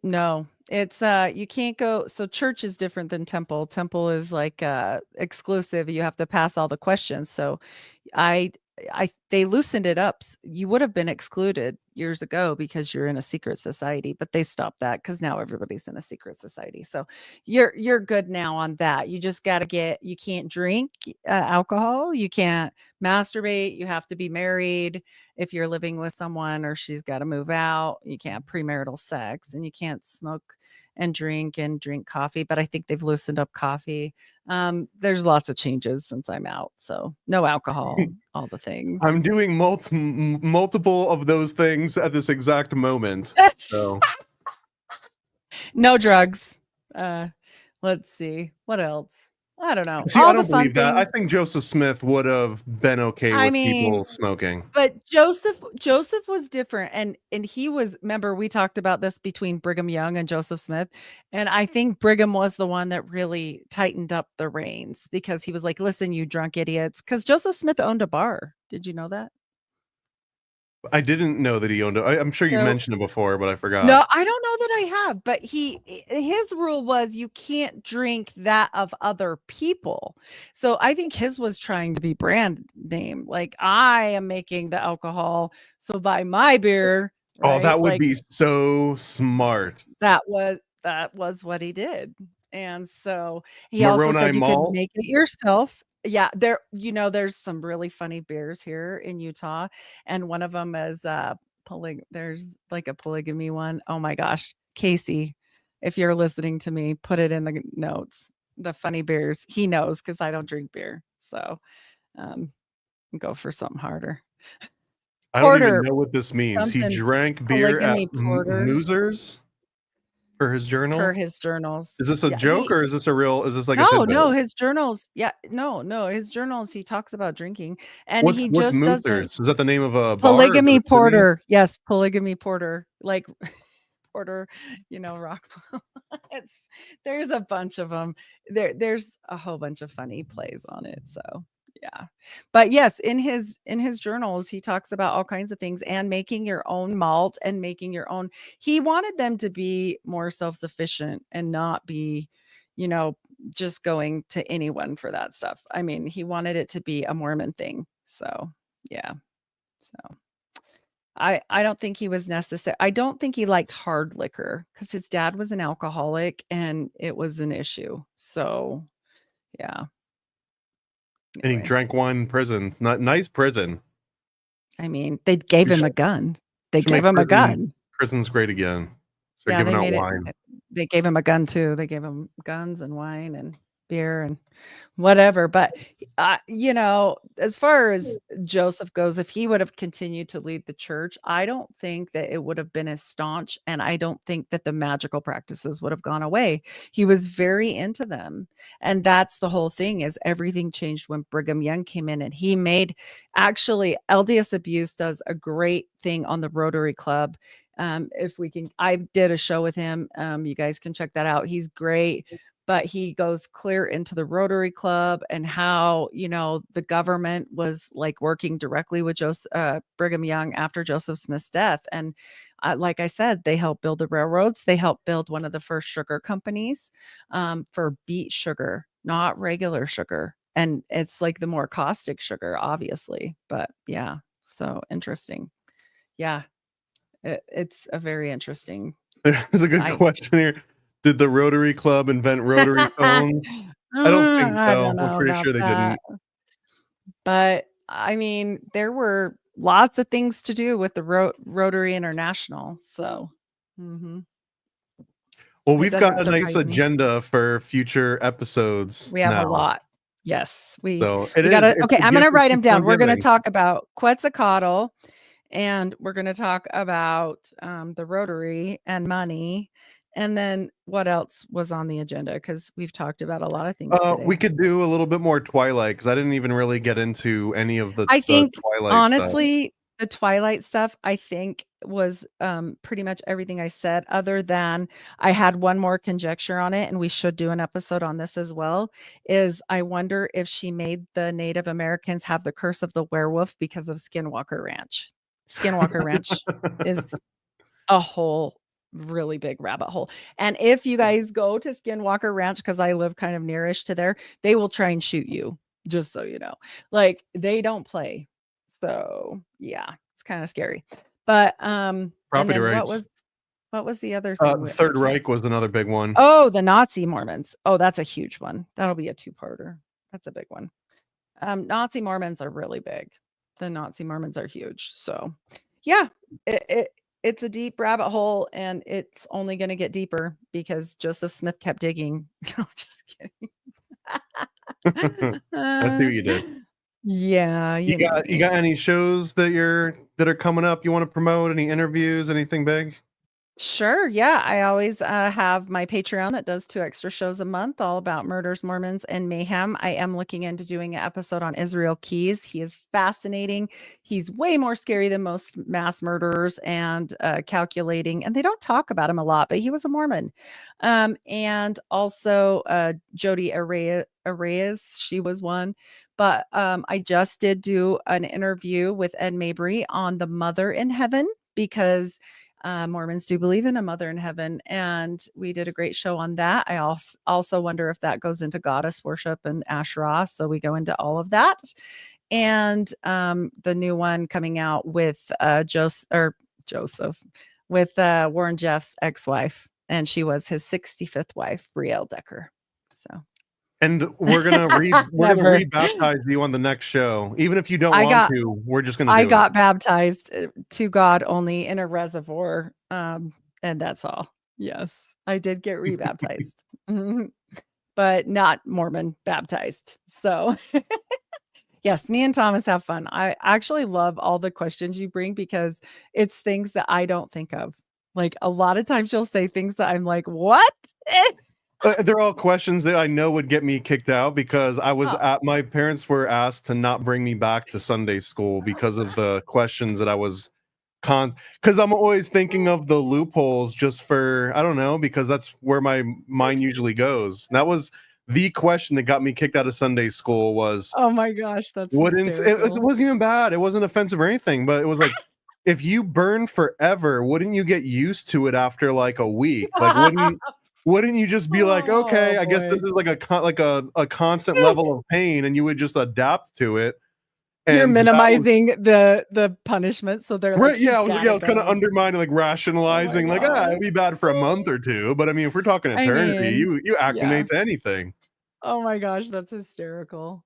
C: No, it's you can't go. So church is different than temple. Temple is like exclusive. You have to pass all the questions. So they loosened it up. You would have been excluded years ago because you're in a secret society, but they stopped that because now everybody's in a secret society. So you're good now on that. You just got to you can't drink alcohol. You can't masturbate. You have to be married if you're living with someone, or she's got to move out. You can't have premarital sex, and you can't smoke and drink coffee. But I think they've loosened up coffee. There's lots of changes since I'm out. So no alcohol, all the things.
B: I'm doing multiple of those things at this exact moment. So
C: no drugs. Let's see. What else? I don't know.
B: See, I don't believe that. I think Joseph Smith would have been okay with people smoking.
C: But Joseph was different. And he was, remember, we talked about this between Brigham Young and Joseph Smith. And I think Brigham was the one that really tightened up the reins, because he was like, listen, you drunk idiots. Because Joseph Smith owned a bar. Did you know that?
B: I didn't know that he owned it. I'm sure you mentioned it before, but I forgot.
C: No, I don't know that I have, but his rule was you can't drink that of other people. So I think his was trying to be brand name. Like, I am making the alcohol, so buy my beer,
B: Oh,
C: right?
B: that would
C: Like
B: be so smart.
C: that was what he did. And so he also
B: Moroni
C: said you could
B: Malt.
C: make it yourself. Yeah, there, there's some really funny bears here in Utah, and one of them is there's like a polygamy one. Oh my gosh, Casey, if you're listening to me, put it in the notes. The funny bears. He knows because I don't drink beer. So um go for something harder.
B: I don't even
C: Porter,
B: know what this means. He
C: something
B: drank beer at
C: polygamy porter
B: Moosers for his journal.
C: per his journals.
B: Is this a
C: Yeah,
B: joke or is this a real? Is this like a
C: no,
B: tidbit?
C: no, his journals. Yeah, no, his journals. He talks about drinking, and he
B: What's
C: just doesn't.
B: Moosers? Is that the name of a bar? Is it
C: Polygamy
B: a city?
C: porter. Yes, polygamy porter. Like Porter, Rockwell. It's there's a bunch of them. There's a whole bunch of funny plays on it. So yeah. But yes, in his journals, he talks about all kinds of things and making your own malt and making your own. He wanted them to be more self-sufficient and not be, just going to anyone for that stuff. I mean, he wanted it to be a Mormon thing. So yeah. So I don't think he was necessary. I don't think he liked hard liquor because his dad was an alcoholic and it was an issue. So yeah.
B: And he
C: Anyway,
B: drank wine in prison. Not nice prison.
C: I mean, they gave
B: We
C: him a
B: should,
C: gun. They
B: should
C: gave
B: make
C: him a gun.
B: prison's great again. So
C: Yeah,
B: giving
C: they
B: out
C: made it.
B: wine.
C: They gave him a gun too. They gave him guns and wine and beer and whatever. But as far as Joseph goes, if he would have continued to lead the church, I don't think that it would have been as staunch, and I don't think that the magical practices would have gone away. He was very into them, and that's the whole thing. Is everything changed when Brigham Young came in, and he made actually LDS Abuse does a great thing on the Rotary Club. If we can, I did a show with him. You guys can check that out. He's great, but he goes clear into the Rotary Club and how, the government was like working directly with Brigham Young after Joseph Smith's death. And like I said, they helped build the railroads. They helped build one of the first sugar companies for beet sugar, not regular sugar. And it's like the more caustic sugar, obviously. But yeah, so interesting. Yeah. It's a very interesting.
B: There's a good question here. Did the Rotary Club invent rotary phones? I don't think
C: I
B: so.
C: don't
B: I'm
C: know
B: pretty
C: about
B: sure they
C: that.
B: didn't.
C: But I mean, there were lots of things to do with the Rotary International. So
B: Well,
C: it
B: we've
C: doesn't
B: got a nice
C: surprise me.
B: agenda for future episodes
C: We have a
B: now.
C: lot. Yes,
B: So
C: we gotta. Okay, I'm gonna write them down. We're gonna
B: giving.
C: talk about Quetzalcoatl, and we're gonna talk about the Rotary and money. And then what else was on the agenda? Because we've talked about a lot of things today.
B: We could do a little bit more Twilight because I didn't even really get into any of the
C: I think
B: Twilight
C: honestly, the Twilight stuff, I think was pretty much everything I said, other than I had one more conjecture on it, and we should do an episode on this as well, is I wonder if she made the Native Americans have the curse of the werewolf because of Skinwalker Ranch. Skinwalker Ranch is a whole really big rabbit hole. And if you guys go to Skinwalker Ranch, because I live kind of nearish to there, they will try and shoot you, just so you know. Like, they don't play. So yeah, it's kind of scary. But and
B: Property
C: then
B: rights.
C: what was the other thing?
B: Third Reich was another big one.
C: Oh, the Nazi Mormons. Oh, that's a huge one. That'll be a two-parter. That's a big one. Nazi Mormons are really big. The Nazi Mormons are huge. So yeah, it's a deep rabbit hole, and it's only going to get deeper because Joseph Smith kept digging. No, just kidding.
B: I see what you did.
C: Yeah,
B: you got any shows that are coming up you want to promote? Any interviews? Anything big?
C: Sure. Yeah. I always have my Patreon that does 2 extra shows a month, all about murders, Mormons, and mayhem. I am looking into doing an episode on Israel Keys. He is fascinating. He's way more scary than most mass murderers and calculating. And they don't talk about him a lot, but he was a Mormon. And also Jodi Arias, she was one. But I just did do an interview with Ed Mabry on the Mother in Heaven, because Mormons do believe in a mother in heaven, and we did a great show on that. I also wonder if that goes into goddess worship and Asherah, so we go into all of that. And the new one coming out with Joseph, with Warren Jeff's ex-wife, and she was his 65th wife, Brielle Decker. So,
B: And we're gonna
C: Never.
B: rebaptize you on the next show, even if you don't
C: I
B: want
C: got-
B: to. We're just gonna.
C: I
B: do
C: got
B: it.
C: baptized to God only in a reservoir, and that's all. Yes, I did get rebaptized, but not Mormon baptized. So, yes, me and Thomas have fun. I actually love all the questions you bring because it's things that I don't think of. Like a lot of times you'll say things that I'm like, what?
B: They're all questions that I know would get me kicked out because my parents were asked to not bring me back to Sunday school because of the questions that I was because I'm always thinking of the loopholes just for, I don't know, because that's where my mind usually goes. And that was the question that got me kicked out of Sunday school was,
C: Oh my gosh, that's
B: it
C: hysterical.
B: wasn't even bad. It wasn't offensive or anything, but it was like, if you burn forever, wouldn't you get used to it after like a week? Like, wouldn't you just be like, okay, I guess
C: boy.
B: this is like a constant level of pain, and you would just adapt to it?
C: You're
B: And
C: minimizing the punishment, so they're like,
B: right, yeah, I was kind of
C: go.
B: undermining, like rationalizing, like, it'd be bad for a month or two, but I mean, if we're talking
C: I
B: eternity,
C: mean,
B: you acclimate
C: yeah.
B: to anything.
C: Oh my gosh, that's hysterical.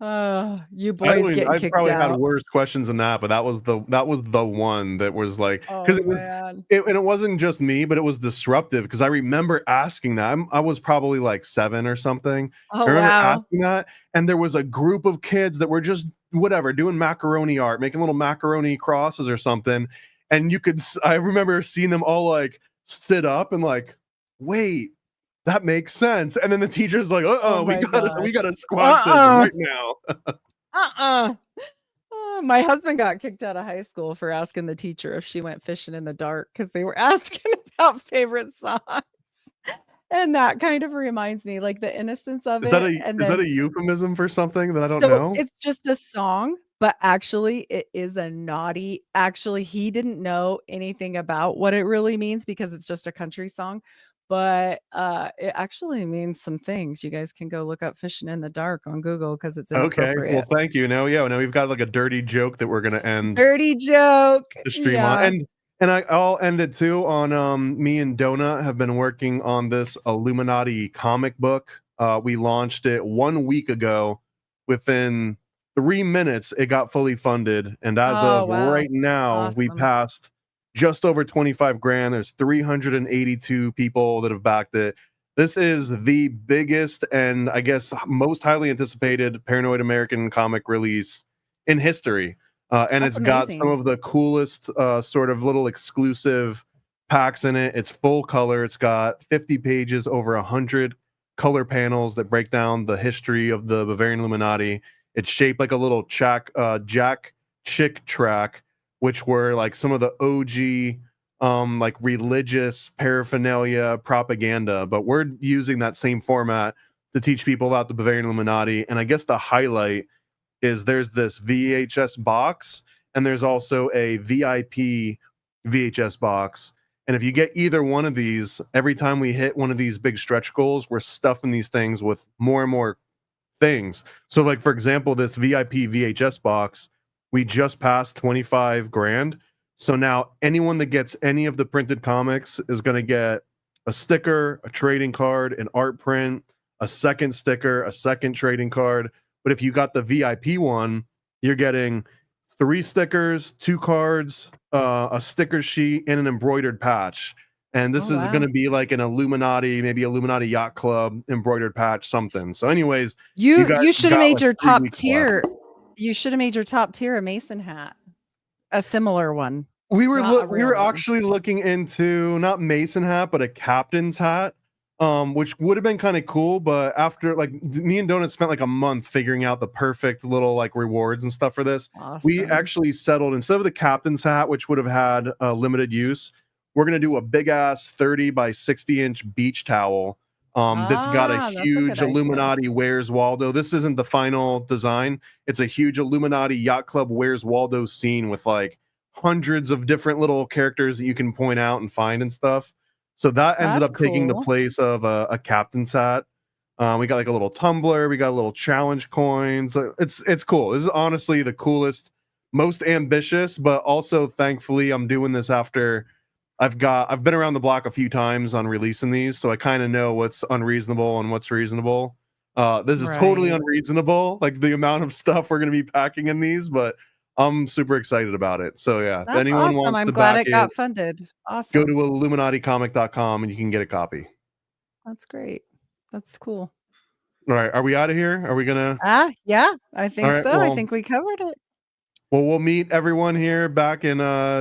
C: You
B: I
C: boys getting kicked
B: probably had
C: out.
B: worse questions than that, but that was the one that was like, because
C: Oh man.
B: and it wasn't just me, but it was disruptive because I remember asking that. I was probably like 7 or something. I
C: Oh
B: remember
C: wow.
B: asking that, and there was a group of kids that were just whatever doing macaroni art, making little macaroni crosses or something, and I remember seeing them all like sit up and like, wait, that makes sense. And then the teacher's like,
C: Oh
B: we
C: my
B: gotta
C: gosh.
B: squash this right now.
C: My husband got kicked out of high school for asking the teacher if she went fishing in the dark because they were asking about favorite songs. And that kind of reminds me, like the innocence of
B: Is
C: it.
B: that a euphemism for something that I don't
C: So
B: know?
C: it's just a song, but actually it is a naughty. Actually, he didn't know anything about what it really means because it's just a country song. But it actually means some things. You guys can go look up "Fishing in the Dark" on Google because it's
B: Okay, well,
C: inappropriate.
B: thank you. Now we've got like a dirty joke that we're gonna end
C: Dirty joke.
B: the stream on,
C: Yeah.
B: and I'll end it too on me and Donut have been working on this Illuminati comic book. We launched it 1 week ago. Within 3 minutes, it got fully funded, and as
C: Oh,
B: of
C: wow.
B: right now, we
C: Awesome.
B: passed just over 25 grand. There's 382 people that have backed it. This is the biggest and I guess most highly anticipated Paranoid American comic release in history. And
C: That's
B: it's got
C: amazing.
B: some of the coolest sort of little exclusive packs in it. It's full color. It's got 50 pages, over 100 color panels that break down the history of the Bavarian Illuminati. It's shaped like a little Jack Chick track, which were like some of the OG like religious paraphernalia propaganda, but we're using that same format to teach people about the Bavarian Illuminati. And I guess the highlight is there's this VHS box and there's also a VIP VHS box. And if you get either one of these, every time we hit one of these big stretch goals, we're stuffing these things with more and more things. So like, for example, this VIP VHS box, we just passed 25 grand. So now anyone that gets any of the printed comics is going to get a sticker, a trading card, an art print, a second sticker, a second trading card. But if you got the VIP one, you're getting 3 stickers, 2 cards, a sticker sheet, and an embroidered patch. And this is going to be like an Illuminati, maybe Illuminati Yacht Club embroidered patch, something. So, anyways,
C: You should have made your
B: like 3
C: top
B: weeks
C: tier.
B: left.
C: You should have made your top tier a Mason hat, a similar one.
B: We were
C: Not a real one.
B: actually looking into not Mason hat, but a captain's hat, which would have been kind of cool. But after like me and Donut spent like a month figuring out the perfect little like rewards and stuff for this, we
C: Awesome.
B: actually settled instead of the captain's hat, which would have had limited use. We're gonna do a big ass 30 by 60-inch beach towel. That's got
C: that's
B: a
C: a
B: huge
C: good idea.
B: Illuminati Where's Waldo. This isn't the final design. It's a huge Illuminati Yacht Club Where's Waldo scene with like hundreds of different little characters that you can point out and find and stuff. So that ended
C: That's
B: up taking the
C: cool.
B: place of a captain's hat. We got like a little tumbler. We got a little challenge coins. It's cool. This is honestly the coolest most ambitious, but also thankfully I'm doing this after I've been around the block a few times on releasing these, so I kind of know what's unreasonable and what's reasonable. This is totally
C: Right.
B: unreasonable, like the amount of stuff we're going to be packing in these, but I'm super excited about it. So yeah, if
C: That's
B: anyone
C: awesome.
B: wants
C: I'm
B: to
C: glad
B: back
C: it got funded.
B: go
C: Awesome.
B: to illuminaticomic.com and you can get a copy.
C: That's great. That's cool.
B: All right, are we out of here? Are we gonna?
C: Yeah, I think
B: right,
C: so. I
B: well-
C: think we covered it.
B: Well, we'll meet everyone here back in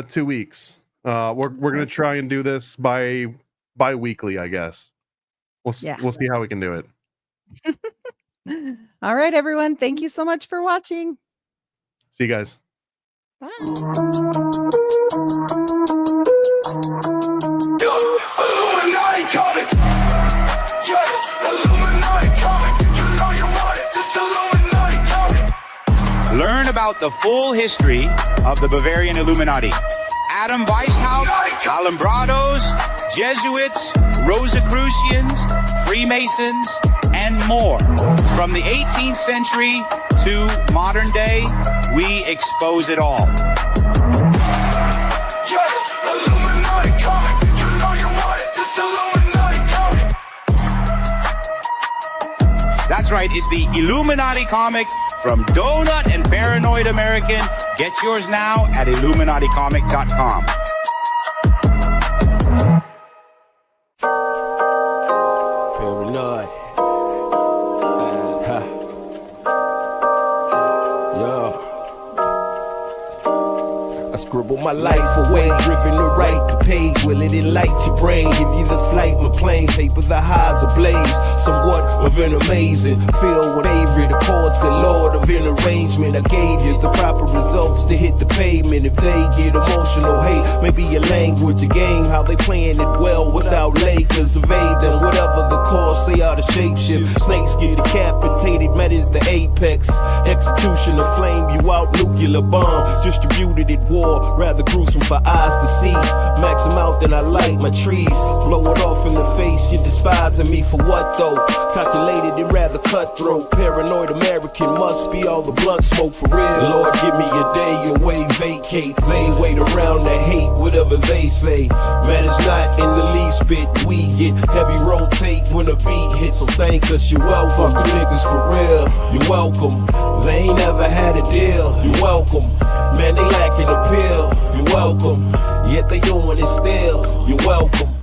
B: 2 weeks. We're gonna try and do this bi-weekly, I guess. We'll see how we can do it.
C: All right, everyone. Thank you so much for watching.
B: See you guys.
C: Bye.
A: Illuminati comic. Yeah, Illuminati comic. You know you want it. This Illuminati comic.
E: Learn about the full history of the Bavarian Illuminati. Adam Weishaupt, Alumbrados, Jesuits, Rosicrucians, Freemasons, and more. From the 18th century to modern day, we expose it all.
A: Yeah, Illuminati comic. You know you want it. This Illuminati comic.
E: That's right, it's the Illuminati comic from Donut and Paranoid American. Get yours now at IlluminatiComic.com.
F: Paranoid. Yeah. I scribble my life away, driven to write the page. Will it enlighten your brain? Give you the flight, my plane, paper the highs ablaze. Somewhat of an amazing feel with favorite accords, the lord of an arrangement. I gave you the proper results to hit the pavement. If they get emotional, hate, maybe a language, a game, how they playing it well without Lakers. Evade them, whatever the cost, they are the shapeshift. Snakes get decapitated, met is the apex. Execution of flame you out, nuclear bomb distributed at war, rather gruesome for eyes to see. Max them out, then I light my trees. Blow it off in the face, you're despising me for what though? Calculated and rather cutthroat. Paranoid American must be all the blunt smoke for real. Lord, give me a day away, vacate. They wait around to hate whatever they say. Man, it's not in the least bit. We get heavy rotate when the beat hits, so thank us, you're welcome. Fuck the niggas for real, you're welcome. They ain't never had a deal, you're welcome. Man, they lacking appeal, you're welcome. Yet they doing it still, you're welcome.